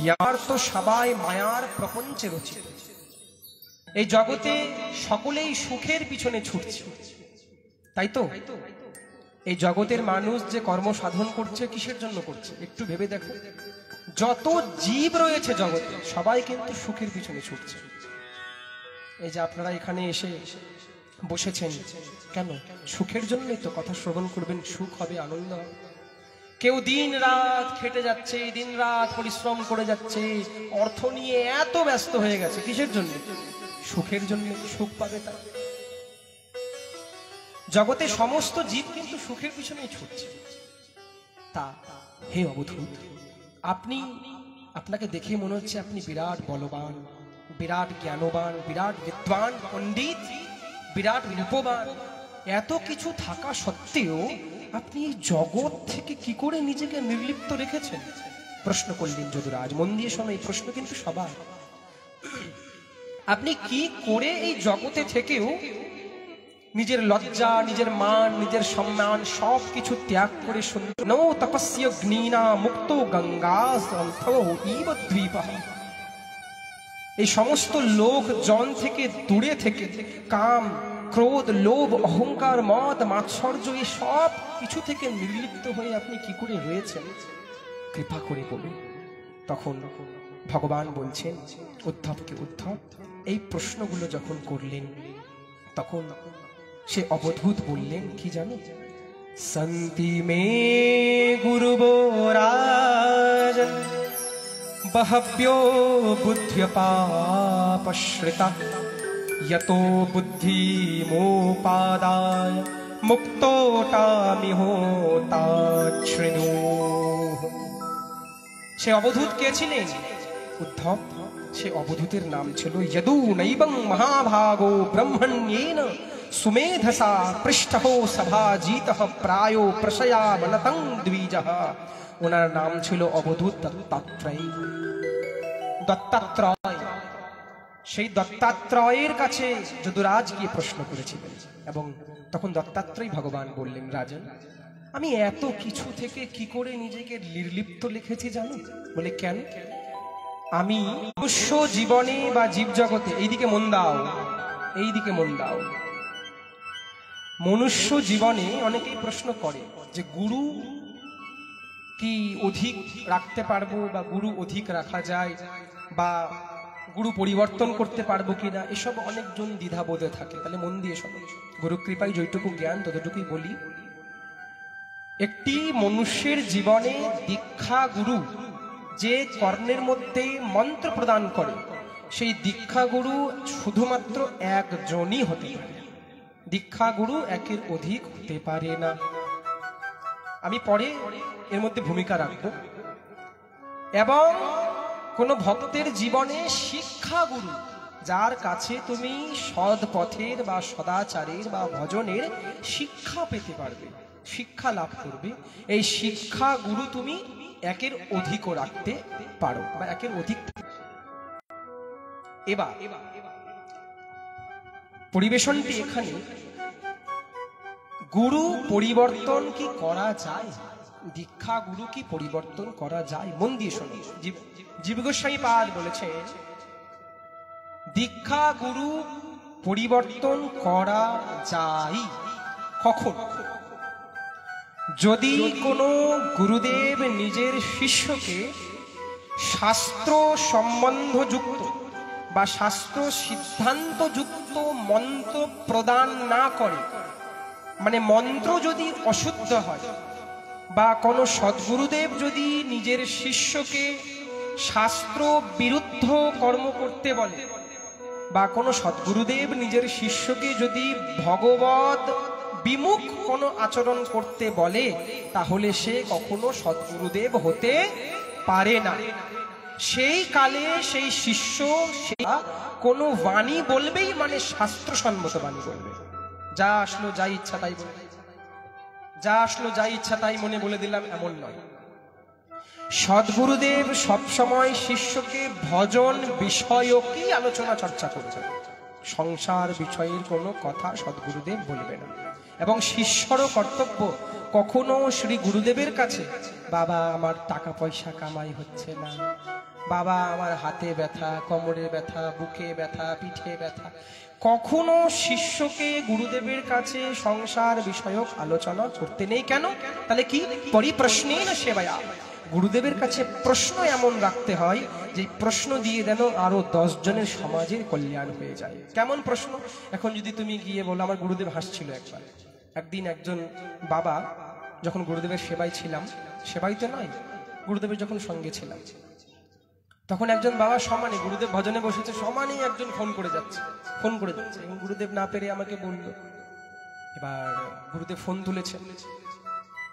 ইয়ার তো সবাই মায়ার প্রপঞ্চে রচিত। এই জগতে সকলেই সুখের পিছনে ছুটছে, তাই তো? এই জগতের মানুষ যে কর্ম সাধন করছে কিসের জন্য করছে একটু ভেবে দেখো। যত জীব রয়েছে জগতে সবাই কিন্তু সুখের পিছনে ছুটছে। এই যে আপনারা এখানে এসে বসেছেন, কেন? সুখের জন্যই তো। কথা শ্রবণ করবেন, সুখ হবে, আনন্দ হবে। কেউ দিন রাত খেটে যাচ্ছে, দিন রাত পরিশ্রম করে যাচ্ছে, অর্থ নিয়ে এত ব্যস্ত হয়ে গেছে, কিসের জন্য? সুখের জন্য। সুখ পাবে তাই। জগতে সমস্ত জীব কিন্তু সুখের পিছনেই ছুটছে। তা হে অবধূত, আপনাকে দেখে মনে হচ্ছে আপনি বিরাট বলবান, বিরাট জ্ঞানবান, বিরাট বিদ্বান পণ্ডিত, বিরাট রূপবান। এত কিছু থাকা সত্ত্বেও আপনি এই জগৎ থেকে কি করে নিজেকে নির্লিপ্ত রেখেছেন? প্রশ্ন করলেন যদুরাজ। মন দিয়ে শোনো, এই প্রশ্ন কিন্তু সবার। আপনি কি করে এই জগতে থেকেও নিজের লজ্জা, নিজের মান, নিজের সম্মান সব কিছু ত্যাগ করে নো তপস্য গ্নীনা মুক্ত গঙ্গা দ্বীপা, এই সমস্ত লোক জন থেকে দূরে থেকে কাম, ক্রোধ, লোভ, অহংকার, মদ, মাৎসর্য, এই সব কিছু থেকে নির্লিপ্ত হয়ে আপনি কি করে রয়েছেন? কৃপা করে বলুন। তখন ভগবান বলছেন উদ্ধবকে, উদ্ধব এই প্রশ্নগুলো যখন করলেন তখন সে অবধূত বললেন কি জানো? সন্তি মে গুরুবো রাজন বহব্यो বুদ্ধ্যপাপশ্রিতা यतो বুদ্ধিমোপাদায় মুক্তোটামিহোতাচ্ছৃণু। সে অবধূত কে ছিলেন? উদ্ধব। সে অবধূতের নাম ছিল যদু নৈবং মহাভাগো ব্রহ্মণ্যেন সুমেধসা পৃষ্ঠঃ সভাজিতঃ প্রায়ো প্রশয়া বনতং দ্বিজঃ। ওনার নাম ছিল অবধূত দত্তাত্রয়। দত্তাত্রয়, সেই দত্তাত্রয়ের কাছে যদুরাজ গিয়ে প্রশ্ন করেছিলেন এবং তখন দত্তাত্রয় ভগবান বললেন, রাজন আমি এত কিছু থেকে কি করে নিজেকে নির্লিপ্ত লিখেছি জানো? বলে কেন? আমি মনুষ্য জীবনে বা জীব জগতে, এইদিকে মন দাও, এইদিকে মন দাও, মনুষ্য জীবনে অনেকেই প্রশ্ন করে যে গুরু কি অধিক রাখতে পারবো বা গুরু অধিক রাখা যায় বা গুরু পরিবর্তন করতে পারবো কিনা, এসব অনেকজন দ্বিধাবোধে থাকে। তাহলে মন দিয়ে শোনো, গুরু কৃপায় যেটুকু জ্ঞান ততটুকুই বলি। একটি মনুষ্যের জীবনে দীক্ষা গুরু যে কর্ণের মধ্যে মন্ত্র প্রদান করে, সেই দীক্ষা গুরু শুধুমাত্র একজনই হতে পারে। দীক্ষা গুরু একের অধিক হতে পারে না। আমি পরে এর মধ্যে ভূমিকা রাখব। এবং কোন ভক্তের জীবনে শিক্ষা গুরু, যার কাছে তুমি সৎ পথের বা সদাচারের বা ভজনের শিক্ষা পেতে পারবে, শিক্ষা লাভ করবে, এই শিক্ষা গুরু তুমি একের অধিকও রাখতে পারো বা একের অধিক। এবার পরিবেশনটি এখানে, গুরু পরিবর্তন কি করা যায়? দীক্ষা গুরু কি পরিবর্তন করা যায়? মন দিয়ে শোনো, জীব গোস্বামী পাদ বলেছে দীক্ষা গুরু পরিবর্তন করা যায়। কখন? যদি কোনো গুরুদেব নিজের শিষ্যকে শাস্ত্র সম্বন্ধযুক্ত বা শাস্ত্র সিদ্ধান্তযুক্ত মন্ত্র প্রদান না করে, মানে মন্ত্র যদি অশুদ্ধ হয়, বা কোনো সদ্গুরুদেব যদি নিজের শিষ্যকে শাস্ত্র বিরুদ্ধ কর্ম করতে বলে, বা কোনো সদ্গুরুদেব নিজের শিষ্যকে যদি ভগবত বিমুখ কোনো আচরণ করতে বলে, তাহলে সে কখনো সদ্গুরুদেব হতে পারে না। সেই কালে সেই শিষ্য কোনো বাণী বলবেই মানে শাস্ত্রসম্মত বাণী বলবে। যা আসলো যাই ইচ্ছা তাই বলবে, যা আসলো যাই ইচ্ছা তাই মনে বলে দিলাম, এমন নয়। সদ্গুরুদেব সবসময় শিষ্যকে ভজন বিষয়কই আলোচনা চর্চা করছে, সংসার বিষয়ের কোনো কথা সদ্গুরুদেব বলবে না। এবং শিষ্যরও কর্তব্য কখনো শ্রী গুরুদেবের কাছে, বাবা আমার টাকা পয়সা কামাই হচ্ছে না, বাবা আমার হাতে ব্যথা, কোমরে ব্যথা, বুকে ব্যথা, পিঠে ব্যথা, কখনো শিষ্যকে গুরুদেবের কাছে সংসার বিষয়ক আলোচনা করতে নেই। কেন? তাহলে কি? পরিপ্রশ্নেন সেবায়া। গুরুদেবের কাছে প্রশ্ন এমন রাখতে হয় যে প্রশ্ন দিয়ে যেন আরো 10 জনের সমাজের কল্যাণ হয়ে যায়। কেমন প্রশ্ন? এখন যদি তুমি গিয়ে বলো, আমার গুরুদেব হাসছিল একদিন একজন বাবা, যখন গুরুদেবের সেবায় ছিলাম, সেবাইতে নয়, গুরুদেবের যখন সঙ্গে ছিলাম, তখন একজন বাবা সমানে, গুরুদেব ভজনে বসেছে, সমানেই একজন ফোন করে যাচ্ছে এবং গুরুদেব না পেরে আমাকে বলল। এবার গুরুদেব ফোন তুলেছে,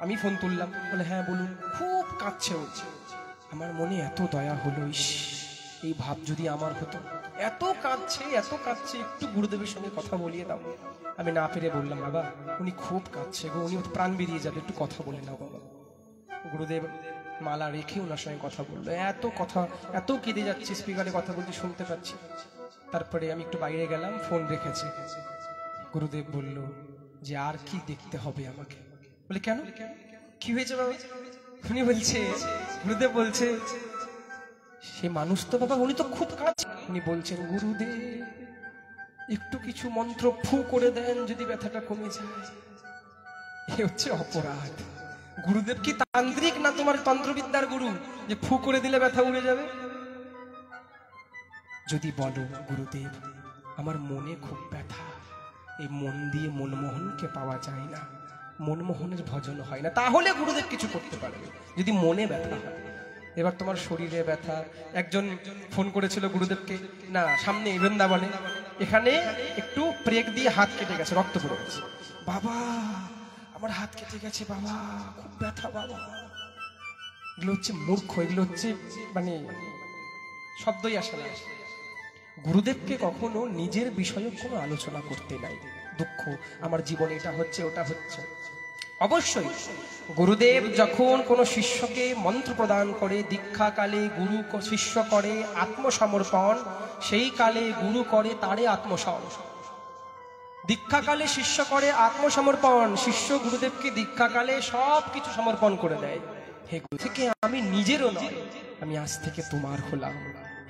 আমি ফোন তুললাম, বলে হ্যাঁ বলুন। খুব কাঁদছে বলছে। আমার মনে এত দয়া হলো, এই ভাব যদি আমার হতো। এত কাঁদছে, একটু গুরুদেবের সঙ্গে কথা বলিয়ে দাও। আমি না পেরে বললাম, বাবা উনি খুব কাঁদছে গো, উনি প্রাণ বেরিয়ে যাবে, একটু কথা বলে নাও বাবা। গুরুদেব মালা রেখে ওনার সঙ্গে কথা বললো। এত কেঁদে যাচ্ছে, স্পিকারে কথা বলতে শুনতে পাচ্ছি। তারপরে আমি একটু বাইরে গেলাম, ফোন রেখেছে। গুরুদেব বলল যে আর কি দেখতে হবে আমাকে? বলে কেন, কি হয়েছে বাবা? উনি বলছে, গুরুদেব বলছে, সে মানুষ তো বাবা, উনি তো খুব কাছে। উনি বলছেন, গুরুদেব একটু কিছু মন্ত্র ফু করে দেন, যদি ব্যথাটা কমে যায়। এ হচ্ছে অপরাধ। গুরুদেব কি তান্ত্রিক না তোমার তন্ত্রবিদ্যার গুরু যে ফু করে দিলে ব্যথা উড়ে যাবে? যদি বলো, গুরুদেব আমার মনে খুব ব্যথা, এই মন দিয়ে মনমোহনকে পাওয়া যায় না, মনমোহনের ভজন হয় না, তাহলে গুরুদেব কিছু করতে পারবে। যদি মনে ব্যথা হয়, এবার তোমার শরীরে ব্যথা। একজন ফোন করেছিল গুরুদেবকে, না সামনে বৃন্দাবনে, এখানে একটু ব্রেক দিয়ে হাত কেটে গেছে, রক্ত পড়ে গেছে। বাবা আমার হাত কেটে গেছে বাবা, খুব ব্যথা বাবা। এগুলো হচ্ছে মূর্খ, এগুলো হচ্ছে মানে শব্দই আসে না। গুরুদেবকে কখনো নিজের বিষয়ে কোনো আলোচনা করতে নাই। দুঃখ, আমার জীবনে এটা হচ্ছে, ওটা হচ্ছে। অবশ্যই গুরুদেব যখন কোনো শিষ্যকে মন্ত্র প্রদান করে, দীক্ষাকালে গুরু শিষ্য করে আত্মসমর্পণ, সেই কালে গুরু করে তারে আত্মসমর্পণ। দীক্ষাকালে শিষ্য করে আত্মসমর্পণ, শিষ্য গুরুদেবকে দীক্ষাকালে সব কিছু সমর্পণ করে দেয়। হে গুরু থেকে আমি নিজেরও নয়, আমি আজ থেকে তোমার হলাম।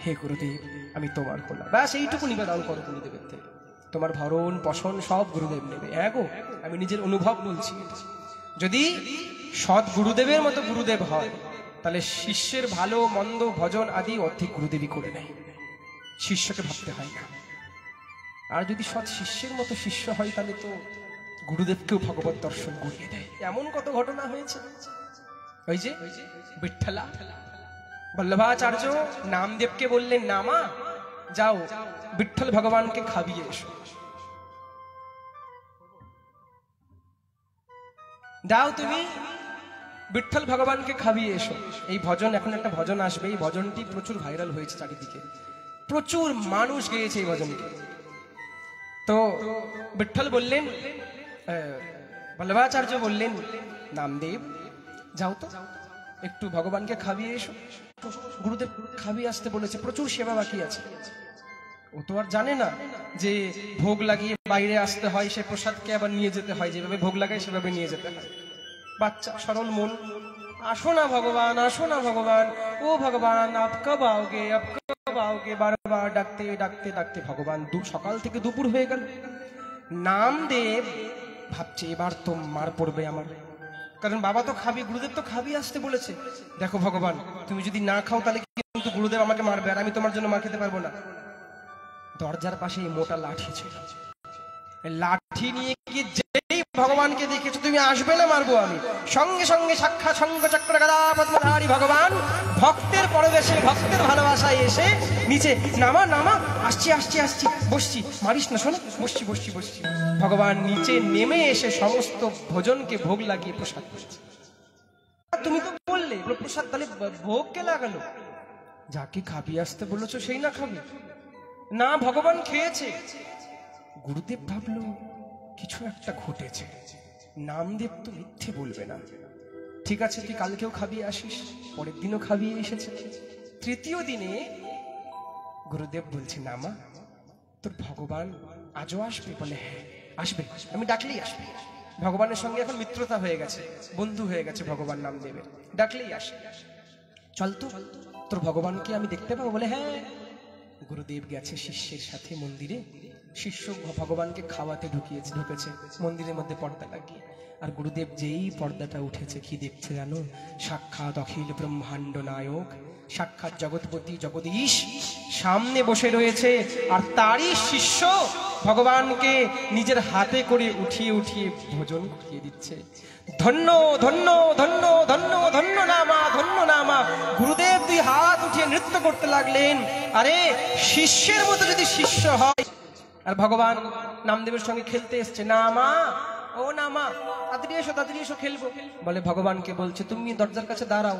হে গুরুদেব আমি তোমার হলাম। ব্যাস এইটুকু নিবেদন করো গুরুদেবের থেকে। তোমার ভরণ পোষণ সব গুরুদেব নেবে। হ্যাঁ গো, আমি নিজের অনুভব বলছি। যদি সৎ গুরুদেবের মতো গুরুদেব হয়, তাহলে শিষ্যের ভালো মন্দ ভজন আদি অর্ধেক গুরুদেবই করে নেয়, শিষ্যকে ভাবতে হয় না। আর যদি সৎ শিষ্যের মতো শিষ্য হয় তাহলে তো গুরুদেবকেও ভগবত দর্শন করিয়ে দেয়। এমন কত ঘটনা হয়েছে। ওই যে বিঠ্ঠলা বল্লভাচার্য নামদেবকে বললেন, নামা যাও বিঠ্ঠল ভগবানকে খাবিয়ে এসো, যাও তুমি বিঠ্ঠল ভগবানকে খাবিয়ে এসো। এই ভজন, এখন একটা ভজন আসবে, এই ভজনটি প্রচুর ভাইরাল হয়েছে চারিদিকে, প্রচুর মানুষ গেয়েছে এই ভজনকে। তো বিঠ্ঠল বললেন, বল্লভাচার্য বললেন, নামদেব যাও তো একটু ভগবানকে খাবিয়ে এসো। গুরুদেব খাবিয়ে আসতে বলেছে, প্রচুর সেবা বাকি আছে। ও তো আর জানে না যে ভোগ লাগিয়ে বাইরে আসতে হয়, সে প্রসাদকে আবার নিয়ে যেতে হয়, যেভাবে ভোগ লাগায় সেভাবে নিয়ে যেতে হয়। বাচ্চা সরল মন, আসো না ভগবান, আসো না ভগবান, ও ভগবান আপ কব आओगे, আপ কব आओगे, বারবার ডাকতে ডাকতে ডাকতে ভগবান সকাল থেকে দুপুর হয়ে গেল। নামদেব ভাবছে এবার তো মার পড়বে আমার, কারণ বাবা তো খাবি, গুরুদেব তো খাবি আসতে বলেছে। দেখো ভগবান, তুমি যদি না খাও তাহলে কিন্তু গুরুদেব আমাকে মারবে, আর আমি তোমার জন্য মা খেতে পারবো না। দরজার পাশে এই মোটা লাঠি ছিল, লাঠি নিয়ে গিয়ে যেই ভগবানকে দেখেছো তুমি আসবে না মারবো আমি, সঙ্গে সঙ্গে সাক্ষাৎ শঙ্খ চক্র গদা পদ্মধারী ভগবান ভক্তের পরবেশে ভক্তের ভালোবাসায় এসে নিচে, নামা নামা, আসছি আসছি আসছি, বসছি, মারিস না শোনো, বসছি বসছি বসছি। ভগবান নিচে নেমে এসে সমস্ত ভোজনকে ভোগ লাগিয়ে প্রসাদ করছে। তুমি তো বললে প্রসাদ, তাহলে ভোগ কে লাগালো? যাকে খাবিয়ে আসতে বলেছো সেই না খাবে না, ভগবান খেয়েছে। গুরুদেব ভাবলো কিছু একটা ঘটেছে, নামদেব তো মিথ্যে বলবে না। ঠিক আছে, তুই কালকেও খাবিয়ে আসিস, পরের দিনও খাবিয়ে এসেছে। তৃতীয় দিনে গুরুদেব বলছে, নামা তোর ভগবান আজও আসবে? বলে হ্যাঁ আসবে, আমি ডাকলেই আসবে। ভগবানের সঙ্গে এখন মিত্রতা হয়ে গেছে, বন্ধু হয়ে গেছে ভগবান নামদেবের, ডাকলেই আসে। চল তো তোর ভগবানকে আমি দেখতে পাবো? বলে হ্যাঁ। গুরুদেব গেছে শিষ্যের সাথে মন্দিরে, শিষ্য ভগবানকে খাওয়াতে ঢুকেছে মন্দিরের মধ্যে পর্দা লাগিয়ে। আর গুরুদেব যেই পর্দাটা উঠেছে কি দেখছে জানো? সাক্ষাৎ অখিল ব্রহ্মাণ্ড নায়ক, সাক্ষাৎ জগৎপতি জগদীশ সামনে বসে রয়েছে, আর তারই শিষ্য ভগবানকে নিজের হাতে করে উঠিয়ে উঠিয়ে ভোজন করিয়ে দিচ্ছে। ধন্য ধন্য ধন্য ধন্য ধন্য নামা, ধন্য নামা। গুরুদেব দুই হাত উঠিয়ে নৃত্য করতে লাগলেন। আরে শিষ্যের মতো যদি শিষ্য হয়, আর ভগবান নামদেবের সঙ্গে খেলতে এসছে, নামা ও নামা তাড়াতাড়ি এসো খেলবো। বলে ভগবানকে বলছে, তুমি দরজার কাছে দাঁড়াও।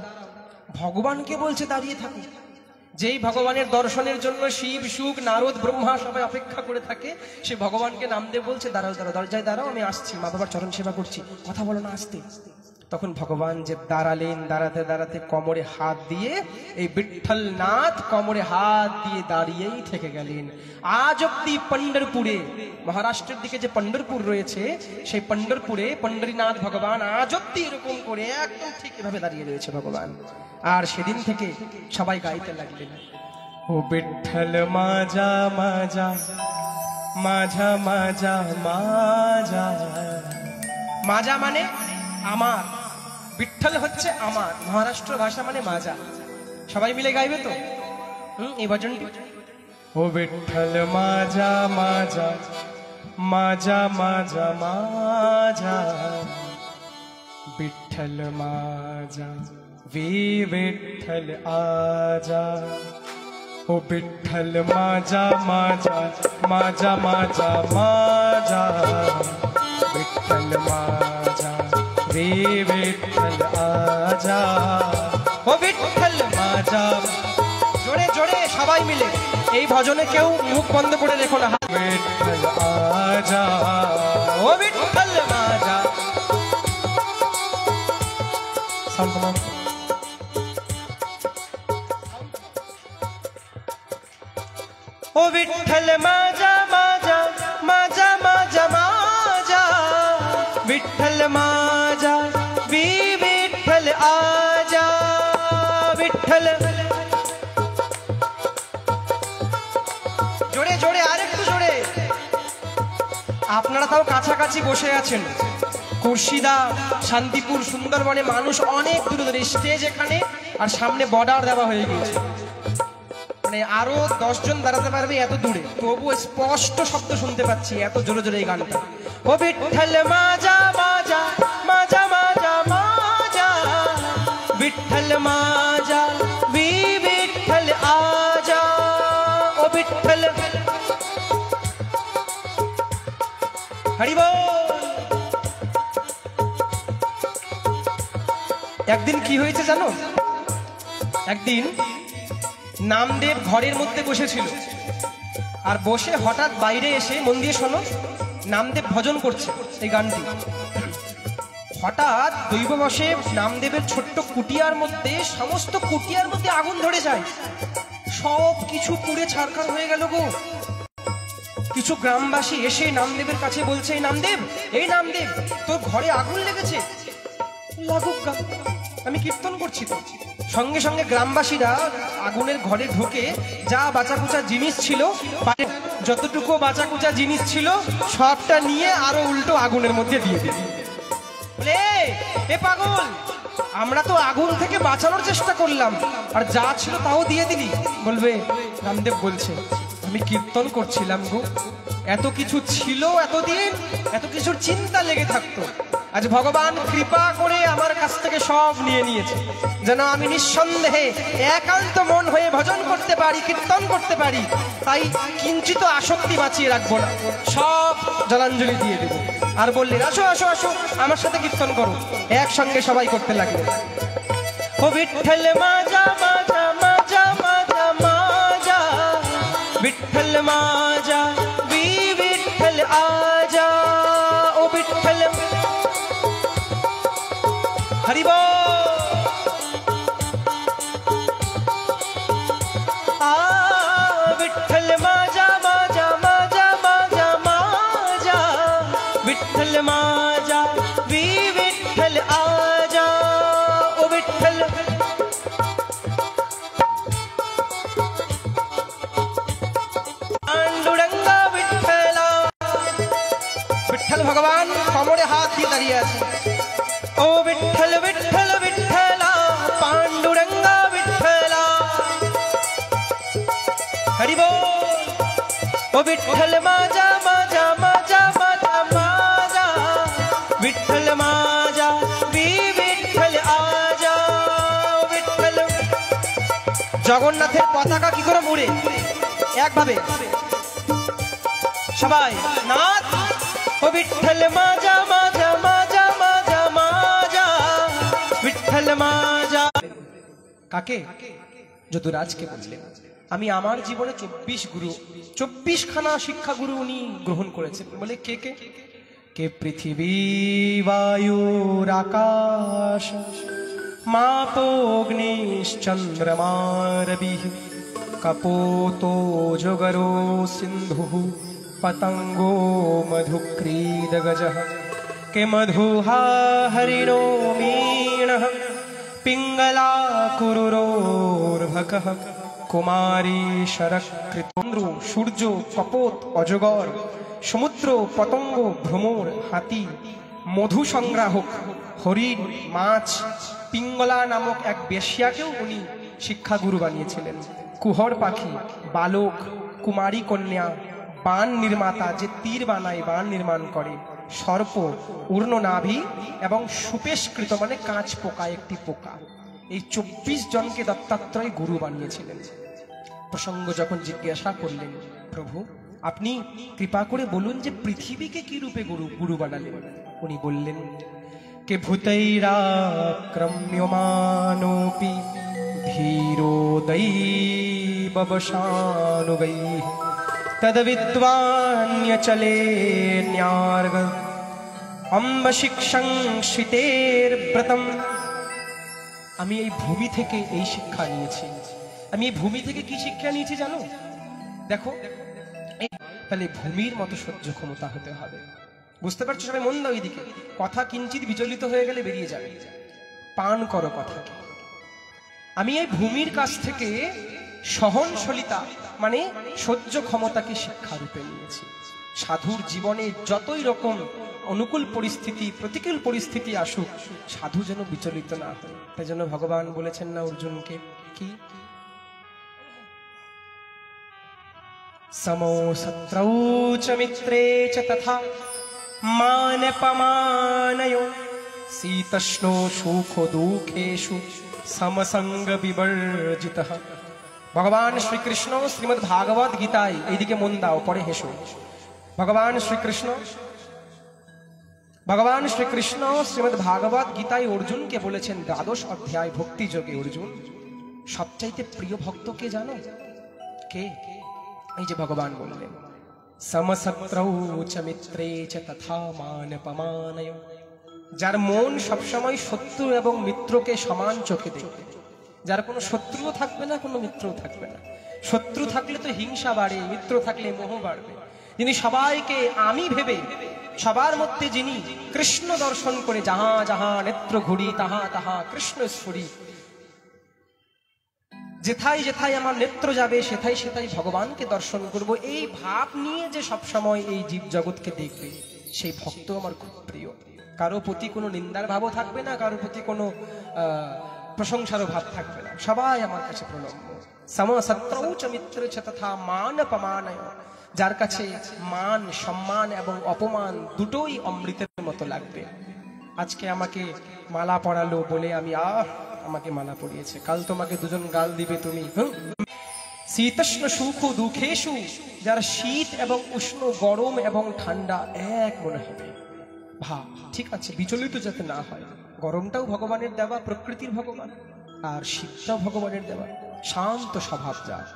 ভগবানকে বলছে দাঁড়িয়ে থাকো। যেই ভগবানের দর্শনের জন্য শিব শুক নারদ ব্রহ্মা সবাই অপেক্ষা করে থাকে, সে ভগবানকে নামদেব বলছে দাঁড়াও দাঁড়াও, দরজায় দাঁড়াও, আমি আসছি, মা বাবার চরণ সেবা করছি, কথা বলো না, আসতে। তখন ভগবান যে দাঁড়ালেন, দাঁড়াতে দাঁড়াতে কোমরে হাত দিয়ে, এই বিঠ্ঠলনাথ কোমরে হাত দিয়ে দাঁড়িয়েই থেকে গেলেন। আজ অব্দি পন্ডরপুরে, মহারাষ্ট্রের দিকে যে পন্ডরপুর রয়েছে, সেই পন্ডরপুরে পন্ডরীনাথ ভগবান আজ অব্দি এরকম করে একদম ঠিক এভাবে দাঁড়িয়ে রয়েছে ভগবান। আর সেদিন থেকে সবাই গাইতে লাগলেন, ও বিঠ্ঠল মাজা মাজা माझा माझा माझा। মাজা মানে আমার, বিঠ্ঠল হচ্ছে আমার, মহারাষ্ট্র ভাষা মানে মাজা। সবাই মিলে গাইবে তো এই ভজনটি। ও বিঠ্ঠল माझा माझा माझा माझा माझा, विठ्ठल माझा वे विठ्ठल आजा। ओ विठ्ठल माझा माझा माझा माझा माझा, विठ्ठल माझा वे विठ्ठल आजा। ओ विठ्ठल माझा। জোরে জোরে সবাই মিলে এই ভজনে কেউ মুখ বন্ধ করে রেখো না। विठ्ठल आजा, ओ विठ्ठल माझा। Sound come on. ओ विठ्ठल माझा माझा माझा माझा माझा, विठ्ठल माझा वी विठ्ठल आजा। विठ्ठल জোরে জোরে, আরেকটু জোরে। আপনারা তাও কাছাকাছি বসে আছেন, মুর্শিদা, শান্তিপুর, সুন্দরবনে মানুষ অনেক দূরে দূরে, স্টেজ এখানে আর সামনে বর্ডার দেওয়া হয়ে গিয়েছে, মানে আরো 10 জন দাঁড়াতে পারবে এত দূরে, তবুও স্পষ্ট শব্দ শুনতে পাচ্ছি, এত জোরে জোরে এই গানটা। ও বিঠ্ঠল মাজা মাজা মাজা মাজা মাজা, বিঠ্ঠল মাজা বিঠ্ঠল আজা, ও বিঠ্ঠল হরি বল। একদিন কি হয়েছে জানো? একদিন নামদেব ঘরের মধ্যে বসেছিল, আর বসে হঠাৎ বাইরে এসে, মন দিয়ে শোনো, নামদেব ভজন করছে এই গানটি। হঠাৎ দৈববশে নামদেবের ছোট্ট কুটিয়ার মধ্যে, সমস্ত কুটিয়ার মধ্যে আগুন ধরে যায়, সব কিছু পুড়ে ছারখার হয়ে গেল গো। কিছু গ্রামবাসী এসে নামদেবের কাছে বলছে, এই নামদেব, এই নামদেব, তোর ঘরে আগুন লেগেছে। লাগুক গা, আমি কীর্তন করছি তো। সঙ্গে সঙ্গে গ্রামবাসীরা আগুনের ঘরে ঢুকে যা বাঁচাকুচা জিনিস ছিল, যতটুকু বাঁচাকুচা জিনিস ছিল সবটা নিয়ে আরো উল্টো আগুনের মধ্যে দিয়ে দিল। এ পাগল, আমরা তো আগুন থেকে বাঁচানোর চেষ্টা করলাম, আর যা ছিল তাও দিয়ে দিলি। বলবে, রামদেব বলছে, আমি কীর্তন করছিলাম গো, এত কিছু ছিল এতদিন, এত কিছুর চিন্তা লেগে থাকতো, আজ ভগবান কৃপা করে আমার কাছ থেকে সব নিয়ে নিয়েছে, যেন আমি নিঃসন্দেহে একান্ত মন হয়ে ভজন করতে পারি, কীর্তন করতে পারি। তাই কিঞ্চিত আসক্তি বাঁচিয়ে রাখবো না, সব জলাঞ্জলি দিয়ে দেবো। আর বললেন, আসো আসো আসো, আমার সাথে কীর্তন করো। একসঙ্গে সবাই করতে লাগলো, ও বিঠ্ঠল মাজা মাজা মাজা মাজা মাজা, বিঠ্ঠল মাজা বিঠ্ঠল আজা, ও বিঠ্ঠল হরি বল। বিঠ্ঠল মাজা মাজা মাজা মাজা মাজা, বিঠ্ঠল মাজা বিঠ্ঠল আজা, ও বিঠ্ঠল পাণ্ডুরঙ্গা বিঠ্ঠলা। বিঠ্ঠল ভগবান কোমরে হাত দিয়ে দাঁড়িয়ে আছে, ও বিঠ্ঠল বিঠ্ঠল বিঠ্ঠলা, পাণ্ডুরঙ্গা বিঠ্ঠলা, হরি বল। ও বিঠ্ঠল মাজা মাজা মাজা মাজা মাজা, বিঠ্ঠল মাজা বিঠ্ঠল আজা, ও বিঠ্ঠল। জগন্নাথের পতাকা কি করে মুড়ে একভাবে সবাই, নাথ, ও বিঠ্ঠল মাজা মাজা মাজা মাজা মাজা, বিঠ্ঠল মাজা। কাকে? যদুরাজকে বললেন, আমি আমার জীবনে 24 গুরু, 24 খানা শিক্ষা গুরু উনি গ্রহণ করেছেন। বলে কে কে? কে পৃথিবী বায়ুর আকাশ, মাপোগ্নিশ্চন্দ্রমারবিঃ, কপোতো জগরো সিন্ধুঃ, পতঙ্গো মধুক্रीडगजः, के मधुहा हरिणो मीनः, पिंगला कुरुरोर्भकः, कुमारी शरकृतन्द्र, সূর্য, কপোত, অজগর, সমুদ্র, পতঙ্গ, ভ্রমর, হাতি, মধু সংগ্রাহক, হরিণ, মাছ, পিঙ্গলা নামক এক বেশ্যাকেও উনি শিক্ষাগুরু বানিয়েছিলেন। কুহর পাখি, বালক, কুমারী কন্যা, বান নির্মাতা, যে তীর বানায়, বান নির্মাণ করে, সর্প, উর্ণ নাভি এবং সুপেশকৃত মানে কাঁচ পোকা, একটি পোকা, এই 24 জনকে দত্তাত্রেয় গুরু বানিয়েছিলেন। প্রসঙ্গ যখন জিজ্ঞাসা করলেন, প্রভু আপনি কৃপা করে বলুন যে পৃথিবীকে কি রূপে গুরু বানালেন? উনি বললেন, কে ভূতৈরাক্রম্যমানোপি ধীরো দৈববশানুগৈঃ, তদ্বিদ্বান্যচলে ন্যার্গ অম্বশিক্ষং শীতের ব্রতম। আমি এই ভূমি থেকে এই শিক্ষা নিয়েছি। আমি এই ভূমি থেকে কি শিক্ষা নিয়েছি জানো? দেখো, তাহলে ভূমির মতো সহ্য ক্ষমতা হতে হবে। বুঝতে পারছো সবাই? মন দাও এইদিকে, কথা কিঞ্চিত বিচলিত হয়ে গেলে বেরিয়ে যাবে, পান করো কথাকে। আমি এই ভূমির কাছ থেকে সহনশীলতা মানে সহ্য ক্ষমতাকে শিক্ষা রূপে নিয়েছি। সাধুর জীবনে যতই রকম অনুকূল পরিস্থিতি, প্রতিকূল পরিস্থিতি আসুক, সাধু যেন বিচলিত না হয়। তাই জন্য ভগবান বলেছেন না অর্জুনকে, কি সমো শত্রৌ চ মিত্রে চ তথা মানপমানয়ো শীতষ্ণো সুখ দুঃখেষু সমসঙ্গ বিবর্জিতঃ। ভগবান শ্রীকৃষ্ণ শ্রীমদ্ ভাগবত গীতায়, এইদিকে মন দাও, পরে হেসো। ভগবান শ্রীকৃষ্ণ শ্রীমদ্ ভাগবত গীতায় অর্জুনকে বলেছেন, দ্বাদশ অধ্যায় ভক্তি যোগে, অর্জুন সবচাইতে প্রিয় ভক্ত কে জানো? কে? এই যে ভগবান বললেন, সমশত্রৌ চ মিত্রে চ তথা মানপমানয়। যার মন সবসময় শত্রু এবং মিত্রকে সমান চোখে দেখবে, যার কোনো শত্রুও থাকবে না, কোনো মিত্রও থাকবে না। শত্রু থাকলে তো হিংসা বাড়ে, মিত্র থাকলে মোহ বাড়বে। যিনি সবাইকে আমি ভেবে, সবার মধ্যে যিনি কৃষ্ণ দর্শন করে, যাহা যাহা নেত্র ঘুরি তাহা তাহা কৃষ্ণ স্ফুরি, যেথায় যেথায় আমার নেত্র যাবে সেথায় সেথায় ভগবানকে দর্শন করব, এই ভাব নিয়ে যে সব সময় এই জীব জগৎকে দেখবে, সেই ভক্ত আমার খুব প্রিয়। কারো প্রতি কোনো নিন্দার ভাবও থাকবে না, কারো প্রতি কোনো প্রশংসারও ভাব থাকবে না, সবাই আমার কাছে প্রণম্য। সমশত্রৌ চ মিত্রে চ তথা মানপমানয়। যার কাছে মান, সম্মান এবং অপমান দুটোই অমৃতের মতো লাগবে। আজকে আমাকে মালা পরালো বলে আমি আমাকে মালা পরিয়েছে, কাল তোমাকে দুজন গাল দিবে তুমি। শীতষ্ণ সুখ দুঃখেষু, যার শীত এবং উষ্ণ, গরম এবং ঠান্ডা এক মনে হবে। ভাব ঠিক আছে, বিচলিত যাতে না হয়। গরমটাও ভগবানের দেওয়া, প্রকৃতির ভগবান, আর শীতটাও ভগবানের দেওয়া। শান্ত স্বভাব যার,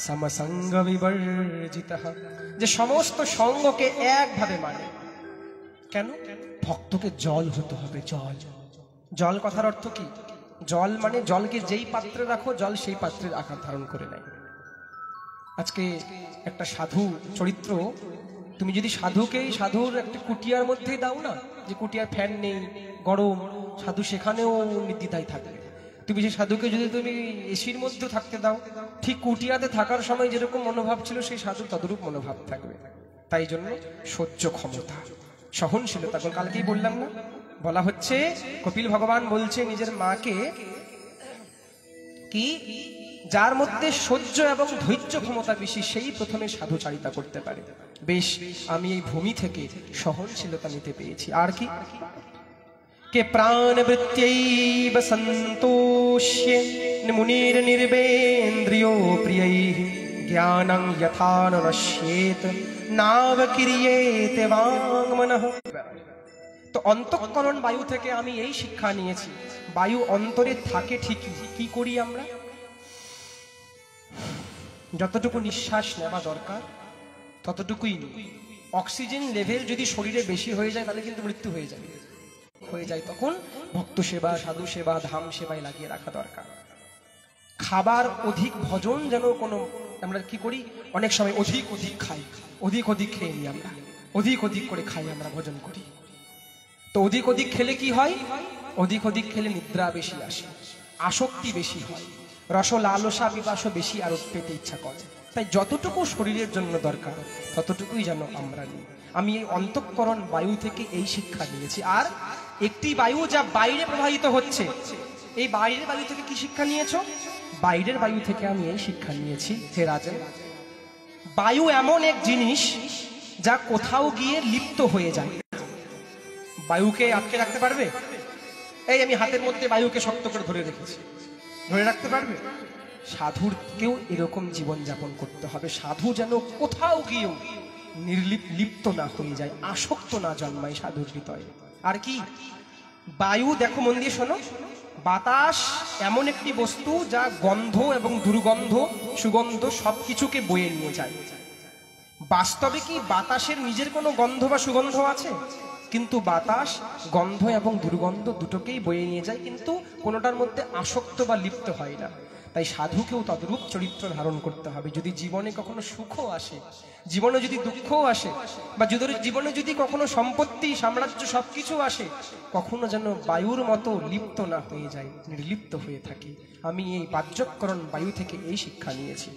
সমসঙ্গ বিবর্জিতঃ, যে সমস্ত সঙ্গকে একভাবে মানে। কেন? ভক্তকে জল হতে হবে। জল, জল কথার অর্থ কি? জল মানে জলকে যেই পাত্রে রাখো, জল সেই পাত্রের আকার ধারণ করে নেয়। আজকে একটা সাধু চরিত্র, তুমি যদি সাধুর একটা কুটিয়ার মধ্যেই দাও না, যে কুটিয়ার ফ্যান নেই, গরম, সাধু সেখানেও নির্দ্বিধায় থাকবে। তুমি সেই সাধুকে যদি তুমি এসির মধ্যে থাকতে দাও, ঠিক কুটিয়াতে থাকার সময় যেরকম মনোভাব ছিল, সেই সাধু তদরূপ মনোভাব থাকবে। তাই জন্য সহ্য ক্ষমতা, সহনশীলতা। কালকেই বললাম না, বলা হচ্ছে কপিল ভগবান বলছে নিজের মাকে, কি যার মধ্যে সহ্য এবং ধৈর্য ক্ষমতা বেশি, সেই প্রথমে সাধুচারিতা করতে পারে। বেশ, আমি এই ভূমি থেকে সহনশীলতা নিতে পেয়েছি। আর কি? কে প্রাণবৃত্ত্যৈব সন্তোষ্যে মুনির নির্বেন্দ্রিয় প্রিয়ৈঃ জ্ঞানং যথা ন নশ্যেত নাবকিরিয়েতে বাংমনঃ। তো অন্তঃকরণ বায়ু থেকে আমি এই শিক্ষা নিয়েছি, বায়ু অন্তরে থাকে ঠিকই, কি করি আমরা? যতটুকু নিঃশ্বাস নেওয়া দরকার ততটুকুই নিই। অক্সিজেন লেভেল যদি শরীরে বেশি হয়ে যায়, তাহলে কিন্তু মৃত্যু হয়ে যায়। তখন ভক্ত সেবা, সাধু সেবা, ধাম সেবায় লাগিয়ে রাখা দরকার। খাবার অধিক ভজন যেন কোনো, আমরা কি করি অনেক সময় অধিক খাই, অধিক খেয়ে নিই আমরা, অধিক করে খাই আমরা, ভজন করি। তো অধিক খেলে কি হয়? অধিক খেলে নিদ্রা বেশি আসে, আসক্তি বেশি হয়, রস লালসা বিপাস বেশি আরো পেতে ইচ্ছা করে। তাই যতটুকু শরীরের জন্য দরকার ততটুকুই যেন আমরা নিই। আমি এই অন্তঃকরণ বায়ু থেকে এই শিক্ষা নিয়েছি। আর একটি বায়ু যা বাইরে প্রবাহিত হচ্ছে, এই বাইরের বায়ু থেকে কি শিক্ষা নিয়েছো? বাইরের বায়ু থেকে আমি এই শিক্ষা নিয়েছি, হে রাজন, বায়ু এমন এক জিনিস যা কোথাও গিয়ে লিপ্ত হয়ে যায়। বায়ুকে আটকে রাখতে পারবে? এই আমি হাতের মধ্যে বায়ুকে শক্ত করে ধরে রেখেছি, ধরে রাখতে পারবে? সাধুরকেও এরকম জীবন যাপন করতে হবে। সাধু যেন কোথাও গিয়েও লিপ্ত না হয়ে যায়, আসক্ত না জন্মায় সাধুর হৃদয়ে। আর কি? বায়ু, দেখো মন দিয়ে শোনো, বাতাস এমন একটি বস্তু যা গন্ধ এবং দুর্গন্ধ, সুগন্ধ সবকিছুকে বয়ে নিয়ে যায়। বাস্তবে কি বাতাসের নিজের কোনো গন্ধ বা সুগন্ধ আছে? কিন্তু বাতাস গন্ধ এবং দুর্গন্ধ দুটোকেই বয়ে নিয়ে যায়, কিন্তু কোনোটার মধ্যে আসক্ত বা লিপ্ত হয় না। তাই সাধুকেও তদ্রূপ চরিত্র ধারণ করতে হবে। যদি জীবনে কখনো সুখও আসে, জীবনে যদি দুঃখও আসে, বা জীবনে যদি কখনো সম্পত্তি, সাম্রাজ্য সবকিছু আসে, কখনো যেন বায়ুর মতো লিপ্ত না হয়ে যায়, নির্লিপ্ত হয়ে থাকে। আমি এই বাহ্যকরণ বায়ু থেকে এই শিক্ষা নিয়েছি।